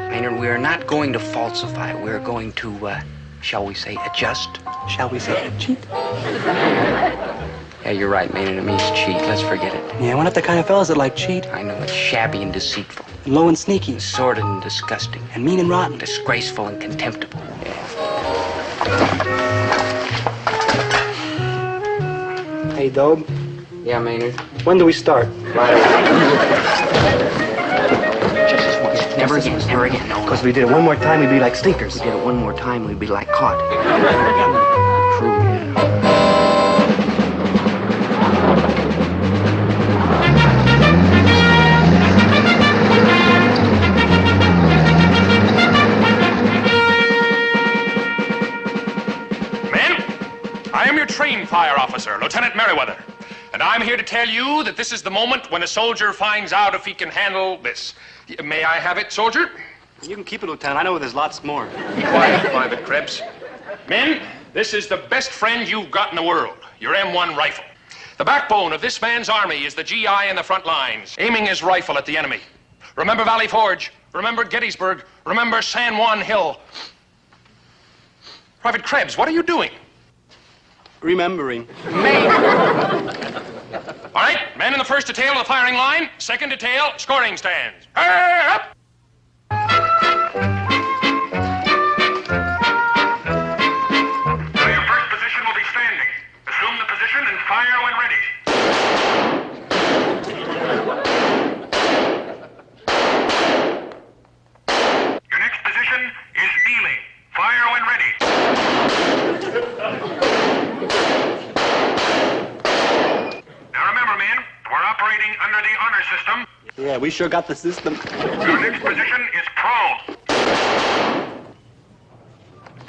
Maynard, we are not going to falsify. We're going to, shall we say, adjust? Shall we say, cheat? Yeah, you're right, Maynard. It means cheat. Let's forget it. Yeah, we're not the kind of fellas that like cheat. I know. It's shabby and deceitful. Low and sneaky. Sordid and disgusting. And mean and rotten. Disgraceful and contemptible. Yeah. Hey, Dobe. Yeah, Maynard. When do we start? Right. Just this once. Never again. Never again. No. Because if we did it one more time, we'd be like stinkers. We did it one more time, we'd be like caught. True, yeah. I am your trained fire officer, Lieutenant Merriweather, and I'm here to tell you that this is the moment when a soldier finds out if he can handle this. May I have it, soldier? You can keep it, Lieutenant. I know there's lots more. Quiet, Private Krebs. Men, this is the best friend you've got in the world, your M1 rifle. The backbone of this man's army is the GI in the front lines, aiming his rifle at the enemy. Remember Valley Forge. Remember Gettysburg. Remember San Juan Hill. Private Krebs, what are you doing? Remembering. All right, men in the first detail of the firing line, second detail, scoring stands. Up! So your first position will be standing. Assume the position and fire when ready. Your next position is kneeling. Fire when ready. Now remember, men, we're operating under the honor system. Yeah, we sure got the system. Your next position is prone.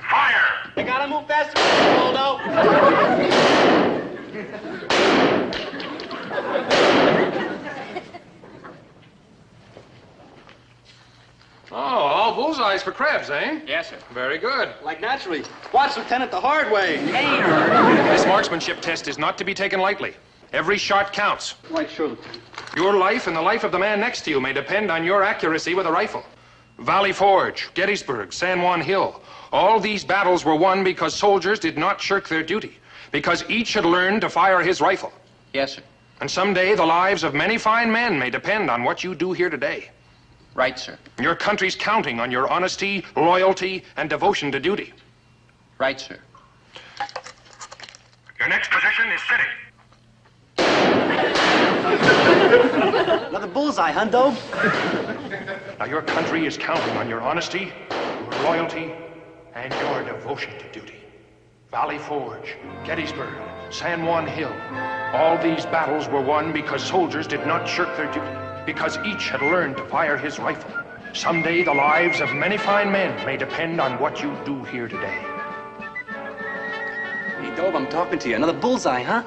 Fire! You gotta move faster, Waldo. Oh, all for Krebs, eh? Yes, sir. Very good. Like naturally. Watch, Lieutenant, the hard way. This marksmanship test is not to be taken lightly. Every shot counts. Quite sure, Lieutenant. Your life and the life of the man next to you may depend on your accuracy with a rifle. Valley Forge, Gettysburg, San Juan Hill. All these battles were won because soldiers did not shirk their duty, because each had learned to fire his rifle. Yes, sir. And someday the lives of many fine men may depend on what you do here today. Right, sir. Your country's counting on your honesty, loyalty, and devotion to duty. Right, sir. Your next position is sitting. Another bullseye, huh, Dobe? Now, your country is counting on your honesty, your loyalty, and your devotion to duty. Valley Forge, Gettysburg, San Juan Hill. All these battles were won because soldiers did not shirk their duty, because each had learned to fire his rifle. Someday the lives of many fine men may depend on what you do here today. Hey, Dobe, I'm talking to you. Another bullseye, huh?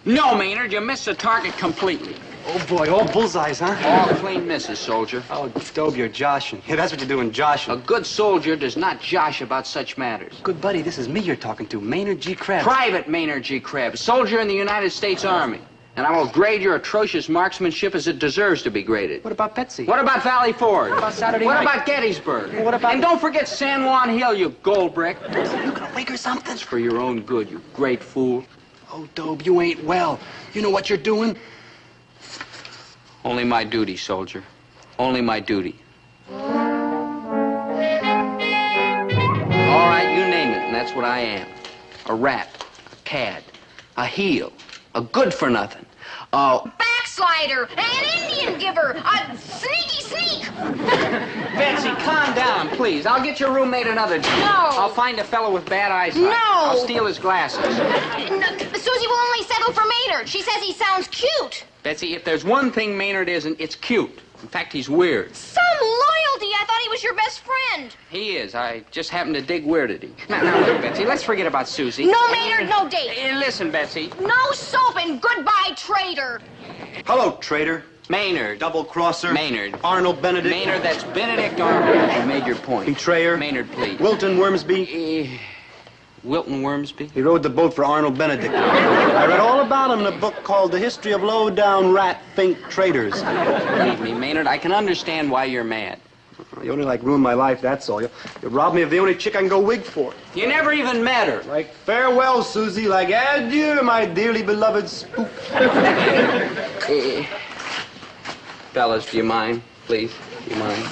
No, Maynard, you missed the target completely. Oh, boy, all bullseyes, huh? All clean misses, soldier. Oh, Dobe, you're joshing. Yeah, that's what you're doing, joshing. A good soldier does not josh about such matters. Good buddy, this is me you're talking to, Maynard G. Krebs. Private Maynard G. Krebs, soldier in the United States Army. And I will grade your atrocious marksmanship as it deserves to be graded. What about Betsy? What about Valley Forge? What about Saturday What night? about Gettysburg? What about... And don't forget San Juan Hill, you gold brick. You gonna wake her something? It's for your own good, you great fool. Oh, Dobe, you ain't well. You know what you're doing? Only my duty, soldier. Only my duty. All right, you name it, and that's what I am. A rat, a cad, a heel, a good-for-nothing, Backslider, an Indian giver, a sneaky sneak. Betsy, calm down, please. I'll get your roommate another drink. No. I'll find a fellow with bad eyesight. No. I'll steal his glasses. No, Susie will only settle for Maynard. She says he sounds cute. Betsy, if there's one thing Maynard isn't, it's cute. In fact, he's weird. Some loyalty. I thought he was your best friend. He is. I just happen to dig weirdity. Now, look, Betsy, let's forget about Susie. No Maynard, no date. Listen, Betsy. No soap and goodbye, traitor. Hello, traitor. Maynard. Double-crosser. Maynard. Arnold Benedict. Maynard, that's Benedict Arnold. You made your point. Betrayer. Maynard, please. Wilton Wormsby. Wilton Wormsby? He rowed the boat for Arnold Benedict. I read all about him in a book called The History of Low-Down Rat Fink Traders. Believe me, Maynard, I can understand why you're mad. You only, ruined my life, that's all. You robbed me of the only chick I can go wig for. You never even met her. Like, farewell, Susie. Like, adieu, my dearly beloved spook. Fellas, do you mind? Please, do you mind?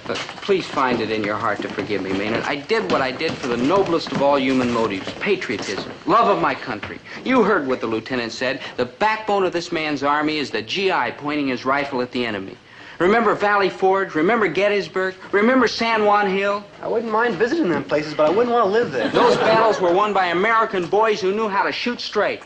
But please find it in your heart to forgive me, Maynard. I did what I did for the noblest of all human motives, patriotism, love of my country. You heard what the lieutenant said. The backbone of this man's army is the GI pointing his rifle at the enemy. Remember Valley Forge? Remember Gettysburg? Remember San Juan Hill? I wouldn't mind visiting them places, but I wouldn't want to live there. Those battles were won by American boys who knew how to shoot straight.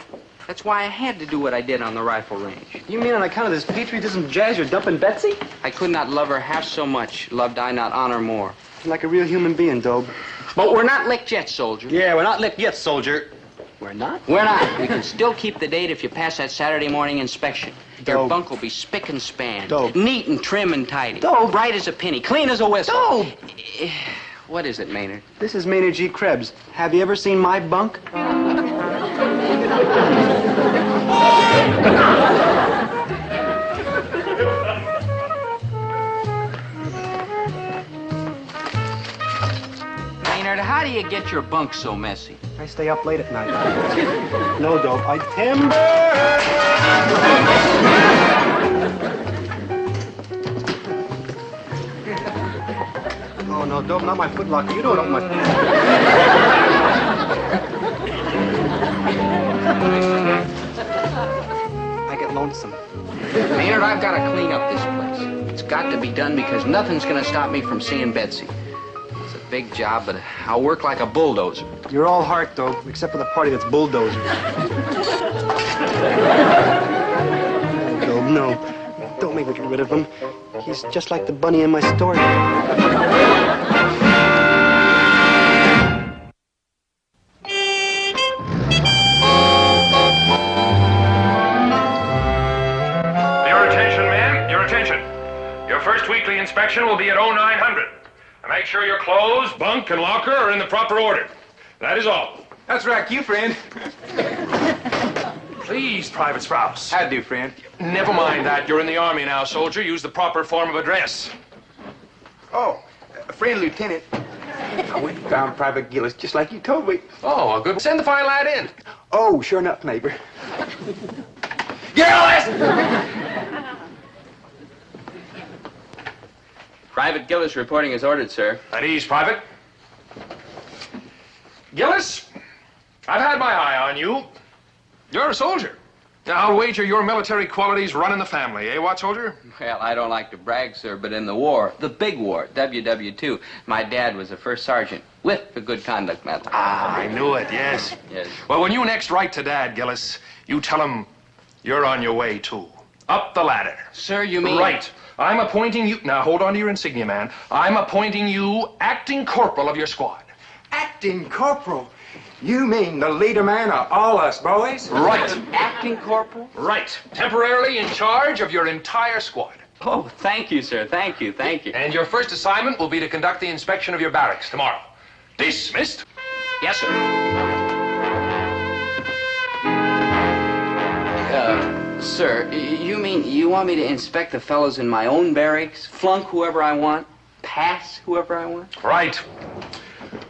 That's why I had to do what I did on the rifle range. You mean on account of this patriotism jazz you're dumping Betsy? I could not love her half so much, loved I not honor more. You're like a real human being, Dobe. But we're not licked yet, soldier. Yeah, we're not licked yet, soldier. We're not? We're not. We can still keep the date if you pass that Saturday morning inspection. Your Dobe. bunk will be spick and span. Dobe. Neat and trim and tidy. Dobe. Bright as a penny. Clean as a whistle. Dobe. What is it, Maynard? This is Maynard G. Krebs. Have you ever seen my bunk? Maynard, how do you get your bunk so messy? I stay up late at night. No, Dobe. I timber! Oh, no, Dobe, not my footlocker. You don't open my... I get lonesome. Maynard, I've got to clean up this place. It's got to be done because nothing's going to stop me from seeing Betsy. It's a big job, but I'll work like a bulldozer. You're all heart, Dobe, except for the party that's bulldozers. Dobe, no. Don't make me get rid of him. He's just like the bunny in my story. Your attention, ma'am. Your attention. Your first weekly inspection will be at 0900. And make sure your clothes, bunk, and locker are in the proper order. That is all. That's right, you, friend. Please, Private Sprouse. I do, friend. Never mind that. You're in the Army now, soldier. Use the proper form of address. Oh, friend, Lieutenant. I went and found Private Gillis just like you told me. Oh, well, good. Send the fine lad in. Oh, sure enough, neighbor. Gillis! Private Gillis reporting as ordered, sir. At ease, Private. Gillis, I've had my eye on you. You're a soldier. Now, I'll wager your military qualities run in the family, eh, what, soldier? Well, I don't like to brag, sir, but in the war, the big war, WW2, my dad was a first sergeant with the good conduct medal. Ah, I knew it, yes. Yes. Well, when you next write to Dad, Gillis, you tell him you're on your way, too. Up the ladder. Sir, you mean... Right. I'm appointing you... Now, hold on to your insignia, man. I'm appointing you acting corporal of your squad. Acting corporal? You mean the leader man of all us boys? Right. Acting corporal? Right. Temporarily in charge of your entire squad. Oh, thank you, sir. Thank you, thank you. And your first assignment will be to conduct the inspection of your barracks tomorrow. Dismissed. Yes, sir. Sir, you mean you want me to inspect the fellows in my own barracks, flunk whoever I want, pass whoever I want? Right.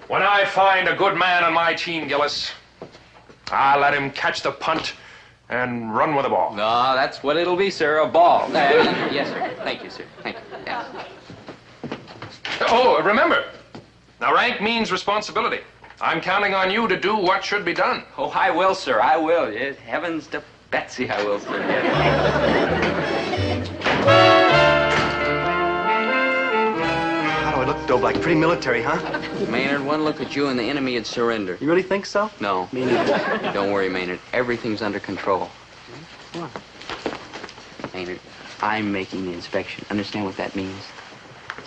When I find a good man on my team, Gillis, I'll let him catch the punt and run with the ball. No, that's what it'll be, sir, a ball. Yes, sir. Thank you, sir. Thank you. Yes. Oh, remember, now rank means responsibility. I'm counting on you to do what should be done. Oh, I will, sir. I will. Yes. Heavens to Betsy, I will, sir. Yes. How do I look, Dobe? Like pretty military, huh? Maynard, one look at you and the enemy would surrender. You really think so? No. Me neither. Don't worry, Maynard. Everything's under control. What? Maynard, I'm making the inspection. Understand what that means?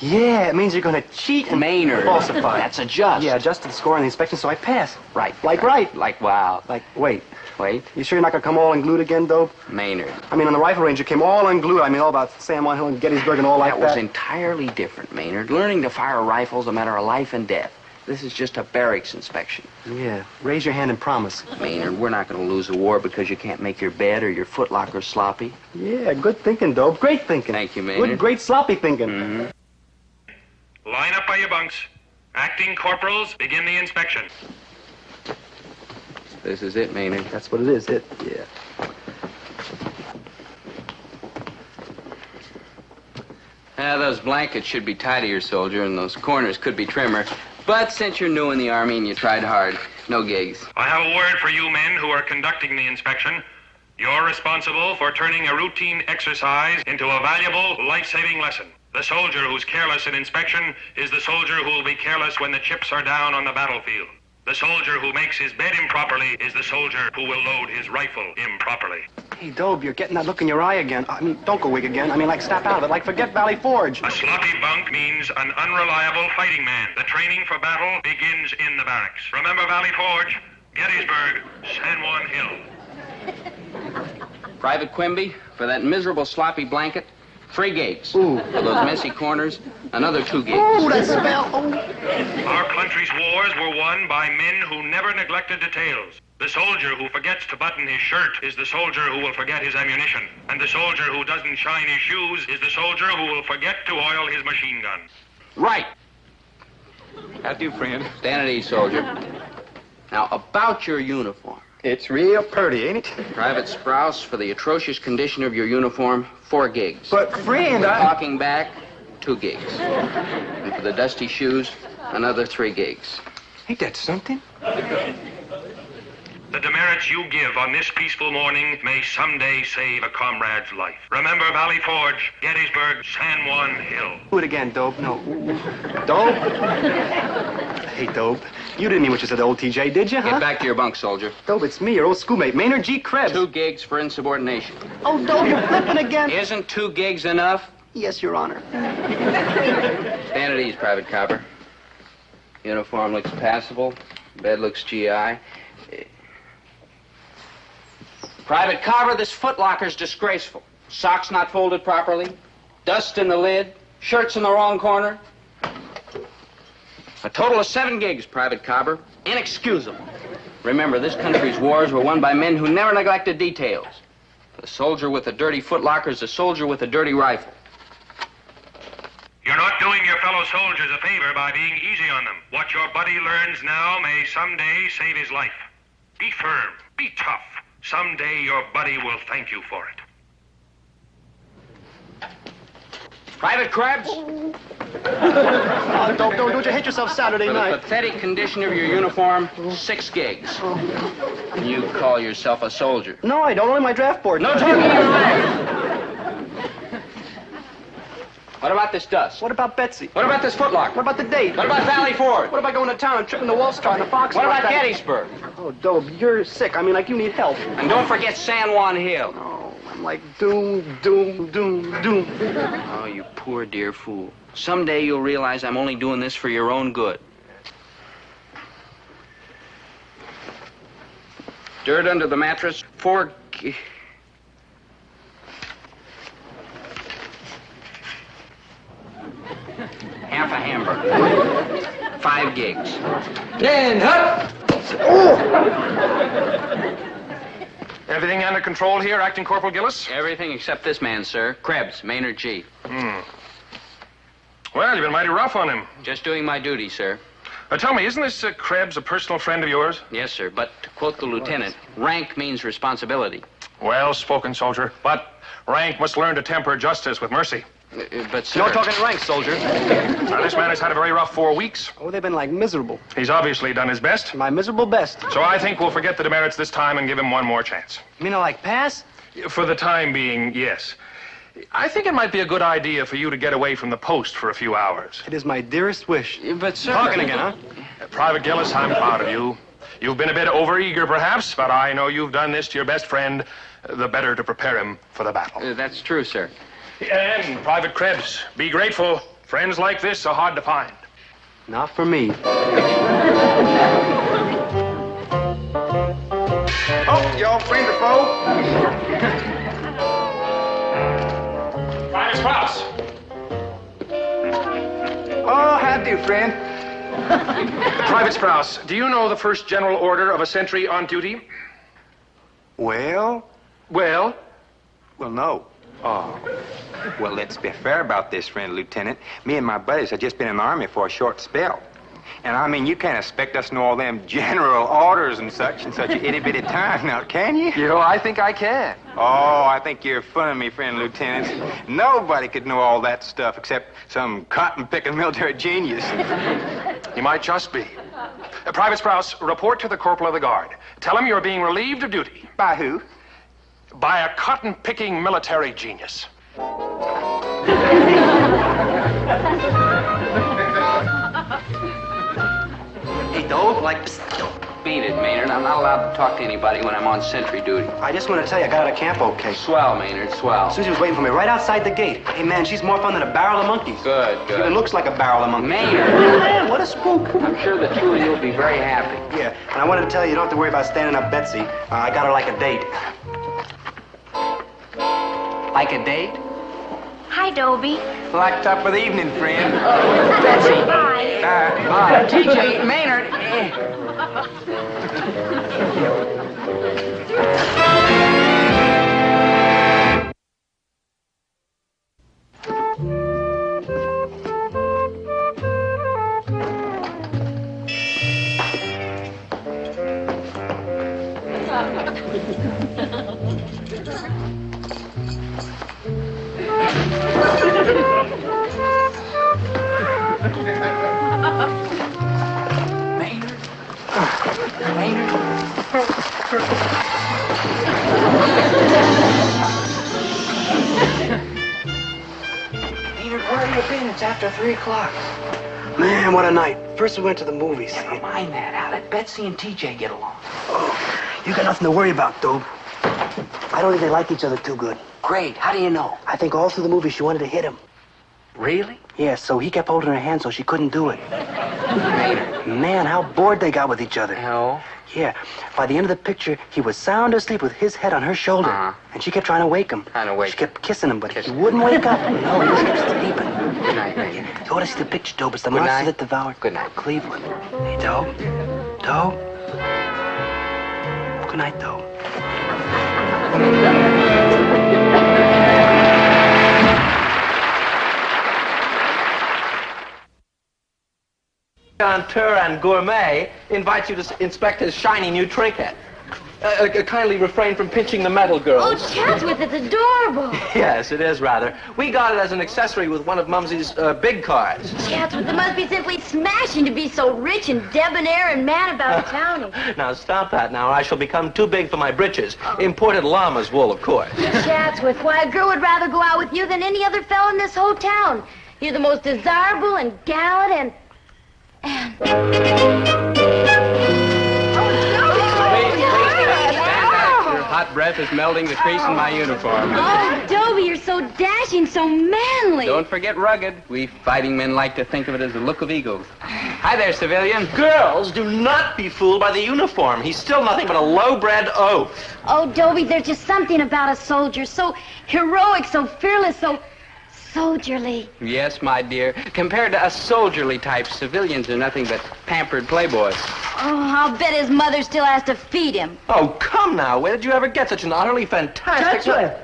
Yeah, it means you're going to cheat and Maynard. falsify. That's a just. Yeah, adjust the score on the inspection so I pass. Right. Like right. Like wow. Like, wait. Wait. You sure you're not going to come all unglued again, Dobe? Maynard. I mean, on the rifle range, you came all unglued. I mean, all about San Juan Hill and Gettysburg and all like that. That was entirely different, Maynard. Learning to fire a rifle is a matter of life and death. This is just a barracks inspection. Yeah. Raise your hand and promise. Maynard, we're not going to lose a war because you can't make your bed or your footlocker sloppy. Yeah, good thinking, Dobe. Great thinking. Thank you, Maynard. Good, great sloppy thinking. Mm-hmm. Line up by your bunks. Acting corporals, begin the inspection. This is it, Maynard. That's what it is, it. Yeah. Those blankets should be tidier, soldier, and those corners could be trimmer. But since you're new in the Army and you tried hard, no gigs. I have a word for you men who are conducting the inspection. You're responsible for turning a routine exercise into a valuable, life-saving lesson. The soldier who's careless in inspection is the soldier who will be careless when the chips are down on the battlefield. The soldier who makes his bed improperly is the soldier who will load his rifle improperly. Hey, Dobe, you're getting that look in your eye again. I mean, don't go wig again. I mean, like, snap out of it. Like, forget Valley Forge. A sloppy bunk means an unreliable fighting man. The training for battle begins in the barracks. Remember Valley Forge, Gettysburg, San Juan Hill. Private Quimby, for that miserable sloppy blanket, 3 gigs. Ooh. For those messy corners, another 2 gigs. Ooh, that smell. Oh. Our country's wars were won by men who never neglected details. The soldier who forgets to button his shirt is the soldier who will forget his ammunition. And the soldier who doesn't shine his shoes is the soldier who will forget to oil his machine gun. Right. I do, friend. Stand at ease, soldier. Now, about your uniform. It's real pretty, ain't it? Private Sprouse, for the atrocious condition of your uniform, 4 gigs. But, friend, For talking back, 2 gigs. And for the dusty shoes, another 3 gigs. Ain't that something? The demerits you give on this peaceful morning may someday save a comrade's life. Remember Valley Forge, Gettysburg, San Juan Hill. Do it again, Dobe. No. Dobe? Hey, Dobe. You didn't mean what you said to old TJ, did you, huh? Get back to your bunk, soldier. Dobe, it's me, your old schoolmate, Maynard G. Krebs. 2 gigs for insubordination. Oh, Dobe, you're flipping again. Isn't 2 gigs enough? Yes, Your Honor. Stand at ease, Private Copper. Uniform looks passable. Bed looks GI. Private Carver, this footlocker's disgraceful. Socks not folded properly, dust in the lid, Shirts in the wrong corner. A total of 7 gigs, Private Cobber. Inexcusable. Remember, this country's wars were won by men who never neglected details. The soldier with a dirty footlocker is a soldier with a dirty rifle. You're not doing your fellow soldiers a favor by being easy on them. What your buddy learns now may someday save his life. Be firm. Be tough. Someday your buddy will thank you for it. Private Krebs? Don't you hit yourself Saturday For night. the pathetic condition of your uniform, 6 gigs. You call yourself a soldier. No, I don't. Only my draft board. No talking your life. What about this dust? What about Betsy? What about this footlocker? What about the date? What about Valley Ford? What about going to town and tripping the Wall Star and the Fox? What about that? Gettysburg? Oh, Dobe, you're sick. I mean, like, you need help. And don't forget San Juan Hill. Oh, I'm like doom. Oh, you poor dear fool. Someday you'll realize I'm only doing this for your own good. Dirt under the mattress, 4 half a hamburger. 5 gigs. Stand up! Everything under control here, Acting Corporal Gillis? Everything except this man, sir. Krebs, Maynard G. Well, you've been mighty rough on him. Just doing my duty, sir. Tell me, isn't this Krebs a personal friend of yours? Yes, sir, but to quote the lieutenant, rank means responsibility. Well spoken, soldier. But rank must learn to temper justice with mercy. But, sir... No talking rank, soldier. Now, this man has had a very rough 4 weeks. Oh, they've been, like, miserable. He's obviously done his best. My miserable best. So I think we'll forget the demerits this time and give him one more chance. You mean, like, pass? For the time being, yes. I think it might be a good idea for you to get away from the post for a few hours. It is my dearest wish. But, sir... Talking again, huh? Private Gillis, I'm proud of you. You've been a bit overeager, perhaps, but I know you've done this to your best friend, the better to prepare him for the battle. That's true, sir. And, Private Krebs, be grateful. Friends like this are hard to find. Not for me. Oh, y'all friend or foe? Private Sprouse. Oh, how do, friend? Private Sprouse, do you know the first general order of a sentry on duty? Well, no. Oh. Well, let's be fair about this, friend Lieutenant. Me and my buddies have just been in the Army for a short spell. And I mean, you can't expect us to know all them general orders and such in such a itty-bitty time now, can you? You know, I think I can. Oh, I think you're funning me, friend Lieutenant. Nobody could know all that stuff except some cotton-picking military genius. He might just be. Private Sprouse, report to the Corporal of the Guard. Tell him you're being relieved of duty. By who? By a cotton-picking military genius. Hey, Dobe, like... Beat it, Maynard. I'm not allowed to talk to anybody when I'm on sentry duty. I just want to tell you, I got out of camp okay. Swell, Maynard, swell. Susie was waiting for me right outside the gate. Hey, man, she's more fun than a barrel of monkeys. Good, She even looks like a barrel of monkeys. Maynard. Man, what a spook. I'm sure the two of you will be very happy. Yeah, and I wanted to tell you, you don't have to worry about standing up Betsy. I got her like a date. Like a date? Hi, Dobie. Like top of the evening, friend. Betsy. Bye. Bye. TJ, Maynard. Maynard, where have you been? It's after 3 o'clock. Man, what a night. First we went to the movies. Never mind that. How did Betsy and TJ get along? Oh, you got nothing to worry about, Dobe. I don't think they like each other too good. Great. How do you know? I think all through the movie she wanted to hit him. Really? Yeah, so he kept holding her hand so she couldn't do it. Maynard. Man, how bored they got with each other. No. Yeah. By the end of the picture, he was sound asleep with his head on her shoulder. And she kept trying to wake him. She kept kissing him, but he wouldn't wake up. No, he just kept sleeping. You ought to see the picture, Dobe. It's the Good monster night. that devoured Good night. Cleveland. Hey, Dobe. Dobe. Good night, Dobe. Contour and Gourmet invites you to inspect his shiny new trinket. Kindly refrain from pinching the metal, girls. Oh, Chatsworth, it's adorable. Yes, it is rather. We got it as an accessory with one of Mumsy's big cars. Chatsworth, it must be simply smashing to be so rich and debonair and mad about towning. Now, stop that now. I shall become too big for my britches. Imported llama's wool, of course. Chatsworth, why, a girl would rather go out with you than any other fellow in this whole town. You're the most desirable and gallant Your hot breath is melting the crease in my uniform. Oh, Dobie, you're so dashing, so manly. Don't forget rugged. We fighting men like to think of it as the look of eagles. Hi there, civilian. Girls, do not be fooled by the uniform. He's still nothing but a low-bred oaf. Oh, Dobie, there's just something about a soldier. So heroic, so fearless, so soldierly. Yes, my dear. Compared to us soldierly types, civilians are nothing but pampered playboys. Oh, I'll bet his mother still has to feed him. Oh, come now. Where did you ever get such an utterly fantastic... Chatsworth.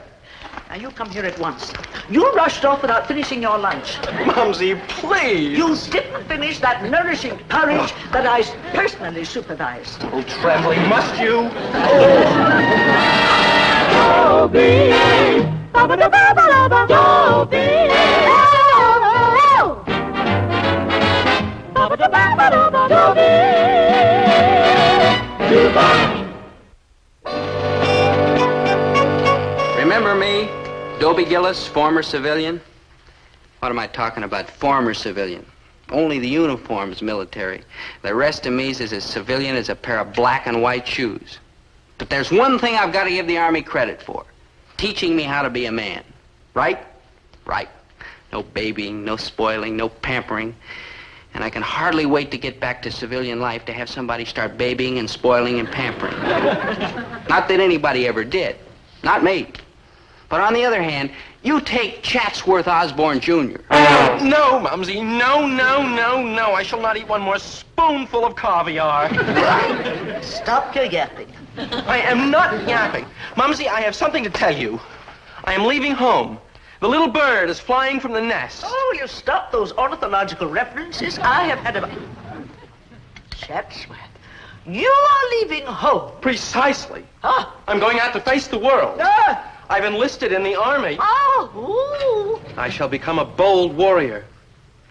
Now, you come here at once. You rushed off without finishing your lunch. Mumsy, please. You didn't finish that nourishing porridge that I personally supervised. Oh, Trembly, must you? Dobie. Remember me? Dobie Gillis, former civilian? What am I talking about? Former civilian. Only the uniform's military. The rest of me's as civilian as a pair of black and white shoes. But there's one thing I've got to give the Army credit for. Teaching me how to be a man. Right? Right. No babying, no spoiling, no pampering. And I can hardly wait to get back to civilian life to have somebody start babying and spoiling and pampering. Not that anybody ever did. Not me. But on the other hand, you take Chatsworth Osborne Jr. No, Mumsy, no. I shall not eat one more spoonful of caviar. Stop your yapping. I am not yapping. Mumsy, I have something to tell you. I am leaving home. The little bird is flying from the nest. Oh, you stop those ornithological references. I have had a... Chatsworth, you are leaving home. Precisely. Huh? I'm going out to face the world. Ah. I've enlisted in the Army. Oh, ooh. I shall become a bold warrior.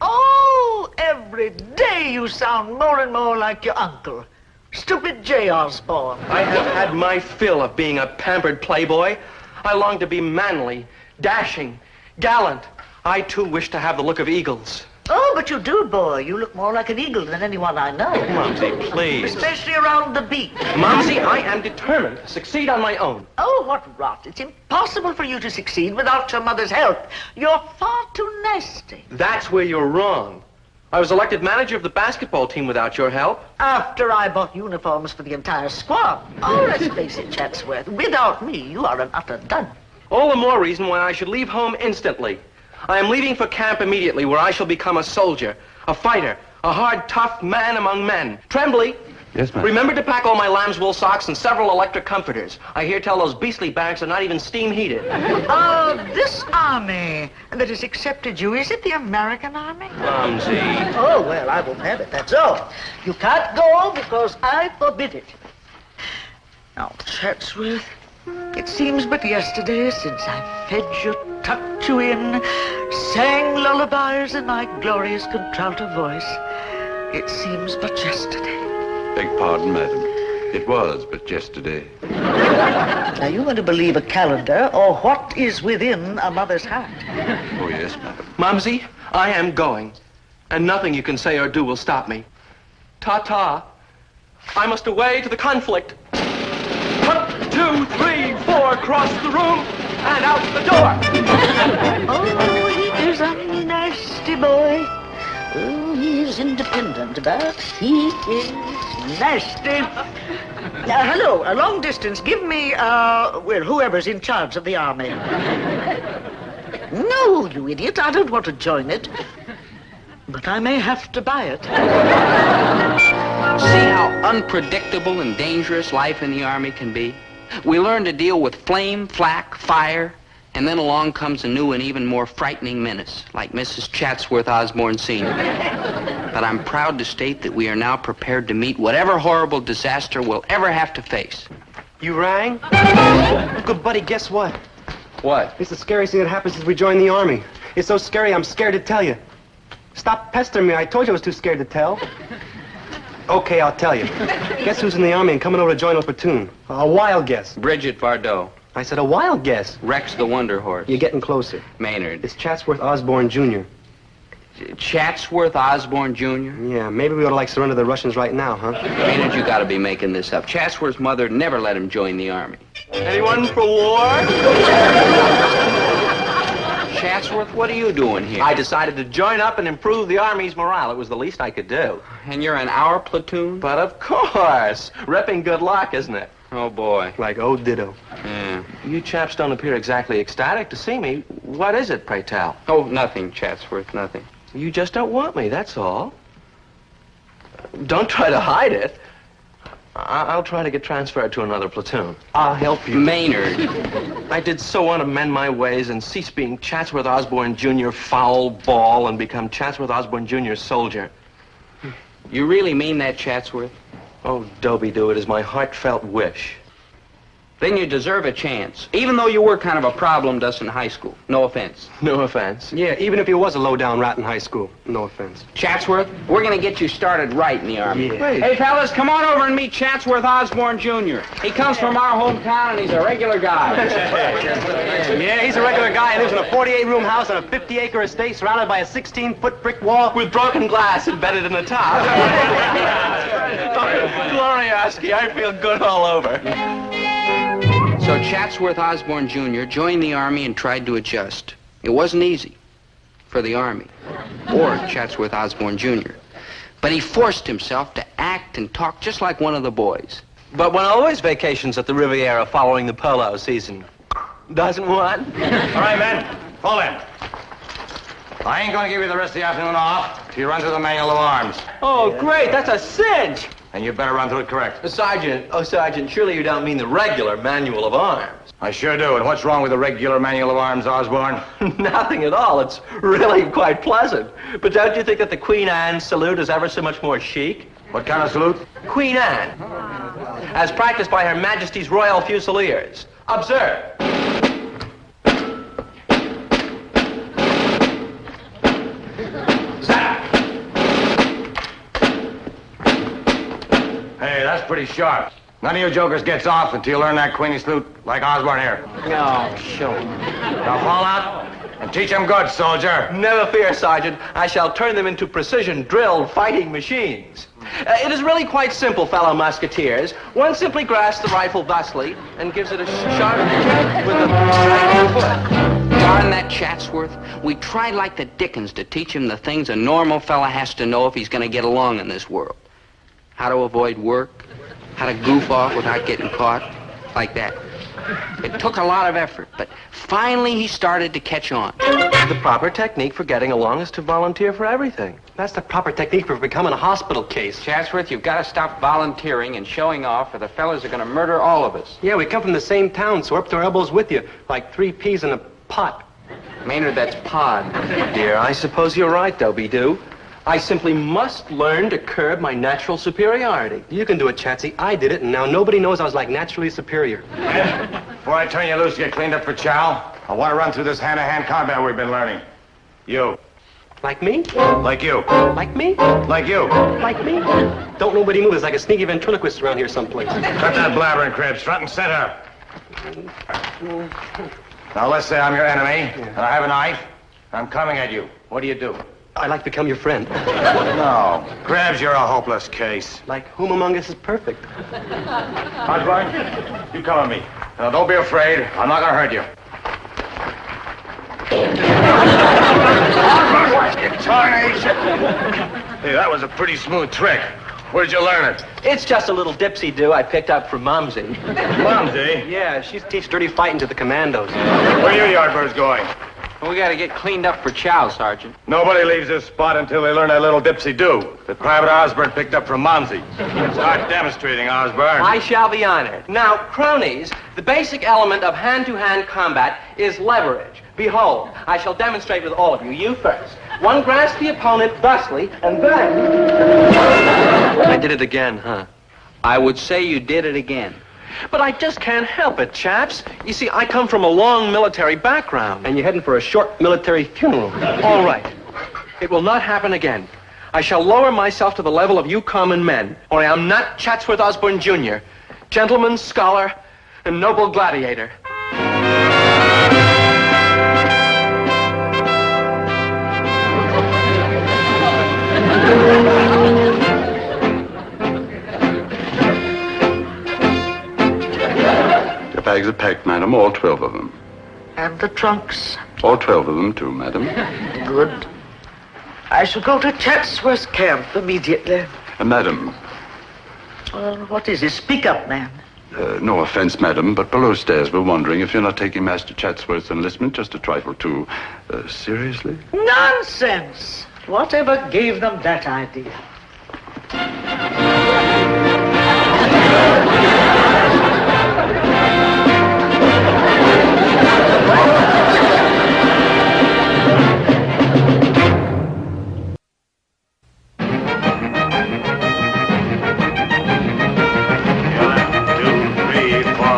Oh, every day you sound more and more like your uncle. Stupid J. Osborne. I have had my fill of being a pampered playboy. I long to be manly, dashing, gallant. I, too, wish to have the look of eagles. Oh, but you do, boy. You look more like an eagle than anyone I know. Mumsy, please. Especially around the beak. Mumsy, I am determined to succeed on my own. Oh, what rot. It's impossible for you to succeed without your mother's help. You're far too nasty. That's where you're wrong. I was elected manager of the basketball team without your help. After I bought uniforms for the entire squad. Oh, let's face it, Chatsworth. Without me, you are an utter dud. All the more reason why I should leave home instantly. I am leaving for camp immediately, where I shall become a soldier, a fighter, a hard, tough man among men. Trembly. Yes, ma'am. Remember to pack all my lamb's wool socks and several electric comforters. I hear tell those beastly barracks are not even steam heated. This army that has accepted you, is it the American army? Mumsy. Oh, well, I won't have it, that's all. You can't go because I forbid it. Now, Chatsworth, it seems but yesterday since I fed you, tucked you in, sang lullabies in my glorious contralto voice. It seems but yesterday. Beg pardon, madam. It was but yesterday. Now, you want to believe a calendar or what is within a mother's heart? Oh, yes, madam. Mumsy, I am going, and nothing you can say or do will stop me. Ta-ta. I must away to the conflict. 1, 2, 3, 4, cross the room, and out the door. Oh, he is a nasty boy. Oh, he's independent, but he is nasty. Hello, a long distance. Give me, well, whoever's in charge of the army. No, you idiot. I don't want to join it. but I may have to buy it. See how unpredictable and dangerous life in the Army can be? We learn to deal with flame, flak, fire, and then along comes a new and even more frightening menace, like Mrs. Chatsworth Osborne Sr. But I'm proud to state that we are now prepared to meet whatever horrible disaster we'll ever have to face. You rang? Good buddy, guess what? What? It's the scariest thing that happened since we joined the Army. It's so scary, I'm scared to tell you. Stop pestering me. I told you I was too scared to tell. Okay, I'll tell you. Guess who's in the Army and coming over to join our platoon? A wild guess. Bridget Bardot. I said a wild guess. Rex the Wonder Horse. You're getting closer. Maynard. It's Chatsworth Osborne Jr. Chatsworth Osborne Jr.? Yeah, maybe we ought to, like, surrender the Russians right now, huh? Maynard, you gotta be making this up. Chatsworth's mother never let him join the Army. Anyone for war? Chatsworth, what are you doing here? I decided to join up and improve the Army's morale. It was the least I could do. And you're in our platoon? But of course. Repping good luck, isn't it? Oh, boy. Like old ditto. Yeah. You chaps don't appear exactly ecstatic to see me. What is it, pray tell? Oh, nothing, Chatsworth, nothing. You just don't want me, that's all. Don't try to hide it. I'll try to get transferred to another platoon. I'll help you. Maynard. I did so want to mend my ways and cease being Chatsworth Osborne Jr. foul ball and become Chatsworth Osborne Jr. soldier. You really mean that, Chatsworth? Oh, Dobie, do it is my heartfelt wish. Then you deserve a chance, even though you were kind of a problem dust in high school. No offense. No offense. Yeah, even if you was a low-down rat in high school. No offense. Chatsworth, we're going to get you started right in the Army. Yeah. Wait. Hey, fellas, come on over and meet Chatsworth Osborne Jr. He comes from our hometown, and he's a regular guy. Yeah, he's a regular guy. He lives in a 48-room house on a 50-acre estate surrounded by a 16-foot brick wall with broken glass embedded in the top. Glorioski, I feel good all over. So Chatsworth Osborne Jr. joined the Army and tried to adjust. It wasn't easy for the Army or Chatsworth Osborne Jr. But he forced himself to act and talk just like one of the boys. But one always vacations at the Riviera following the polo season. Doesn't one? All right, men, fall in. I ain't gonna give you the rest of the afternoon off till you run through the manual of arms. Oh, great, that's a cinch. And you better run through it correct. Sergeant, surely you don't mean the regular manual of arms. I sure do. And what's wrong with the regular manual of arms, Osborne? Nothing at all. It's really quite pleasant. But don't you think that the Queen Anne salute is ever so much more chic? What kind of salute? Queen Anne, as practiced by Her Majesty's Royal Fusiliers. Observe. Hey, that's pretty sharp. None of you jokers gets off until you learn that Queenie salute like Osborne here. No, sure. Now fall out and teach them good, soldier. Never fear, Sergeant. I shall turn them into precision-drilled fighting machines. It is really quite simple, fellow musketeers. One simply grasps the rifle thusly and gives it a sharp kick with the right foot. Darn that Chatsworth. We tried like the dickens to teach him the things a normal fella has to know if he's going to get along in this world. How to avoid work, how to goof off without getting caught, like that. It took a lot of effort, but finally he started to catch on. The proper technique for getting along is to volunteer for everything. That's the proper technique for becoming a hospital case. Chatsworth, you've got to stop volunteering and showing off, or the fellas are going to murder all of us. Yeah, we come from the same town, so we're up to our elbows with you, like 3 peas in a pot. Maynard, that's pod. Dear, I suppose you're right, Dobie Doo. I simply must learn to curb my natural superiority. You can do it, Chatsy. I did it, and now nobody knows I was like naturally superior. Before I turn you loose to get cleaned up for chow, I want to run through this hand-to-hand combat we've been learning. You. Like me? Like you. Like me? Like you. Like me? Don't nobody move. There's like a sneaky ventriloquist around here someplace. Cut that blabbering, Cribs. Front and center. Now, let's say I'm your enemy, and I have a knife, and I'm coming at you. What do you do? I'd like to become your friend. No. Cribs, you're a hopeless case. Like whom among us is perfect? Osborne, you come with me. Now, don't be afraid. I'm not going to hurt you. Hey, that was a pretty smooth trick. Where'd you learn it? It's just a little dipsy-do I picked up from Mumsy. Mumsy? Yeah, she teaches dirty fighting to the commandos. Where are you Yardbirds going? We gotta get cleaned up for chow, Sergeant. Nobody leaves this spot until they learn that little dipsy-do that Private Osborne picked up from Mumsy. Start demonstrating, Osborne. I shall be honored. Now, cronies, the basic element of hand-to-hand combat is leverage. Behold, I shall demonstrate with all of you. You first. One grasps the opponent thusly, and then... I did it again, huh? I would say you did it again. But I just can't help it, chaps. You see, I come from a long military background. And you're heading for a short military funeral. All right. It will not happen again. I shall lower myself to the level of you common men, or I am not Chatsworth Osborne, Jr., gentleman, scholar, and noble gladiator. The bags are packed, madam, all 12 of them. And the trunks? All 12 of them, too, madam. Good. I shall go to Chatsworth camp immediately. Madam, What is it? Speak up, man. no offense, madam, but below stairs we're wondering if you're not taking Master Chatsworth's enlistment just a trifle too seriously. Nonsense! Whatever gave them that idea?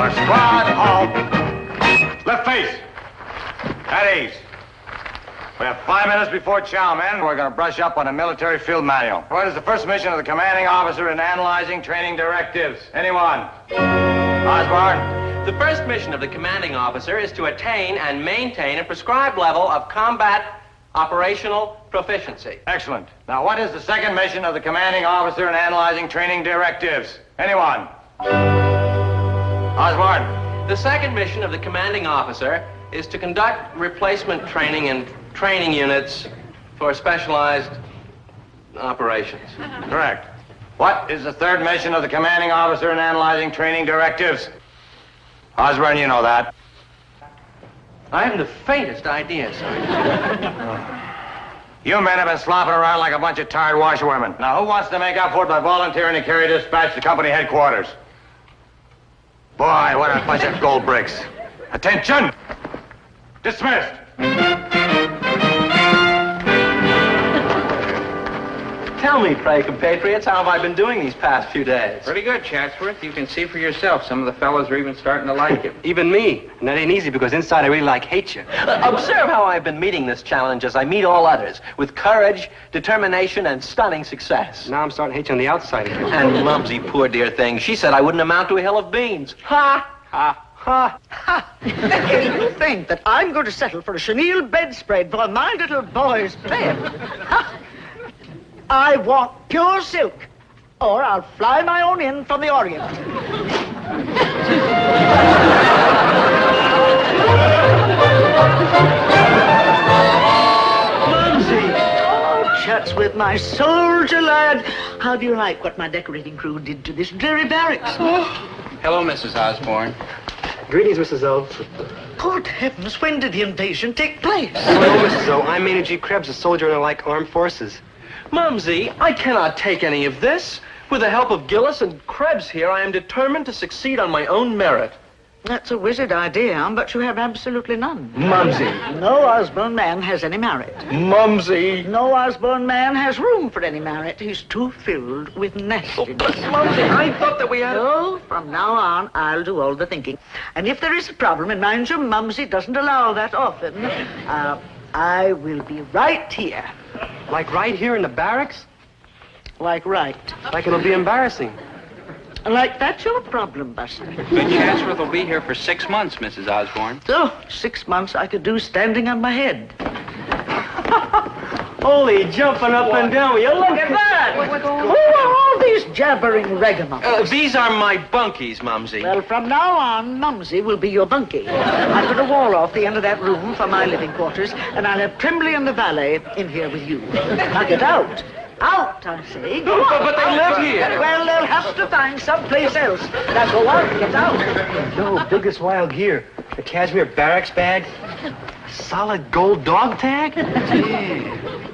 Squad, halt! Left face! At ease. We have 5 minutes before chow, men. We're going to brush up on a military field manual. What is the first mission of the commanding officer in analyzing training directives? Anyone? Osborne? The first mission of the commanding officer is to attain and maintain a prescribed level of combat operational proficiency. Excellent. Now, what is the second mission of the commanding officer in analyzing training directives? Anyone? Osborne? The second mission of the commanding officer is to conduct replacement training in training units for specialized operations. Correct. What is the third mission of the commanding officer in analyzing training directives? Osborne, you know that. I haven't the faintest idea, Sergeant. You men have been slopping around like a bunch of tired washerwomen. Now, who wants to make up for it by volunteering to carry dispatch to company headquarters? Boy, what a bunch of gold bricks. Attention! Dismissed! Tell me, pray, compatriots, how have I been doing these past few days? Pretty good, Chatsworth. You can see for yourself. Some of the fellas are even starting to like you. Even me. And that ain't easy because inside I really hate you. Observe how I've been meeting this challenge as I meet all others, with courage, determination, and stunning success. Now I'm starting to hate you on the outside again. And Mumsy, poor dear thing, she said I wouldn't amount to a hill of beans. Ha! Ha! Ha! Ha! You think that I'm going to settle for a chenille bedspread for my little boy's bed? Ha! I want pure silk, or I'll fly my own in from the Orient. Mumsy! Oh, Chatsworth, my soldier lad. How do you like what my decorating crew did to this dreary barracks? Hello, Mrs. Osborne. Greetings, Mrs. O. Good heavens, when did the invasion take place? Hello, Mrs. O. I'm Maynard G. Krebs, a soldier in the like armed forces. Mumsy, I cannot take any of this. With the help of Gillis and Krebs here, I am determined to succeed on my own merit. That's a wizard idea, but you have absolutely none. Mumsy. No Osborne man has any merit. Mumsy. No Osborne man has room for any merit. He's too filled with nastiness. But, Mumsy, I thought that we had... No, from now on, I'll do all the thinking. And if there is a problem, and mind you, Mumsy doesn't allow that often, I will be right here. Like right here in the barracks? Like right. Like it'll be embarrassing. Like that's your problem, Buster. But Chatsworth will be here for 6 months, Mrs. Osborne. So, 6 months I could do standing on my head. Holy jumping up and down. Will you look at that? Who are all these jabbering ragamuffins? These are my bunkies, Mumsy. Well, from now on, Mumsy will be your bunkie. I'll put a wall off the end of that room for my living quarters, and I'll have Trimley and the valet in here with you. Now get out. Out, I say. But they live here. Well, they'll have to find someplace else. Now go out, get out. No, biggest wild gear. A cashmere barracks bag? Solid gold dog tag?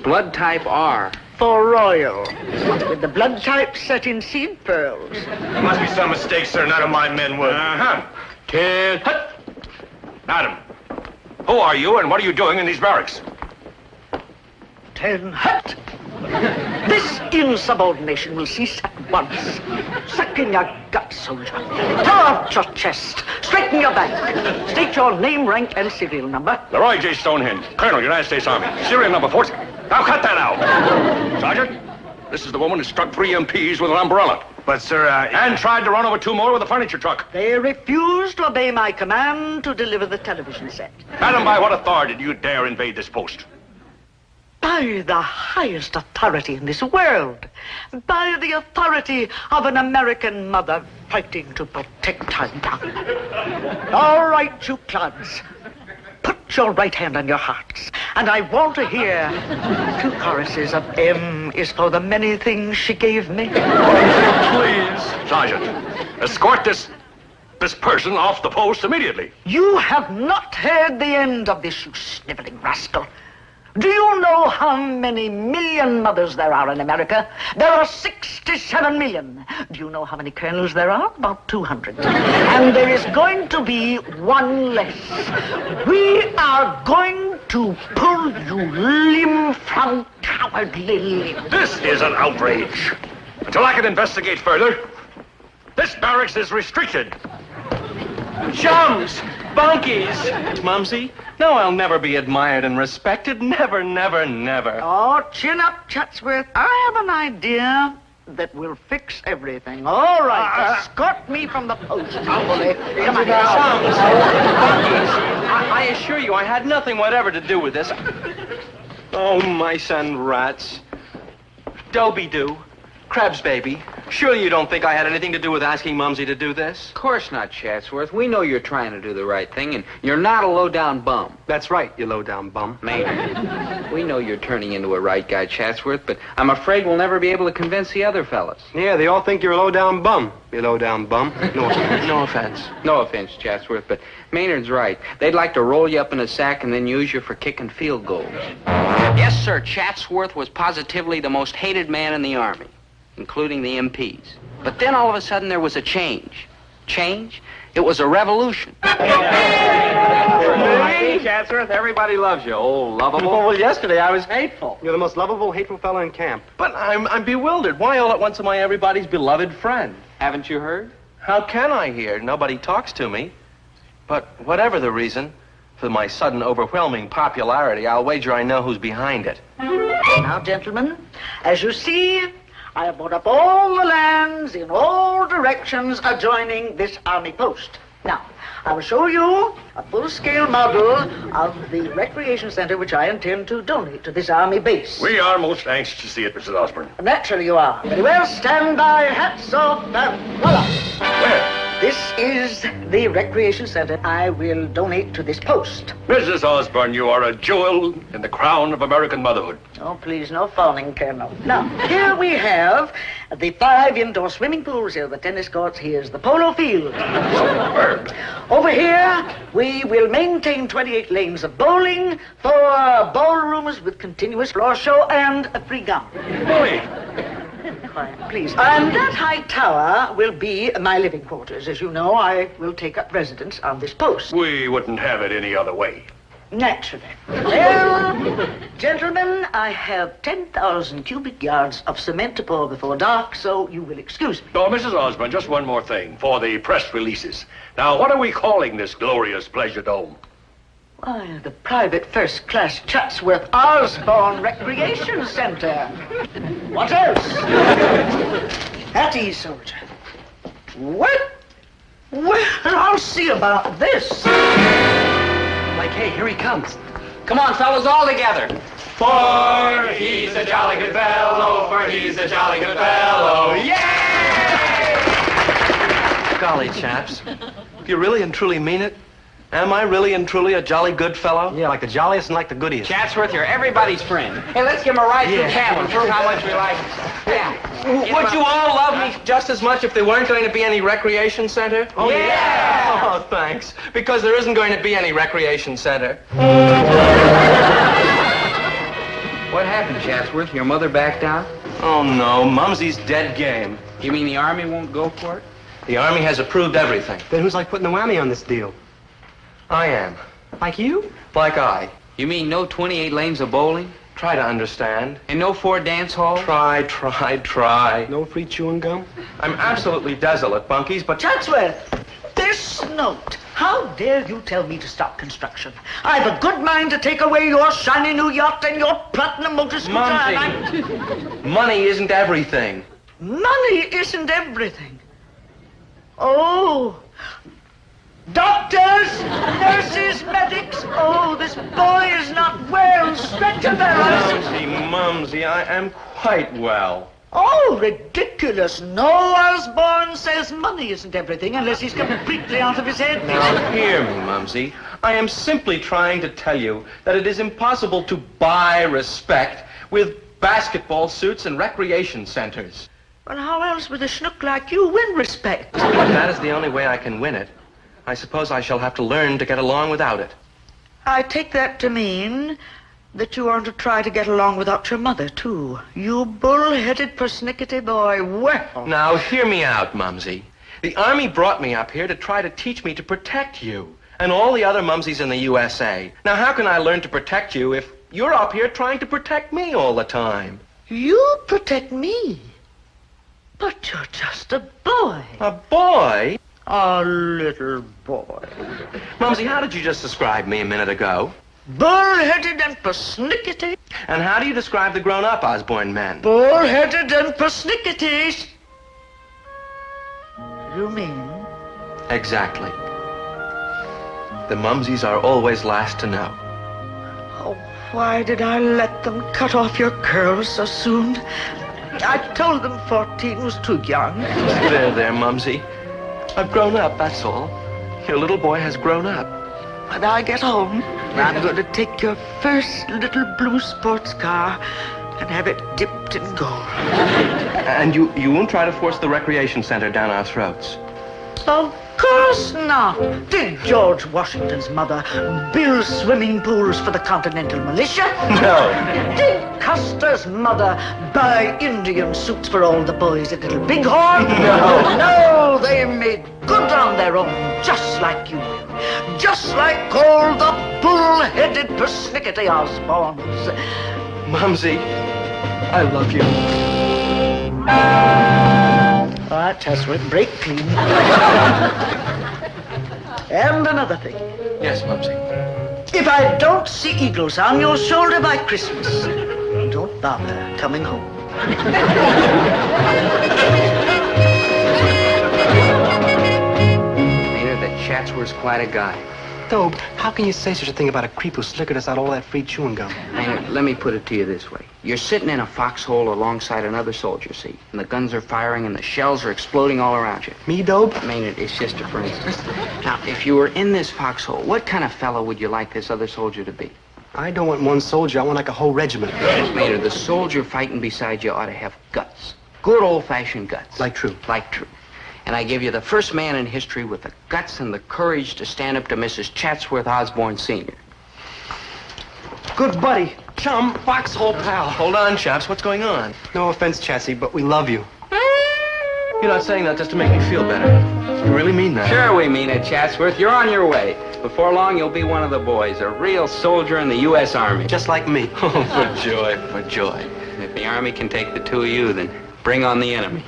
Blood type R. For royal. With the blood type set in seed pearls. Must be some mistake, sir. None of my men would. Uh-huh. Ten. Hut. Madam, who are you and what are you doing in these barracks? 10 hut. This insubordination will cease at once. Sucking your gut, soldier. Throw out your chest. Straighten your back. State your name, rank, and serial number. Leroy J. Stonehenge, Colonel, United States Army. Serial number 40. Now cut that out. Sergeant, this is the woman who struck 3 MPs with an umbrella. But, sir, And tried to run over 2 more with a furniture truck. They refused to obey my command to deliver the television set. Madam, by what authority do you dare invade this post? By the highest authority in this world. By the authority of an American mother fighting to protect her young. All right, you clods. Put your right hand on your hearts, and I want to hear 2 choruses of M is for the many things she gave me. Please, Sergeant, escort this person off the post immediately. You have not heard the end of this, you sniveling rascal. Do you know how many million mothers there are in America? There are 67 million. Do you know how many colonels there are? About 200. And there is going to be 1 less. We are going to pull you limb from cowardly limb. This is an outrage. Until I can investigate further, this barracks is restricted. Chums! Bunkies! Mumsy, no, I'll never be admired and respected. Never, never, never. Oh, chin up, Chatsworth. I have an idea that will fix everything. All right, escort me from the post, Bully. Come on. Chums! Bunkies! I assure you, I had nothing whatever to do with this. Oh, mice and rats. Dobie-doo. Krebs, baby. Surely you don't think I had anything to do with asking Mumsy to do this? Of course not, Chatsworth. We know you're trying to do the right thing, and you're not a low-down bum. That's right, you low-down bum. Maynard, we know you're turning into a right guy, Chatsworth, but I'm afraid we'll never be able to convince the other fellas. Yeah, they all think you're a low-down bum. You low-down bum. No offense. No offense. No offense, Chatsworth, but Maynard's right. They'd like to roll you up in a sack and then use you for kicking field goals. Yes, sir, Chatsworth was positively the most hated man in the Army, including the MPs. But then all of a sudden there was a change. Change? It was a revolution. Hey, Chatsworth, everybody loves you. Oh, lovable. Well, yesterday I was hateful. You're the most lovable, hateful fellow in camp. But I'm bewildered. Why all at once am I everybody's beloved friend? Haven't you heard? How can I hear? Nobody talks to me. But whatever the reason, for my sudden overwhelming popularity, I'll wager I know who's behind it. Now, gentlemen, as you see, I have bought up all the lands in all directions adjoining this army post. Now, I will show you a full-scale model of the recreation center which I intend to donate to this army base. We are most anxious to see it, Mrs. Osborne. Naturally you are. Very well, stand by, hats off, and voila. Where? This is the recreation center I will donate to this post. Mrs. Osborne, you are a jewel in the crown of American motherhood. Oh, please, no fawning, Colonel. Now, here we have the 5 indoor swimming pools. Here are the tennis courts. Here's the polo field. Over here, we will maintain 28 lanes of bowling, 4 ballrooms with continuous floor show, and a free gown. Boy. Quiet, please. And that high tower will be my living quarters. As you know, I will take up residence on this post. We wouldn't have it any other way. Naturally. Well, gentlemen, I have 10,000 cubic yards of cement to pour before dark, so you will excuse me. Oh, Mrs. Osborne, just one more thing for the press releases. Now, what are we calling this glorious pleasure dome? Why, the private first-class Chatsworth Osborne Recreation Center. What else? At ease, soldier. What? Well, I'll see about this. Like, hey, here he comes. Come on, fellas, all together. For he's a jolly good fellow, for he's a jolly good fellow. Yeah! Golly, chaps. If you really and truly mean it, am I really and truly a jolly good fellow? Yeah, like the jolliest and like the goodiest. Chatsworth, you're everybody's friend. Hey, let's give him a ride through camp and prove how much we like him. Yeah. Would you all love me mind just as much if there weren't going to be any recreation center? Oh, yeah! Oh, thanks. Because there isn't going to be any recreation center. What happened, Chatsworth? Your mother backed out? Oh, no. Mumsy's dead game. You mean the Army won't go for it? The Army has approved everything. Then who's like putting the whammy on this deal? I am. Like you? Like I. You mean no 28 lanes of bowling? Try to understand. And no 4 dance halls? Try. No free chewing gum? I'm absolutely desolate, Bunkies, but... Chatsworth, this note. How dare you tell me to stop construction? I've a good mind to take away your shiny new yacht and your platinum motor scooter. Mumsy, money isn't everything. Money isn't everything. Oh. Doctors, nurses, medics. Oh, this boy is not well. Stretcher bearers. Mumsy, I am quite well. Oh, ridiculous. No, Osborne says money isn't everything unless he's completely out of his head. Now, hear me, Mumsy. I am simply trying to tell you that it is impossible to buy respect with basketball suits and recreation centers. Well, how else would a schnook like you win respect? That is the only way I can win it. I suppose I shall have to learn to get along without it. I take that to mean that you are to try to get along without your mother, too. You bull-headed, persnickety boy. Well... Now, hear me out, Mumsy. The Army brought me up here to try to teach me to protect you and all the other Mumsies in the USA. Now, how can I learn to protect you if you're up here trying to protect me all the time? You protect me? But you're just a boy. A boy? A little boy. Mumsy, how did you just describe me a minute ago? Bull-headed and persnickety. And how do you describe the grown-up Osborne men? Bull-headed and persnickety. You mean? Exactly. The Mumsies are always last to know. Oh, why did I let them cut off your curls so soon? I told them 14 was too young. There, Mumsy. I've grown up, that's all. Your little boy has grown up. When I get home, I'm going to take your first little blue sports car and have it dipped in gold. And you won't try to force the recreation center down our throats? Of course not. Did George Washington's mother build swimming pools for the Continental Militia? No. Did Custer's mother buy Indian suits for all the boys at Little Bighorn? No. No, they made good on their own, just like you will. Just like all the bull-headed persnickety Osborns. Mumsy, I love you. All right, Chatsworth, break clean. And another thing. Yes, Mumsy. If I don't see eagles on your shoulder by Christmas, don't bother coming home. Maynard, that Chatsworth's quite a guy. Dobe, how can you say such a thing about a creep who slickered us out all that free chewing gum? Maynard, let me put it to you this way. You're sitting in a foxhole alongside another soldier, see? And the guns are firing and the shells are exploding all around you. Me, Dobe? Maynard, it's just a for instance. Now, if you were in this foxhole, what kind of fellow would you like this other soldier to be? I don't want one soldier. I want like a whole regiment. Maynard, the soldier fighting beside you ought to have guts. Good old-fashioned guts. Like true. Like true. And I give you the first man in history with the guts and the courage to stand up to Mrs. Chatsworth Osborne Sr. Good buddy. Chum, foxhole pal. Hold on, chaps. What's going on? No offense, Chatsy, but we love you. You're not saying that just to make me feel better. You really mean that? Sure we mean it, Chatsworth. You're on your way. Before long, you'll be one of the boys, a real soldier in the U.S. Army. Just like me. Oh, for joy, for joy. If the Army can take the two of you, then bring on the enemy.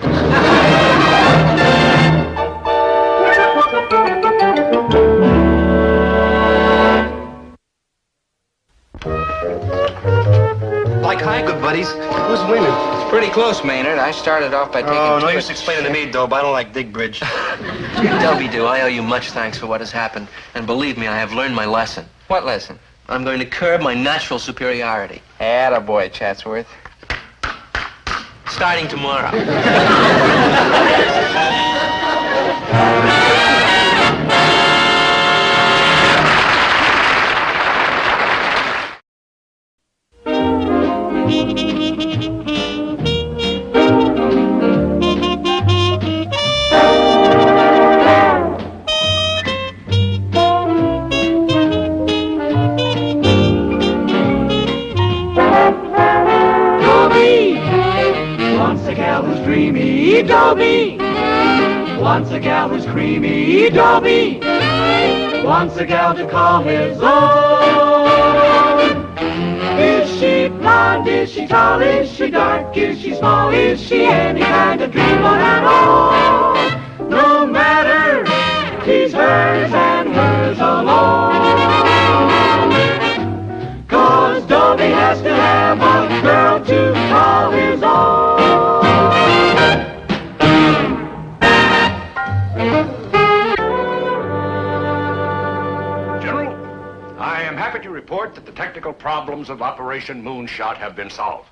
Like, hi, good buddies. Who's winning? It's pretty close, Maynard. I started off by taking... Oh, no use explaining to me, Dobe. I don't like dig bridge. Dobie, do I owe you much thanks for what has happened. And believe me, I have learned my lesson. What lesson? I'm going to curb my natural superiority. Attaboy, Chatsworth. Starting tomorrow. creamy Dobie. Wants a gal who's creamy Dobie. Wants a gal to call his own. Is she blonde? Is she tall? Is she dark? Is she small? Is she any kind of dreamboat at all? No matter, he's hers and hers alone. 'Cause Dobie has to have a girl to call his own. General, I am happy to report that the technical problems of Operation Moonshot have been solved.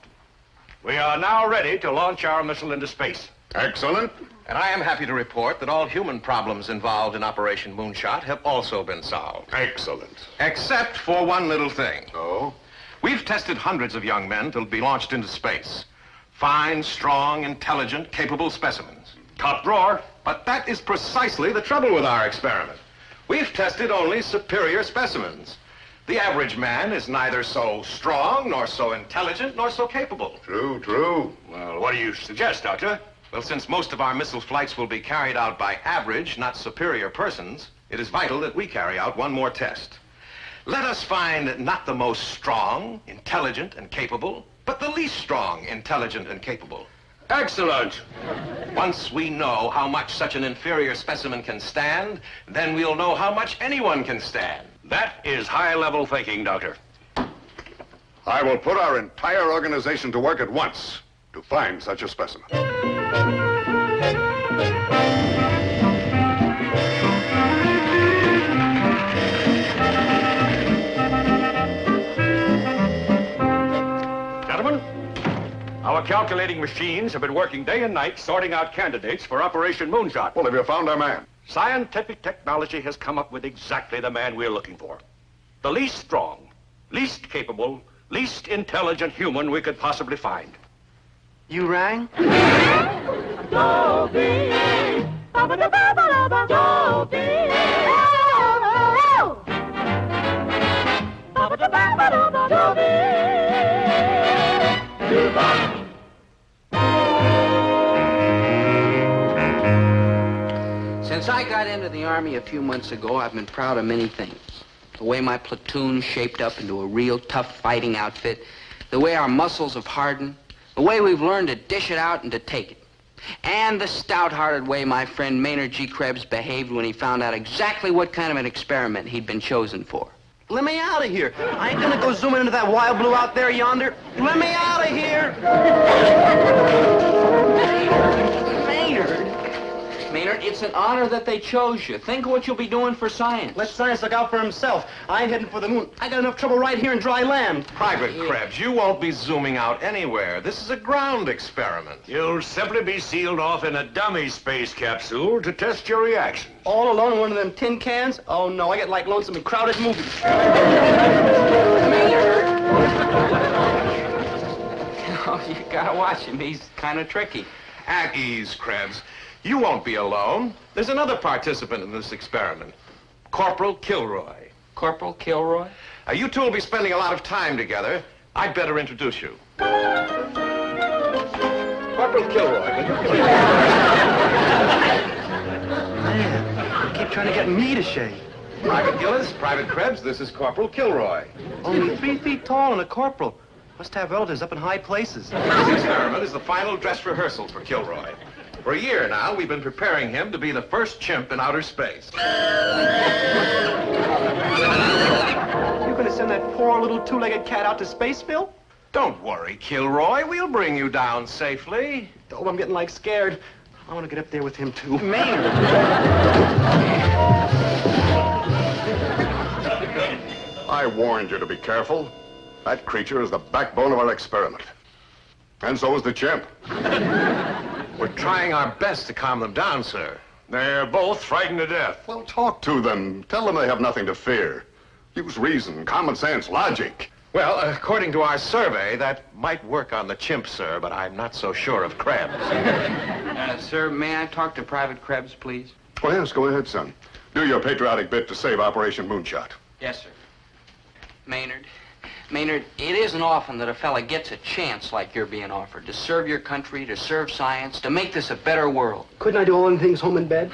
We are now ready to launch our missile into space. Excellent. And I am happy to report that all human problems involved in Operation Moonshot have also been solved. Excellent. Except for one little thing. Oh? We've tested hundreds of young men to be launched into space. Fine, strong, intelligent, capable specimens. Top drawer. But that is precisely the trouble with our experiment. We've tested only superior specimens. The average man is neither so strong, nor so intelligent, nor so capable. True, true. Well, what do you suggest, Doctor? Well, since most of our missile flights will be carried out by average, not superior persons, it is vital that we carry out one more test. Let us find not the most strong, intelligent, and capable, but the least strong, intelligent, and capable. Excellent. Once we know how much such an inferior specimen can stand, then we'll know how much anyone can stand. That is high-level thinking, Doctor. I will put our entire organization to work at once to find such a specimen. Gentlemen, our calculating machines have been working day and night sorting out candidates for Operation Moonshot. Well, have you found our man? Scientific technology has come up with exactly the man we're looking for. The least strong, least capable, least intelligent human we could possibly find. You rang? Dobie. Dobie. Since I got into the Army a few months ago, I've been proud of many things. The way my platoon shaped up into a real tough fighting outfit, the way our muscles have hardened, the way we've learned to dish it out and to take it, and the stout-hearted way my friend Maynard G. Krebs behaved when he found out exactly what kind of an experiment he'd been chosen for. Let me out of here. I ain't gonna go zooming into that wild blue out there yonder. Let me out of here. Maynard, it's an honor that they chose you. Think of what you'll be doing for science. Let science look out for himself. I ain't heading for the moon. I got enough trouble right here in dry land. Private Krebs, you won't be zooming out anywhere. This is a ground experiment. You'll simply be sealed off in a dummy space capsule to test your reaction. All alone in one of them tin cans? Oh, no, I get like lonesome in crowded movies. Maynard! Oh, you gotta watch him. He's kind of tricky. At ease, Krebs. You won't be alone. There's another participant in this experiment. Corporal Kilroy. Corporal Kilroy? You two will be spending a lot of time together. I'd better introduce you. Corporal Kilroy, will you please? Man, they keep trying to get me to shave. Private Gillis, Private Krebs, this is Corporal Kilroy. Only 3 feet tall and a corporal. Must have relatives up in high places. This experiment is the final dress rehearsal for Kilroy. For a year now, we've been preparing him to be the first chimp in outer space. You're gonna send that poor little two-legged cat out to space, Phil? Don't worry, Kilroy. We'll bring you down safely. Oh, I'm getting like scared. I want to get up there with him, too. Maynard! I warned you to be careful. That creature is the backbone of our experiment. And so is the chimp. We're trying our best to calm them down, sir. They're both frightened to death. Well, talk to them. Tell them they have nothing to fear. Use reason, common sense, logic. Well, according to our survey, that might work on the chimp, sir, but I'm not so sure of Krebs. Sir, may I talk to Private Krebs, please? Oh, yes, go ahead, son. Do your patriotic bit to save Operation Moonshot. Yes, sir. Maynard, Maynard, it isn't often that a fella gets a chance like you're being offered to serve your country, to serve science, to make this a better world. Couldn't I do all them things home in bed?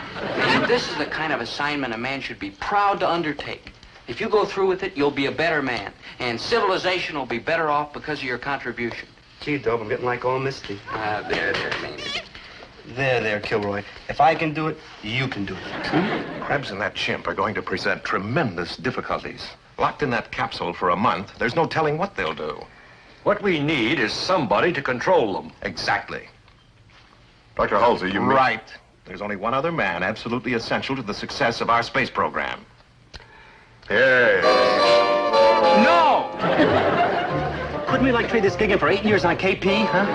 This is the kind of assignment a man should be proud to undertake. If you go through with it, you'll be a better man, and civilization will be better off because of your contribution. Gee, Dob, I'm getting like all misty. There, Maynard. There, Kilroy. If I can do it, you can do it. Krebs and that chimp are going to present tremendous difficulties. Locked in that capsule for a month, there's no telling what they'll do. What we need is somebody to control them. Exactly. Dr. Halsey, you... Right. There's only one other man absolutely essential to the success of our space program. Yes. No! Couldn't we, like, trade this gig in for 8 years on KP, huh?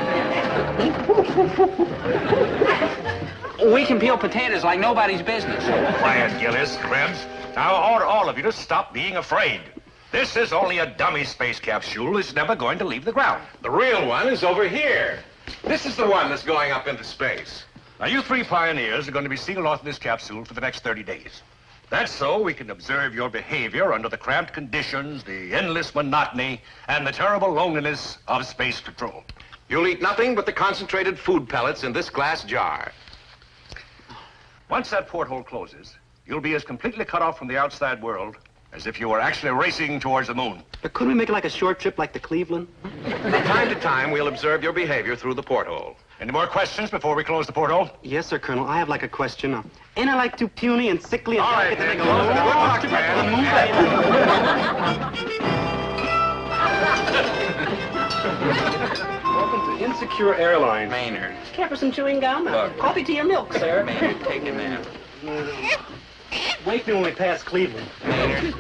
We can peel potatoes like nobody's business. Quiet, Gillis, Krebs. Now, I order all of you to stop being afraid. This is only a dummy space capsule. It's never going to leave the ground. The real one is over here. This is the one that's going up into space. Now, you three pioneers are going to be sealed off in this capsule for the next 30 days. That's so we can observe your behavior under the cramped conditions, the endless monotony, and the terrible loneliness of space patrol. You'll eat nothing but the concentrated food pellets in this glass jar. Once that porthole closes, you'll be as completely cut off from the outside world as if you were actually racing towards the moon. But couldn't we make it like a short trip like the Cleveland? From time to time, we'll observe your behavior through the porthole. Any more questions before we close the porthole? Yes, sir, Colonel. I have like a question. Ain't I like too puny and sickly and All right, delicate to then. make a Good luck, Welcome to Insecure Airlines. Maynard. Care for some chewing gum? Look. Coffee to your milk, sir. Maynard, take a nap. Wake me when we pass Cleveland. Maynard.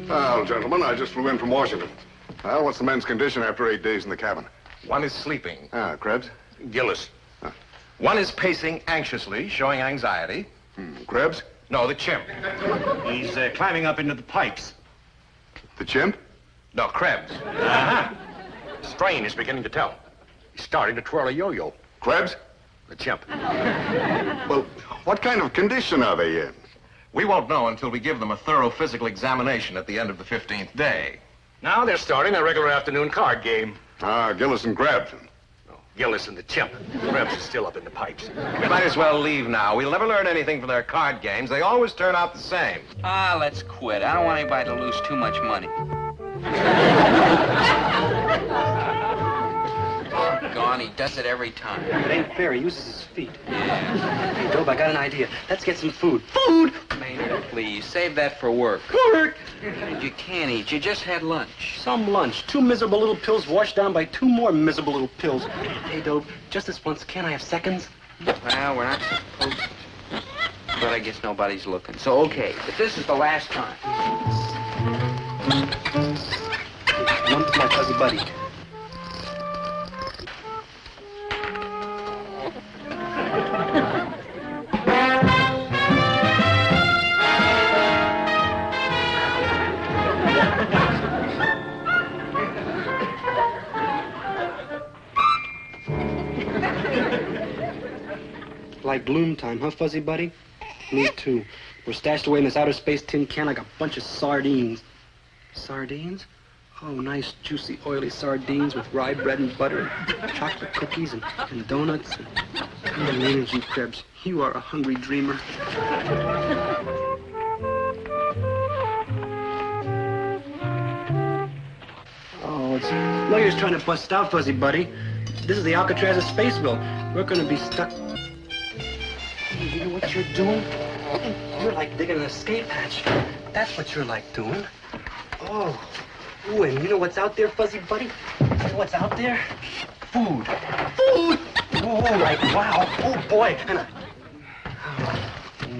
Well, gentlemen, I just flew in from Washington. Well, what's the men's condition after 8 days in the cabin? One is sleeping. Krebs? Gillis. One is pacing anxiously, showing anxiety. Krebs? No, the chimp. He's climbing up into the pipes. The chimp? No, Krebs. Uh-huh. Strain is beginning to tell. He's starting to twirl a yo-yo. Krebs? The chimp. Well, what kind of condition are they in? We won't know until we give them a thorough physical examination at the end of the 15th day. Now they're starting a regular afternoon card game. Gillis and Krebs. Gillis and the chimp. Krebs is still up in the pipes. We might as well leave now. We'll never learn anything from their card games. They always turn out the same. Let's quit. I don't want anybody to lose too much money. Gone, he does it every time. It ain't fair. He uses his feet. Yeah. Hey, Dob, I got an idea. Let's get some food. Food! Maynard, please, save that for work. Work! You can't eat. You just had lunch. Some lunch. 2 miserable little pills washed down by 2 more miserable little pills. Hey, Dob, just this once, can't I have seconds? Well, we're not supposed to. But I guess nobody's looking. So, okay. But this is the last time. One to my fuzzy buddy. Like gloom time, huh, fuzzy buddy? Me too. We're stashed away in this outer space tin can like a bunch of sardines. Sardines? Oh, nice, juicy, oily sardines with rye bread and butter, and chocolate cookies and donuts. And energy, Krebs. You are a hungry dreamer. Oh, it's no use trying to bust out, fuzzy buddy. This is the Alcatraz of Spaceville. We're gonna be stuck. Hey, you know what you're doing? You're like digging an escape hatch. That's what you're like doing. Oh. Ooh, and you know what's out there, fuzzy buddy? You know what's out there? Food. Food! Ooh, like, wow. Oh, boy. And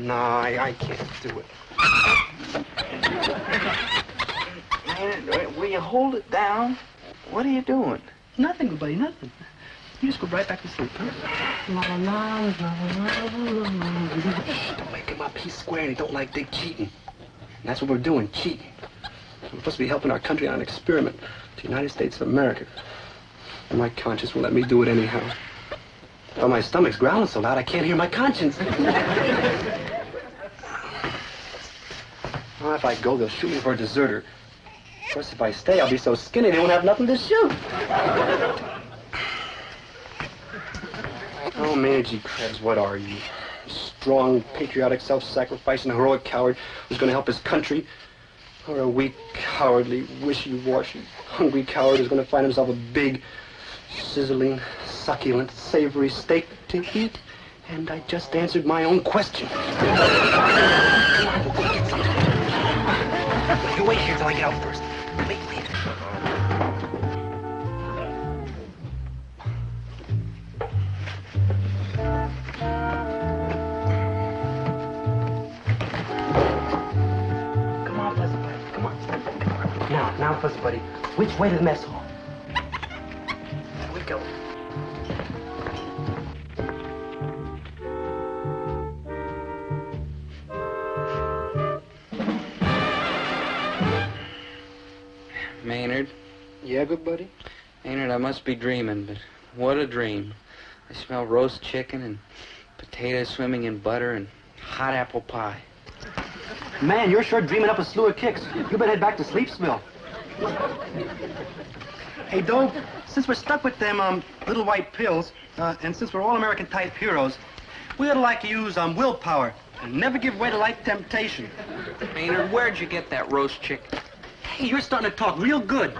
nah, I can't do it. Man, will you hold it down? What are you doing? Nothing, buddy, nothing. You just go right back to sleep, huh? La, la, la, la, la. Shh, don't make him up. He's square and he don't like big cheating. And that's what we're doing, cheating. We're supposed to be helping our country on an experiment, the United States of America. And my conscience will let me do it anyhow. Oh, my stomach's growling so loud I can't hear my conscience. Well, if I go, they'll shoot me for a deserter. Of course, if I stay, I'll be so skinny they won't have nothing to shoot. Oh, Maynard G. Krebs, what are you? A strong, patriotic, self-sacrificing, heroic coward who's going to help his country? Or a weak, cowardly, wishy-washy, hungry coward who's going to find himself a big, sizzling, succulent, savory steak to eat? And I just answered my own question. Come on, we'll go get something. You wait here till I get out first. Wait. Now, Fussy Buddy, which way to the mess hall? There we go. Maynard? Yeah, good buddy? Maynard, I must be dreaming, but what a dream. I smell roast chicken and potatoes swimming in butter and hot apple pie. Man, you're sure dreaming up a slew of kicks. You better head back to Sleepsville. Hey, Dobe, since we're stuck with them little white pills, and since we're all American type heroes, we ought to like to use willpower and never give way to light temptation. Maynard, where'd you get that roast chicken? Hey, you're starting to talk real good.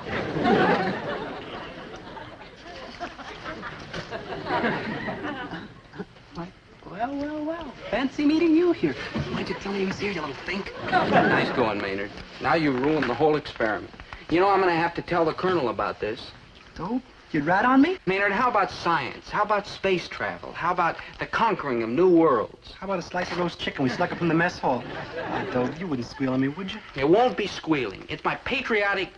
Well. Fancy meeting you here. Why'd you tell me he was here, you little think? Nice going, Maynard. Now you ruined the whole experiment. You know, I'm going to have to tell the colonel about this. Dope? You'd rat on me? Maynard, how about science? How about space travel? How about the conquering of new worlds? How about a slice of roast chicken we snuck up from the mess hall? Dope, you wouldn't squeal on me, would you? It won't be squealing. It's my patriotic...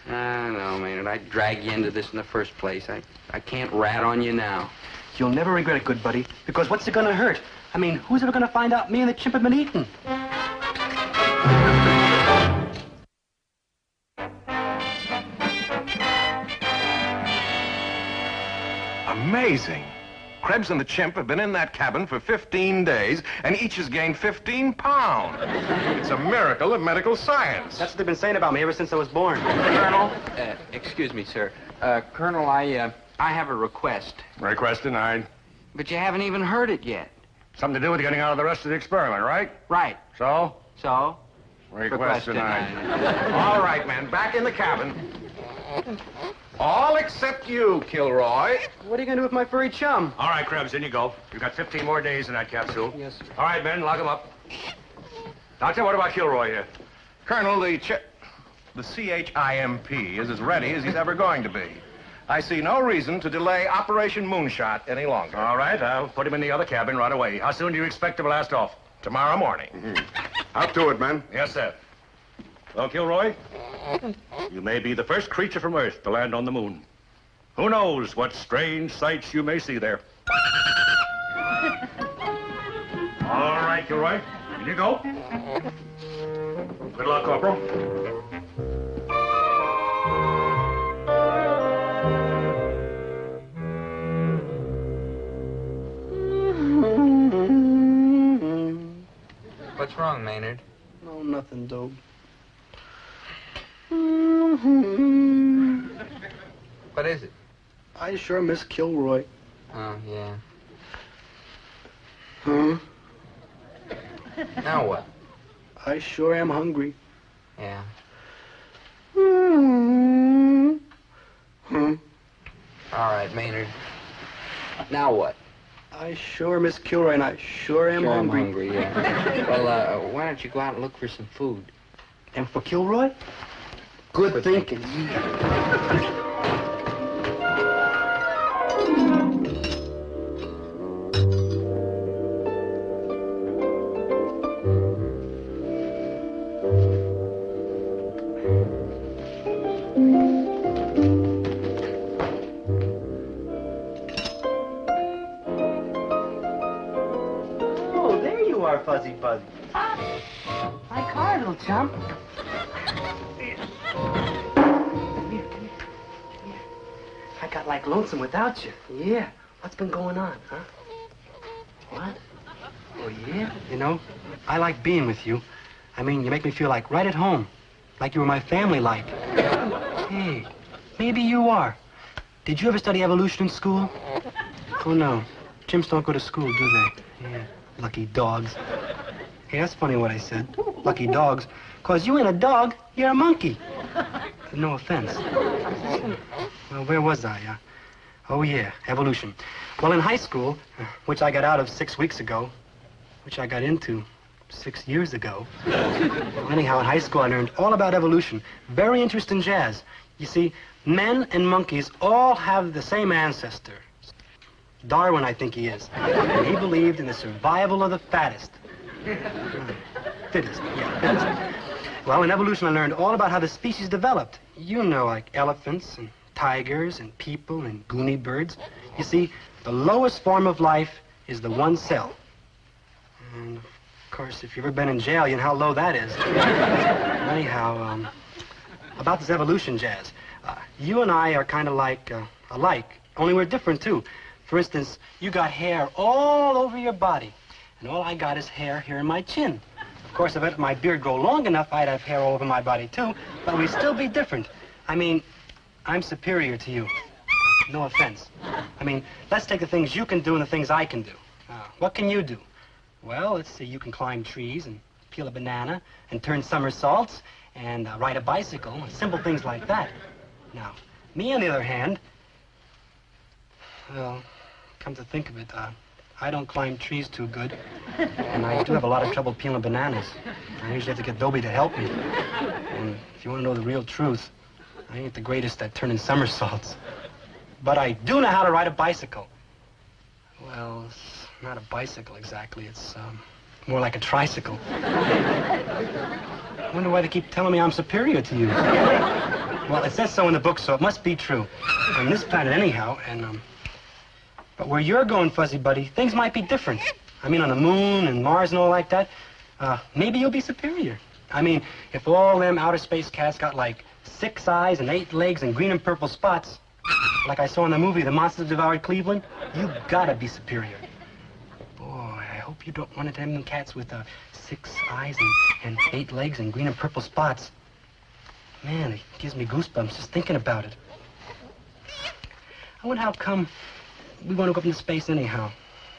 No, Maynard, I'd drag you into this in the first place. I can't rat on you now. You'll never regret it, good buddy, because what's it gonna hurt? I mean, who's ever gonna find out me and the chimp have been eaten? Amazing. Krebs and the chimp have been in that cabin for 15 days, and each has gained 15 pounds. It's a miracle of medical science. That's what they've been saying about me ever since I was born. Colonel? Excuse me, sir. Colonel, I have a request. Request denied. But you haven't even heard it yet. Something to do with getting out of the rest of the experiment, right? Right. So? So? Request denied. All right, men, back in the cabin. All except you, Kilroy. What are you going to do with my furry chum? All right, Krebs, in you go. You've got 15 more days in that capsule. Yes, sir. All right, men, lock him up. Doctor, what about Kilroy here? Colonel, the CHIMP is as ready as he's ever going to be. I see no reason to delay Operation Moonshot any longer. All right, I'll put him in the other cabin right away. How soon do you expect to blast off? Tomorrow morning. Up to it, men. Yes, sir. Well, Kilroy, you may be the first creature from Earth to land on the moon. Who knows what strange sights you may see there. All right, Kilroy, in you go. Good luck, Corporal. What's wrong, Maynard? No, nothing, Dobe. What is it? I sure miss Kilroy. Oh, yeah. Huh? Now what? I sure am hungry. Yeah. All right, Maynard. Now what? I sure miss Kilroy, and I sure am Sure, hungry. I'm hungry, yeah. Well, why don't you go out and look for some food? And for Kilroy? Good thinking. Oh, there you are, Fuzzy Fuzzy. My car, little chump. I got like lonesome without you. Yeah. What's been going on, huh? What? Oh, yeah? You know, I like being with you. I mean, you make me feel like right at home. Like you were my family, like. Hey, maybe you are. Did you ever study evolution in school? Oh, no. Chimps don't go to school, do they? Yeah. Lucky dogs. Hey, that's funny what I said. Lucky dogs. 'Cause you ain't a dog, you're a monkey. No offense. Well, where was I? Oh, yeah, evolution. Well, in high school, which I got out of 6 weeks ago, which I got into 6 years ago. Anyhow, in high school, I learned all about evolution. Very interesting jazz. You see, men and monkeys all have the same ancestor. Darwin, I think he is. And he believed in the survival of the fattest. Fittest, yeah, fittest. Well, in evolution, I learned all about how the species developed. You know, like elephants and tigers and people and goony birds. You see, the lowest form of life is the one cell. And, of course, if you've ever been in jail, you know how low that is. Anyhow, about this evolution jazz. You and I are kind of like alike, only we're different, too. For instance, you got hair all over your body, and all I got is hair here in my chin. Of course, if I let my beard grow long enough, I'd have hair all over my body, too, but we'd still be different. I mean, I'm superior to you. No offense. I mean, let's take the things you can do and the things I can do. What can you do? Well, let's see, you can climb trees and peel a banana and turn somersaults and ride a bicycle, simple things like that. Now, me, on the other hand, well, come to think of it, I don't climb trees too good, and I do have a lot of trouble peeling bananas. I usually have to get Dobie to help me. And if you want to know the real truth, I ain't the greatest at turning somersaults. But I do know how to ride a bicycle. Well, it's not a bicycle exactly. It's more like a tricycle. I wonder why they keep telling me I'm superior to you. Well, it says so in the book, so it must be true. On this planet anyhow, and but where you're going, Fuzzy Buddy, things might be different. I mean, on the moon and Mars and all like that, maybe you'll be superior. I mean, if all them outer space cats got like 6 eyes and 8 legs and green and purple spots, like I saw in the movie, The Monsters Devoured Cleveland, you gotta be superior. Boy, I hope you don't run into them cats with 6 eyes and 8 legs and green and purple spots. Man, it gives me goosebumps just thinking about it. I wonder how come we want to go up into space anyhow.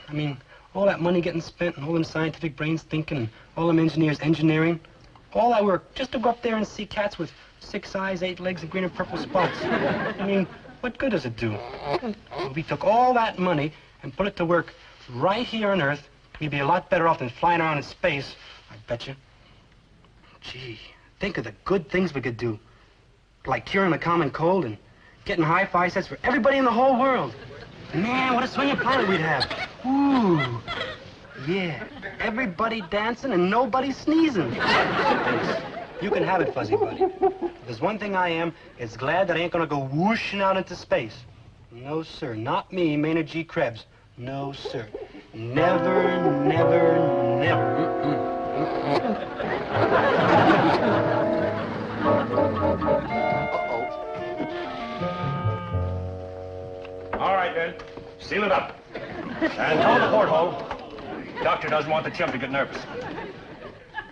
I mean, all that money getting spent and all them scientific brains thinking and all them engineers engineering, all that work just to go up there and see cats with 6 eyes, 8 legs, and green and purple spots. I mean, what good does it do? If we took all that money and put it to work right here on Earth, we'd be a lot better off than flying around in space, I bet you. Gee, think of the good things we could do. Like curing the common cold and getting hi-fi sets for everybody in the whole world. Man, what a swinging planet we'd have. Ooh. Yeah, everybody dancing and nobody sneezing. You can have it, Fuzzy Buddy. If there's one thing I am, it's glad that I ain't gonna go whooshing out into space. No, sir. Not me, Maynard G. Krebs. No, sir. Never, never, never. All right, then. Seal it up. And tell the porthole. Doctor doesn't want the chimp to get nervous.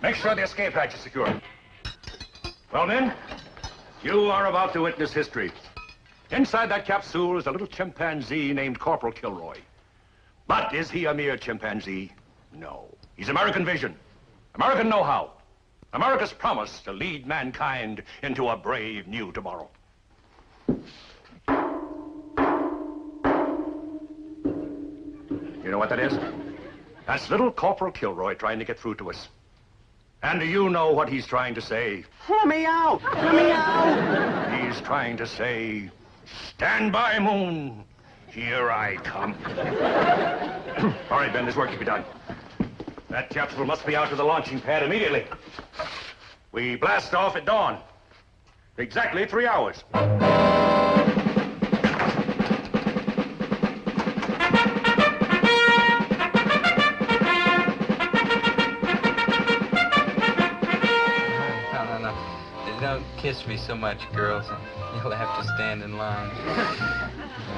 Make sure the escape hatch is secure. Well, then, you are about to witness history. Inside that capsule is a little chimpanzee named Corporal Kilroy. But is he a mere chimpanzee? No. He's American vision, American know-how, America's promise to lead mankind into a brave new tomorrow. You know what that is? That's little Corporal Kilroy trying to get through to us. And do you know what he's trying to say? Let me out! Let me out! He's trying to say, stand by, Moon. Here I come. All right, Ben, this work can be done. That capsule must be out to the launching pad immediately. We blast off at dawn. Exactly 3 hours. Don't kiss me so much, girls. You'll have to stand in line.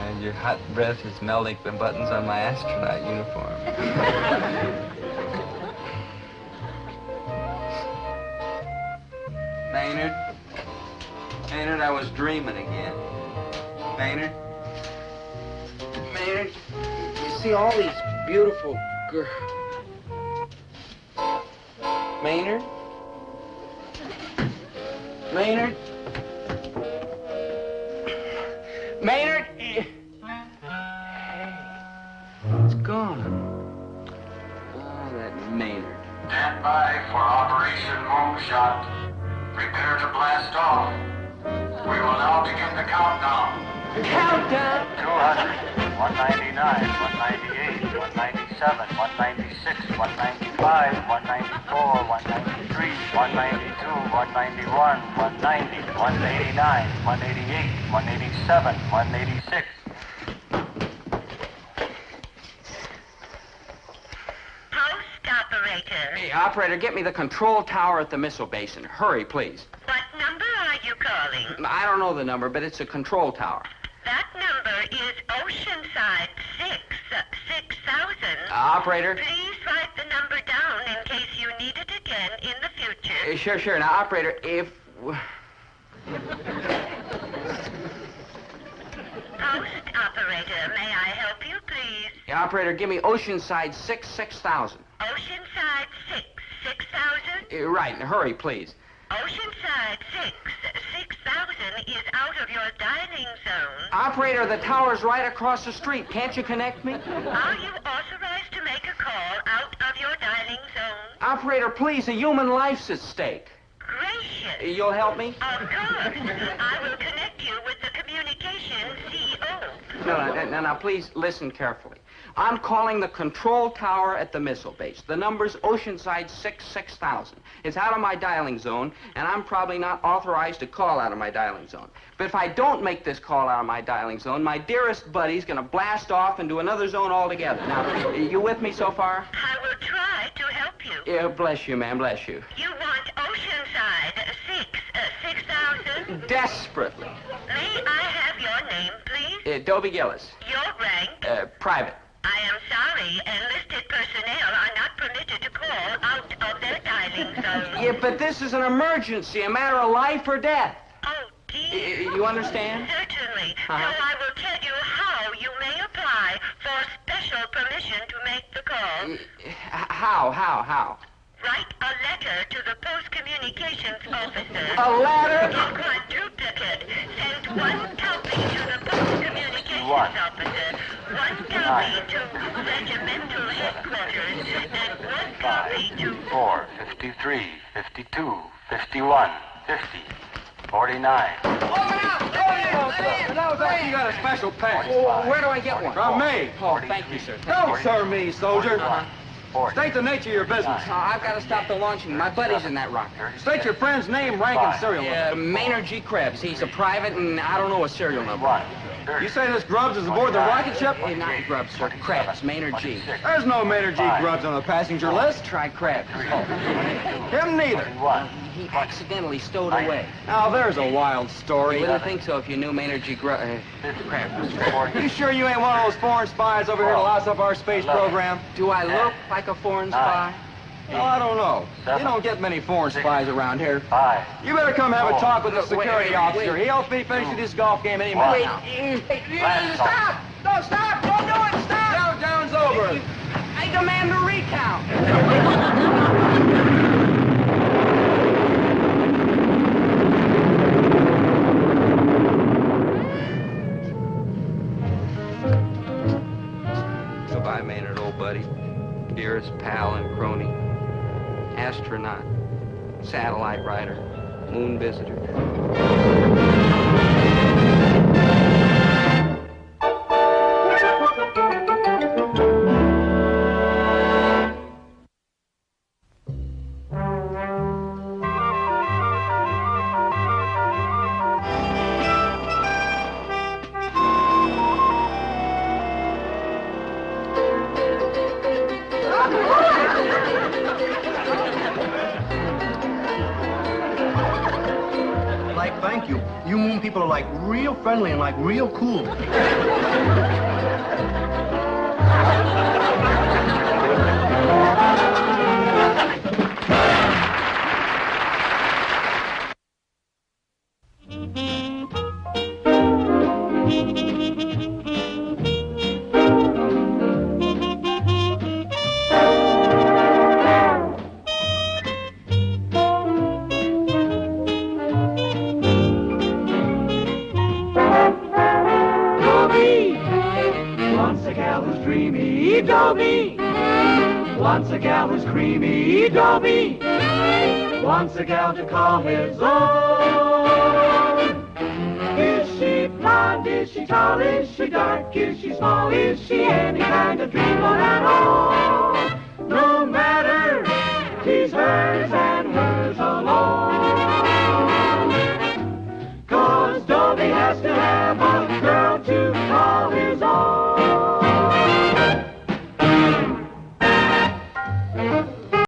And your hot breath is melting the buttons on my astronaut uniform. Maynard? Maynard, I was dreaming again. Maynard? Maynard, you see all these beautiful girls. Maynard? Maynard? Maynard? Hey. It's gone. Oh, that Maynard. Stand by for Operation Moonshot. Prepare to blast off. We will now begin the countdown. Countdown! 200, 199, 198, 197, 196, 195, 194, 193, 192, 191, 190, 189, 188, 187, 186. Post operator. Hey, operator, get me the control tower at the missile basin. Hurry, please. What number are you calling? I don't know the number, but it's a control tower. That number is Oceanside 6000. Operator? Please write the number down in case you need it again in the future. Sure. Now, operator, if... Post operator, may I help you, please? Yeah, operator, give me Oceanside 6000. Oceanside 6000? Right, hurry, please. Oceanside 6000 is out of your dining zone. Operator, the tower's right across the street. Can't you connect me? Are you authorized to make a call out of your dining zone? Operator, please, a human life's at stake. Gracious. You'll help me? Of course. I will connect you with the communications CO. Now, please listen carefully. I'm calling the control tower at the missile base. The number's Oceanside 6000. It's out of my dialing zone, and I'm probably not authorized to call out of my dialing zone. But if I don't make this call out of my dialing zone, my dearest buddy's gonna blast off into another zone altogether. Now, you with me so far? I will try to help you. Yeah, bless you, ma'am, bless you. You want Oceanside 6000? Desperately. May I have your name, please? Dobie Gillis. Your rank? Private. I am sorry, enlisted personnel are not permitted to call out of their dialing zone. Yeah, but this is an emergency, a matter of life or death. Oh, dear. You understand? Certainly. Uh-huh. So I will tell you how you may apply for special permission to make the call. How? Write a letter to the Post Communications Officer. A letter? In quadruplicate. Send one copy to the Post Communications Officer, one copy to regimental headquarters, and one copy to... 4, 53, 52, 51, 50, 49. You got a special pass. Where do I get one? From me. Oh, thank you, sir. Don't sir me, soldier. State the nature of your business. I've got to stop the launching. My buddy's in that rocket. State your friend's name, rank, and serial number. Maynard G. Krebs. He's a private, and I don't know a serial number. You say this Grubbs is aboard the rocket ship? Not Grubbs, sir. Krebs. Maynard G. There's no Maynard G. Grubbs on the passenger list. Try Krebs. Him neither. He accidentally stowed away. Now, there's a wild story. You wouldn't think so if you knew Maynard G. Krebs. You sure you ain't one of those foreign spies over here to louse up our space program? Do I look like a foreign spy? Well, I don't know. You don't get many foreign spies around here. You better come have a talk with the security officer. He'll be finishing this golf game any minute now. Stop! No, stop! Don't do it! Stop! Countdown's over. I demand a recount. Goodbye, Maynard, old buddy. Dearest pal and crony. Astronaut. Satellite rider. Moon visitor. like thank you. You moon people are like real friendly and like real cool. Dobie, wants a gal who's creamy. Dobie, wants a gal to call his own. Is she blonde? Is she tall? Is she dark? Is she small? Is she any